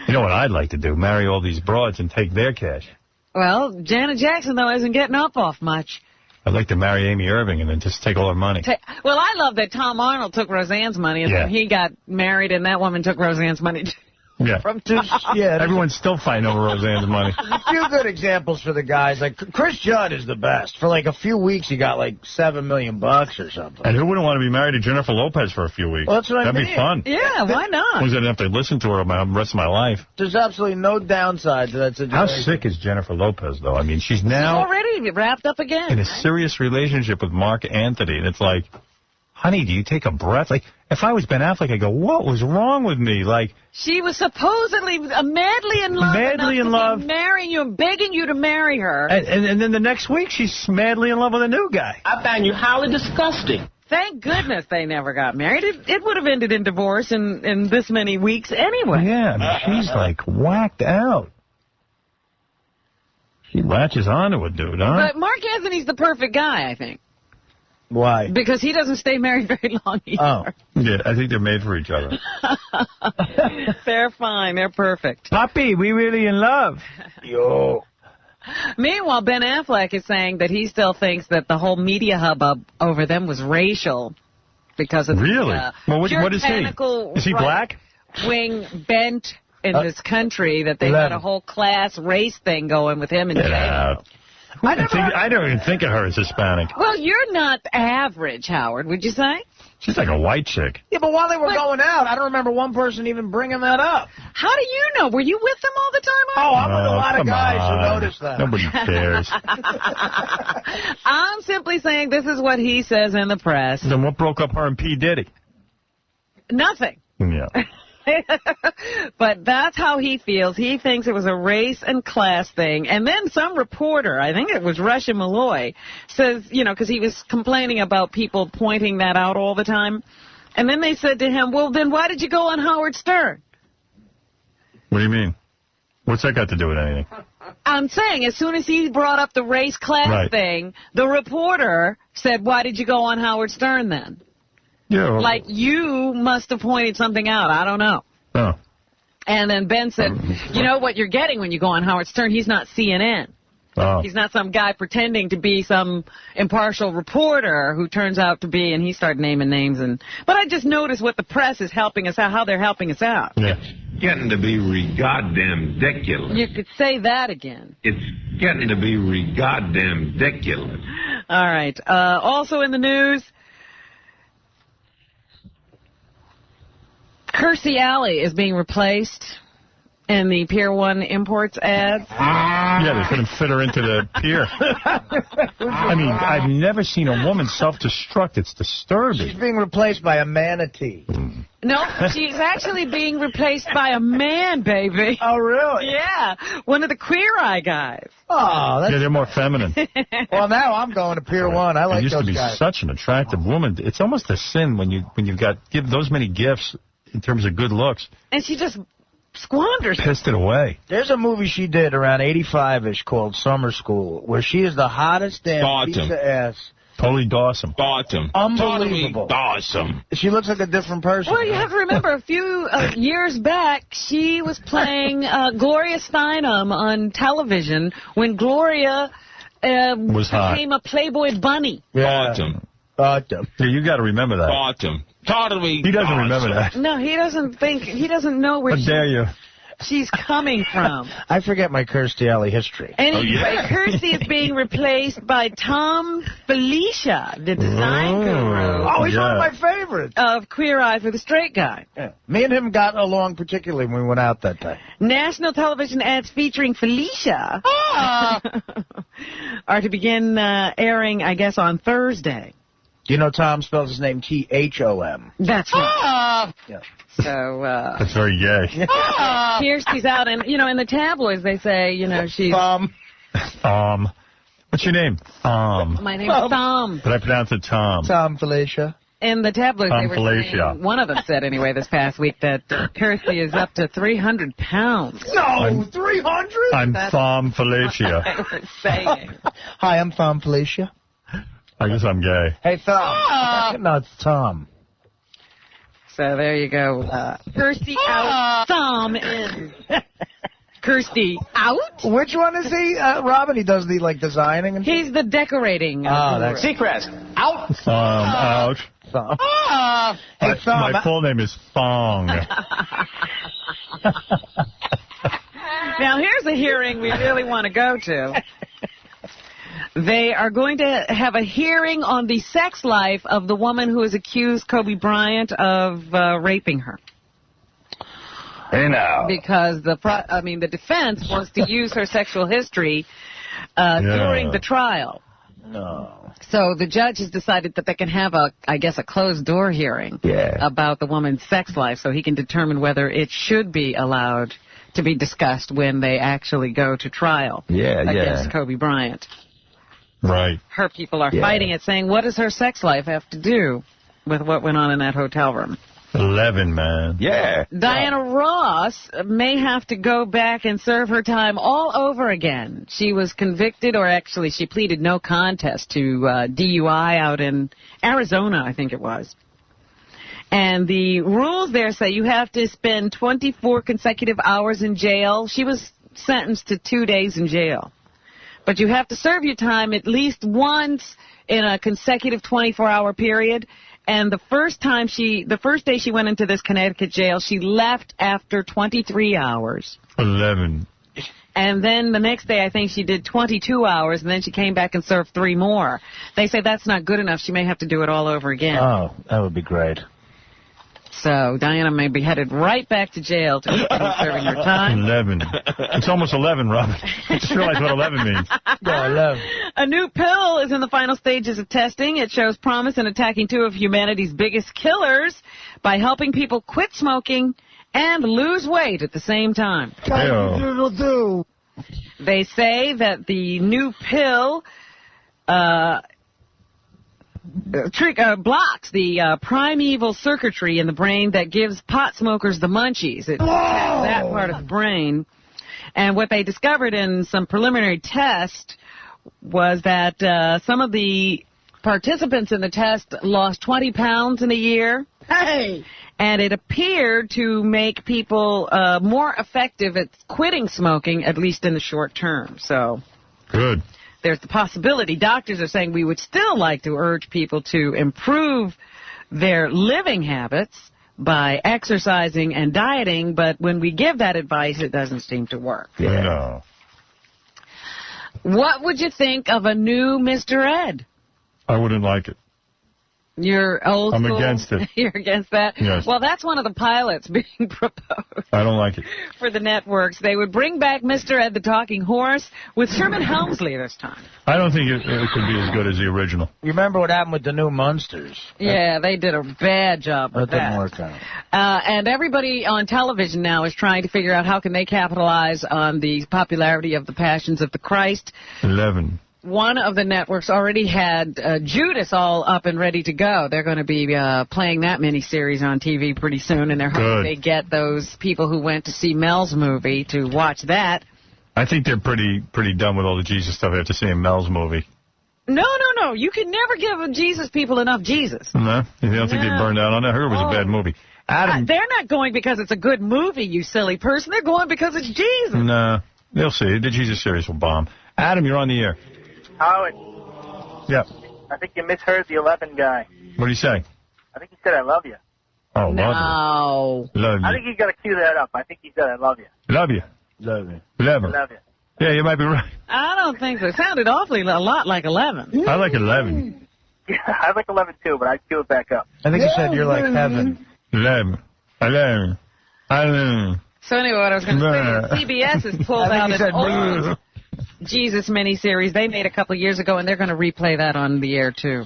You know what I'd like to do? Marry all these broads and take their cash. Well, Janet Jackson, though, isn't getting up off much. I'd like to marry Amy Irving and then just take all her money. Well, I love that Tom Arnold took Roseanne's money, and then he got married, and that woman took Roseanne's money, too. Yeah. Everyone's still fighting over Roseanne's money. A few good examples for the guys. Like Chris Judd is the best. For like a few weeks, he got like $7 million or something. And who wouldn't want to be married to Jennifer Lopez for a few weeks? Well, that's what I That'd mean. be fun. Yeah, why not? I didn't have to listen to her the rest of my life. There's absolutely no downside to that situation. How sick is Jennifer Lopez, though? I mean, she's now already wrapped up again. in a serious relationship with Mark Anthony. And it's like, honey, do you take a breath? Like, if I was Ben Affleck, I'd go, what was wrong with me? Like, she was supposedly madly in love. Madly in love. Marrying you and begging you to marry her. And then the next week, she's madly in love with a new guy. I find you highly disgusting. Thank goodness they never got married. It would have ended in divorce in this many weeks anyway. Yeah, I mean, she's like whacked out. She latches onto a dude, huh? But Mark Anthony's the perfect guy, I think. Why? Because he doesn't stay married very long either. Yeah, I think they're made for each other. They're fine. They're perfect. Puppy, we really in love. Yo. Meanwhile, Ben Affleck is saying that he still thinks that the whole media hubbub over them was racial because of really? the What is he? Is he black? Wing bent in this country that they got a whole class race thing going with him and J-Lo. I don't even think of her as Hispanic. Well, you're not average, Howard, would you say? She's like a white chick. Yeah, but while they were going out, I don't remember one person even bringing that up. How do you know? Were you with them all the time? Oh, I'm with a lot of guys who noticed that. Nobody cares. I'm simply saying this is what he says in the press. Then what broke up her and P. Diddy? Nothing. Yeah. But that's how he feels. He thinks it was a race and class thing. And then some reporter, I think it was Russia Malloy, says, because he was complaining about people pointing that out all the time. And then they said to him, well, then why did you go on Howard Stern? What do you mean? What's that got to do with anything? I'm saying as soon as he brought up the race-class thing, the reporter said, why did you go on Howard Stern then? Yeah. Like, you must have pointed something out. I don't know. Oh. And then Ben said, you know what you're getting when you go on Howard Stern? He's not CNN. Oh. He's not some guy pretending to be some impartial reporter who turns out to be, and he started naming names. But I just noticed what the press is helping us out, how they're helping us out. Yeah. Getting to be goddamn ridiculous. You could say that again. It's getting to be goddamn ridiculous. All right. Also in the news, Kirstie Alley is being replaced in the Pier 1 Imports ads. Yeah, they couldn't fit her into the pier. I mean, I've never seen a woman self-destruct. It's disturbing. She's being replaced by a manatee. No, she's actually being replaced by a man, baby. Oh, really? Yeah, one of the Queer Eye guys. Oh, that's... Yeah, they're more feminine. Well, now I'm going to Pier 1. I like those guys. Used to be such an attractive woman. It's almost a sin when you've give those many gifts in terms of good looks. And she just squanders it. Pissed it away. There's a movie she did around 85-ish called Summer School, where she is the hottest damn piece of ass. Totally Dawson. Unbelievable. Dawson. She looks like a different person. Well, you have to remember, a few years back, she was playing Gloria Steinem on television when Gloria became a Playboy bunny. Yeah. Bottom. Yeah, you got to remember that. Bottom. He doesn't remember that. No, he doesn't know where How dare you? she's coming from. I forget my Kirstie Alley history. Anyway, Kirstie is being replaced by Tom Felicia, the design guru. Oh, he's one of my favorites. Of Queer Eye for the Straight Guy. Yeah. Me and him got along particularly when we went out that day. National television ads featuring Felicia are to begin airing, I guess, on Thursday. Do you know Tom spells his name T-H-O-M? That's right. Yeah. So, that's very gay. Kirstie's out, and, in the tabloids they say, she's... What's your name? My name's Tom. But I pronounce it Tom. Tom Felicia. In the tabloids, Tom they were Felicia. saying, one of them said anyway this past week that Kirstie is up to 300 pounds. No, 300? I'm Tom Felicia. I was saying. Hi, I'm Tom Felicia. I guess I'm gay. Hey, Tom. No, it's Tom. So there you go. Kirstie out, Tom in. Kirstie out? Which one is he, Robin? He does the, designing and He's the decorating. that's... Seacrest, out. Out. Thom. Hey, Thom. My full name is Thong. Now, here's a hearing we really want to go to. They are going to have a hearing on the sex life of the woman who has accused Kobe Bryant of raping her. Hey, now. Because the defense wants to use her sexual history during the trial. No. So the judge has decided that they can have a closed-door hearing about the woman's sex life so he can determine whether it should be allowed to be discussed when they actually go to trial against Kobe Bryant. Right. Her people are fighting it, saying, what does her sex life have to do with what went on in that hotel room? 11, man. Yeah. Diana Ross may have to go back and serve her time all over again. She was convicted, or actually she pleaded no contest to DUI out in Arizona, I think it was. And the rules there say you have to spend 24 consecutive hours in jail. She was sentenced to 2 days in jail. But you have to serve your time at least once in a consecutive 24-hour period. And the first day she went into this Connecticut jail, she left after 23 hours. 11. And then the next day, I think she did 22 hours, and then she came back and served 3 more. They say that's not good enough. She may have to do it all over again. Oh, that would be great. So Diana may be headed right back to jail to continue serving her time. 11. It's almost 11, Robin. I just realized what 11 means. Yeah, 11. A new pill is in the final stages of testing. It shows promise in attacking 2 of humanity's biggest killers by helping people quit smoking and lose weight at the same time. They say that the new pill blocks the primeval circuitry in the brain that gives pot smokers the munchies. It attacks that part of the brain. And what they discovered in some preliminary tests was that some of the participants in the test lost 20 pounds in a year. Hey! And it appeared to make people more effective at quitting smoking, at least in the short term. So good. There's the possibility. Doctors are saying we would still like to urge people to improve their living habits by exercising and dieting, but when we give that advice, it doesn't seem to work. Yeah. No. What would you think of a new Mr. Ed? I wouldn't like it. You're old school? I'm against it. You're against that? Yes. Well, that's one of the pilots being proposed. I don't like it. For the networks. They would bring back Mr. Ed the Talking Horse with Sherman Helmsley this time. I don't think it could be as good as the original. You remember what happened with the new Munsters? Yeah, they did a bad job with that. That didn't work out. And everybody on television now is trying to figure out how can they capitalize on the popularity of the Passions of the Christ. 11. One of the networks already had Judas all up and ready to go. They're going to be playing that miniseries on TV pretty soon, and they're hoping they get those people who went to see Mel's movie to watch that. I think they're pretty done with all the Jesus stuff after seeing Mel's movie. No. You can never give Jesus people enough Jesus. No? You don't think they burned out on it? I heard it was a bad movie. Adam, they're not going because it's a good movie, you silly person. They're going because it's Jesus. No. They'll see. The Jesus series will bomb. Adam, you're on the air. Howard. Yeah. I think you misheard the 11 guy. What did he say? I think he said I love you. Oh, no. Love you. I think you got to cue that up. I think he said I love you. Love you. Love you. 11. Love you. Yeah, you might be right. I don't think so. It sounded awfully a lot like 11. I like 11. Yeah, I like 11 too, but I'd cue it back up. I think you said you're like heaven. 11. So anyway, what I was going to say is CBS has pulled out an old Jesus miniseries they made a couple of years ago, and they're going to replay that on the air, too.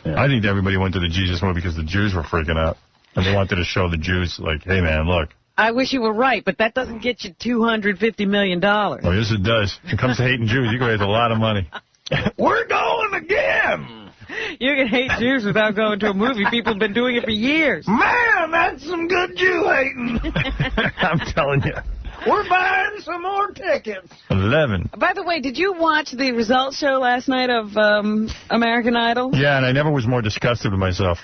Yeah. I think everybody went to the Jesus movie because the Jews were freaking out. And they wanted to show the Jews, like, hey, man, look. I wish you were right, but that doesn't get you $250 million. Oh, yes, it does. When it comes to hating Jews, you can raise a lot of money. We're going again. You can hate Jews without going to a movie. People have been doing it for years. Man, that's some good Jew hating. I'm telling you. We're buying some more tickets. 11. By the way, did you watch the results show last night of American Idol? Yeah, and I never was more disgusted with myself.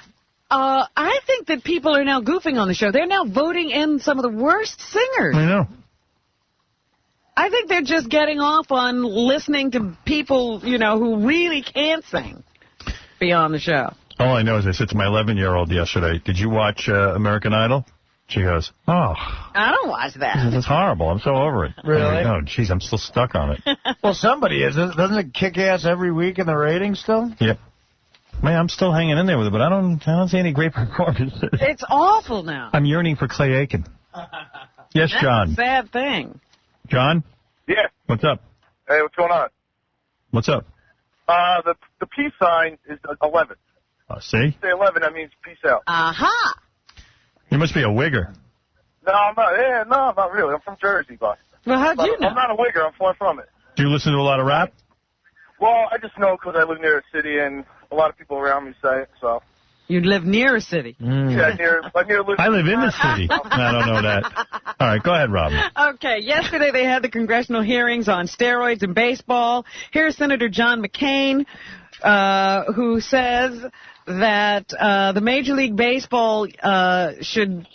I think that people are now goofing on the show. They're now voting in some of the worst singers. I know. I think they're just getting off on listening to people, you know, who really can't sing be on the show. All I know is I said to my 11-year-old yesterday, did you watch American Idol? She goes, oh. I don't watch that. It's horrible. I'm so over it. Really? Oh, jeez, I'm still stuck on it. Well, somebody is. Doesn't it kick ass every week in the ratings still? Yep. Man, I'm still hanging in there with it, but I don't see any great performances. It's awful now. I'm yearning for Clay Aiken. Yes, That's John. a sad thing. John? Yeah. What's up? Hey, what's going on? What's up? The peace sign is 11. See? Say 11, that means peace out. Aha! You must be a wigger. No, I'm not. Yeah, no, not really. I'm from Jersey, boss. Well, how'd you know? I'm not a wigger. I'm far from it. Do you listen to a lot of rap? Well, I just know because I live near a city and a lot of people around me say it, so. You live near a city. Yeah, I live in the city. I don't know that. All right, go ahead, Robin. Okay, yesterday they had the congressional hearings on steroids in baseball. Here's Senator John McCain, who says that the Major League Baseball should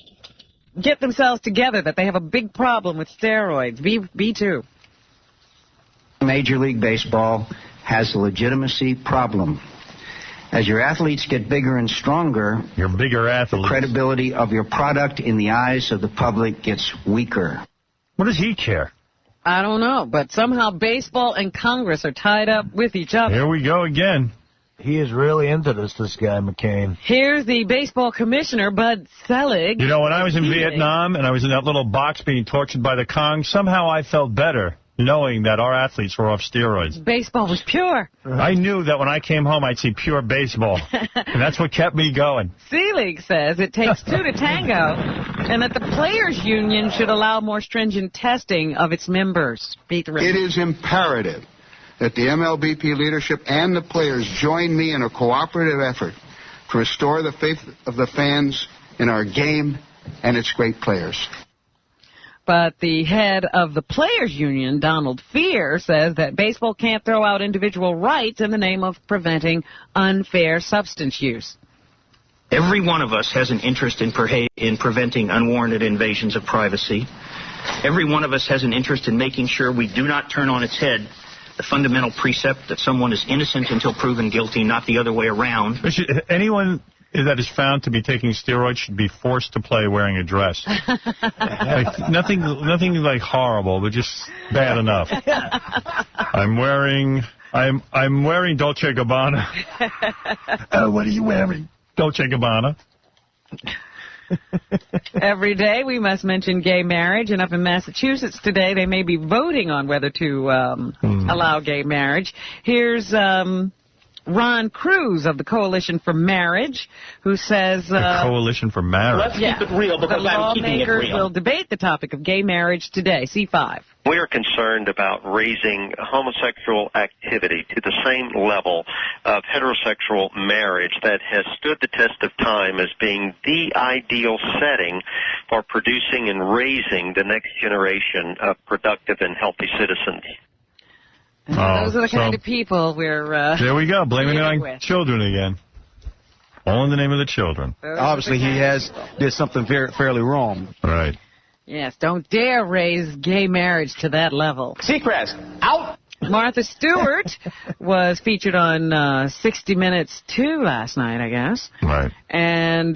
get themselves together, that they have a big problem with steroids. B2. Major League Baseball has a legitimacy problem. As your athletes get bigger and stronger, your bigger athletes, the credibility of your product in the eyes of the public gets weaker. What does he care? I don't know, but somehow baseball and Congress are tied up with each other. Here we go again. He is really into this guy, McCain. Here's the baseball commissioner, Bud Selig. You know, when I was in Vietnam and I was in that little box being tortured by the Kong, somehow I felt better knowing that our athletes were off steroids. Baseball was pure. I knew that when I came home, I'd see pure baseball. And that's what kept me going. Selig says it takes two to tango, and that the Players Union should allow more stringent testing of its members. It is imperative that the MLBP leadership and the players join me in a cooperative effort to restore the faith of the fans in our game and its great players. But the head of the Players Union, Donald Fear, says that baseball can't throw out individual rights in the name of preventing unfair substance use. Every one of us has an interest in preventing unwarranted invasions of privacy. Every one of us has an interest in making sure we do not turn on its head the fundamental precept that someone is innocent until proven guilty, not the other way around. Anyone that is found to be taking steroids should be forced to play wearing a dress. Nothing like horrible, but just bad enough. I'm wearing Dolce & Gabbana. What are you wearing? Dolce & Gabbana. Every day we must mention gay marriage, and up in Massachusetts today they may be voting on whether to allow gay marriage. Here's Ron Cruz of the Coalition for Marriage, who says... the Coalition for Marriage? Let's keep it real, because I'm keeping it real. Lawmakers will debate the topic of gay marriage today. C5. We are concerned about raising homosexual activity to the same level of heterosexual marriage that has stood the test of time as being the ideal setting for producing and raising the next generation of productive and healthy citizens. Those are the kind of people we're... there we go, blaming it on with. children again. All in the name of the children. Obviously, he did something fairly wrong. Right. Yes, don't dare raise gay marriage to that level. Seacrest, out! Martha Stewart was featured on 60 Minutes 2 last night, I guess. Right. And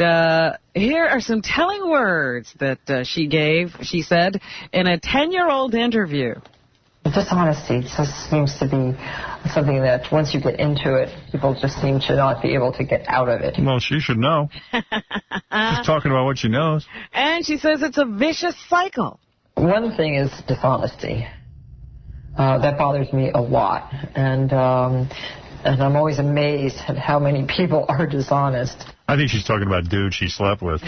here are some telling words that she gave, she said, in a 10-year-old interview. Dishonesty just seems to be something that once you get into it, people just seem to not be able to get out of it. Well, she should know. She's talking about what she knows. And she says it's a vicious cycle. One thing is dishonesty. That bothers me a lot. And I'm always amazed at how many people are dishonest. I think she's talking about dudes she slept with.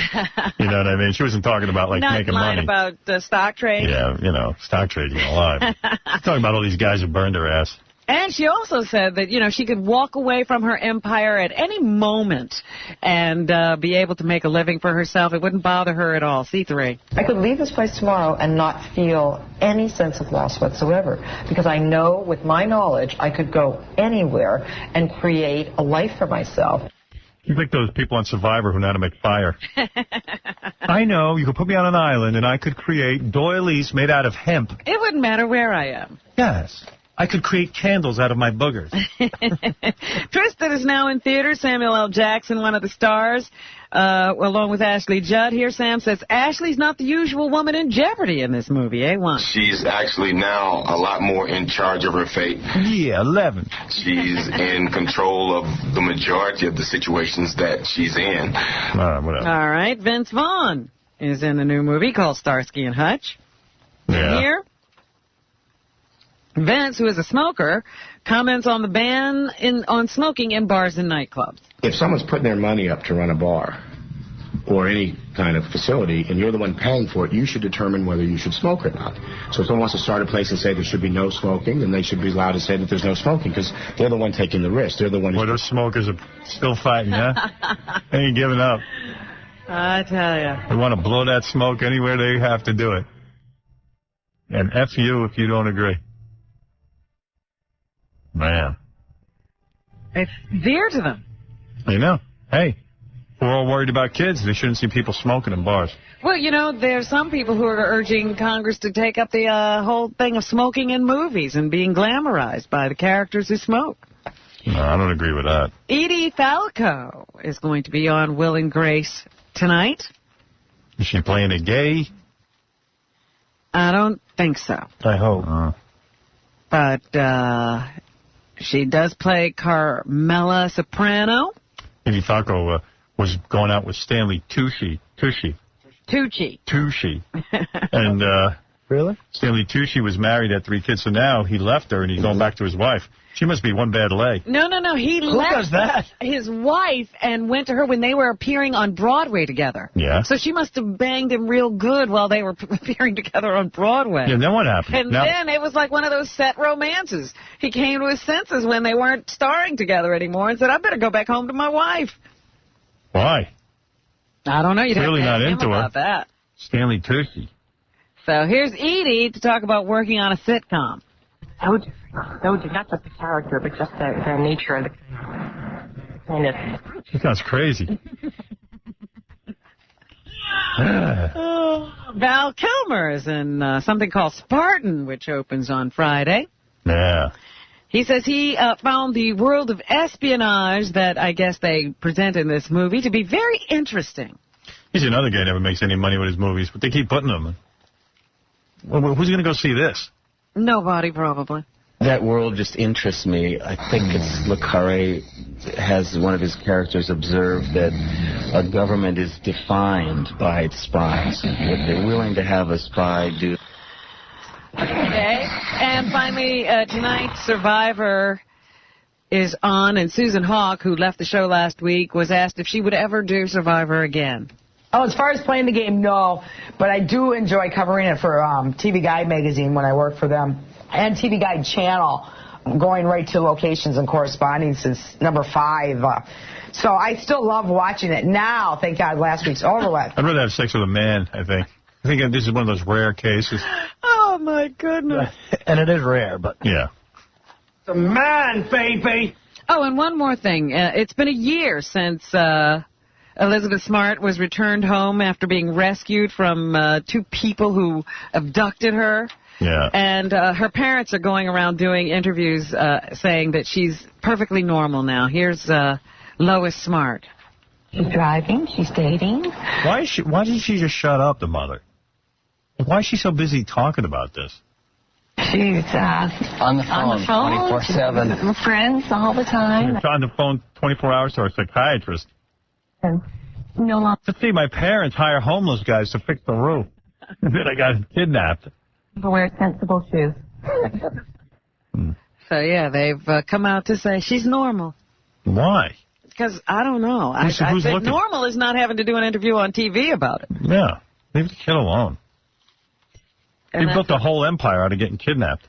You know what I mean? She wasn't talking about, like, Not making lying money. about stock trading. Yeah, you know, stock trading alive. She's talking about all these guys who burned her ass. And she also said that, you know, she could walk away from her empire at any moment and be able to make a living for herself. It wouldn't bother her at all. C3. I could leave this place tomorrow and not feel any sense of loss whatsoever, because I know with my knowledge I could go anywhere and create a life for myself. You think those people on Survivor who know how to make fire. I know. You could put me on an island and I could create doilies made out of hemp. It wouldn't matter where I am. Yes. I could create candles out of my boogers. Tristan is now in theaters. Samuel L. Jackson, one of the stars, along with Ashley Judd. Here, Sam says Ashley's not the usual woman in jeopardy in this movie, eh? One. She's actually now a lot more in charge of her fate. Yeah, 11. She's in control of the majority of the situations that she's in. Whatever. All right. Vince Vaughn is in a new movie called Starsky and Hutch. Yeah. Here, Vince, who is a smoker, comments on the ban on smoking in bars and nightclubs. If someone's putting their money up to run a bar or any kind of facility, and you're the one paying for it, you should determine whether you should smoke or not. So if someone wants to start a place and say there should be no smoking, then they should be allowed to say that there's no smoking, because they're the one taking the risk. They're the one. Well, those smokers are still fighting, huh? They ain't giving up. I tell you. They want to blow that smoke anywhere they have to do it. And F you if you don't agree. Man. It's dear to them. You know. Hey, we're all worried about kids. They shouldn't see people smoking in bars. Well, you know, there's some people who are urging Congress to take up the whole thing of smoking in movies and being glamorized by the characters who smoke. No, I don't agree with that. Edie Falco is going to be on Will and Grace tonight. Is she playing a gay? I don't think so. I hope. But she does play Carmela Soprano. Edie Falco was going out with Stanley Tucci. And really? Stanley Tucci was married, had 3 kids, so now he left her and he's going back to his wife. She must be one bad leg. No. He left does that? his wife and went to her when they were appearing on Broadway together. Yeah. So she must have banged him real good while they were appearing together on Broadway. Yeah, then what happened? And then it was like one of those set romances. He came to his senses when they weren't starring together anymore and said, I better go back home to my wife. Why? I don't know. You'd Clearly have to not ask him into her. about that. Stanley Tucci. So here's Edie to talk about working on a sitcom. No, not just the character, but just the nature of the kind of. She sounds crazy. Val Kilmer is in something called Spartan, which opens on Friday. Yeah. He says he found the world of espionage that I guess they present in this movie to be very interesting. He's another guy who never makes any money with his movies, but they keep putting them. Well, who's going to go see this? Nobody, probably. That world just interests me. I think it's Le Carré has one of his characters observed that a government is defined by its spies. What they're willing to have a spy do. Okay. And finally, tonight, Survivor is on, and Susan Hawk, who left the show last week, was asked if she would ever do Survivor again. Oh, as far as playing the game, no. But I do enjoy covering it for TV Guide magazine when I work for them. And TV Guide Channel, going right to locations and corresponding since number 5. So I still love watching it now. Thank God last week's over with. I'd rather have sex with a man, I think. I think this is one of those rare cases. Oh, my goodness. And it is rare, but... Yeah. The man, baby! Oh, and one more thing. It's been a year since Elizabeth Smart was returned home after being rescued from 2 people who abducted her. Yeah. And her parents are going around doing interviews saying that she's perfectly normal now. Here's Lois Smart. She's driving. She's dating. Why didn't she just shut up, the mother? Why is she so busy talking about this? She's on the phone 24/7. With friends all the time. She's on the phone 24 hours to her psychiatrist. And no longer. Let's see, my parents hire homeless guys to fix the roof. And then I got kidnapped. Wear sensible shoes. So, yeah, they've come out to say she's normal. Why? Because, I don't know. I said looking? normal is not having to do an interview on TV about it. Yeah. Leave the kid alone. He built a whole empire out of getting kidnapped.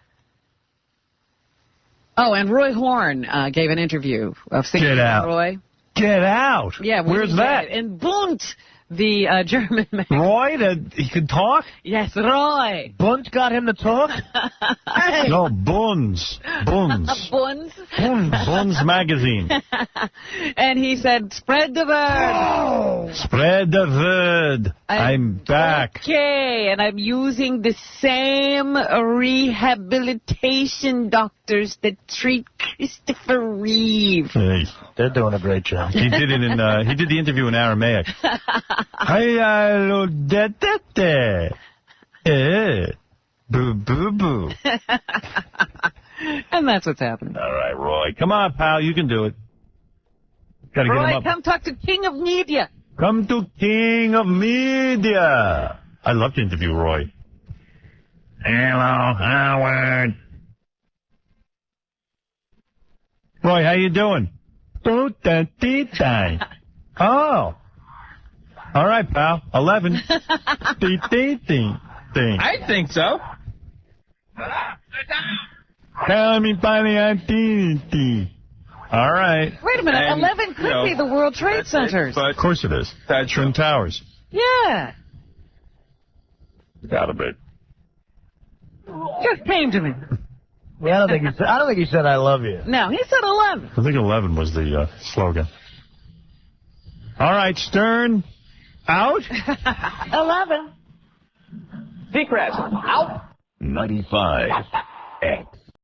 Oh, and Roy Horn gave an interview of 60 Get out. Roy. Get out. Yeah. Where's that? In Bund, the German man. Roy, he could talk? Yes, Roy. Bunz got him to talk? No, Bunz. Bunz. Bunz? Bunz magazine. And he said, spread the word. Spread the word. I'm back. Okay, and I'm using the same rehabilitation doctors that treat Christopher Reeve. Hey. They're doing a great job. He did it in. He did the interview in Aramaic. Boo boo boo. And that's what's happening. All right, Roy. Come on, pal. You can do it. Gotta get him Roy, up. come talk to King of Media. Come to King of Media. I'd love to interview Roy. Hello, Howard. Roy, how you doing? Oh. All right, pal. 11. Thing. I think so. Tell me, all right. Wait a minute. And, 11 could be the World Trade Centers. Of course it is. Twin Towers. Yeah. Got a bit. Just came to me. Yeah, I don't think he said I love you. No, he said 11. I think 11 was the slogan. All right, Stern. Out? 11. Seacrest, out. 95X.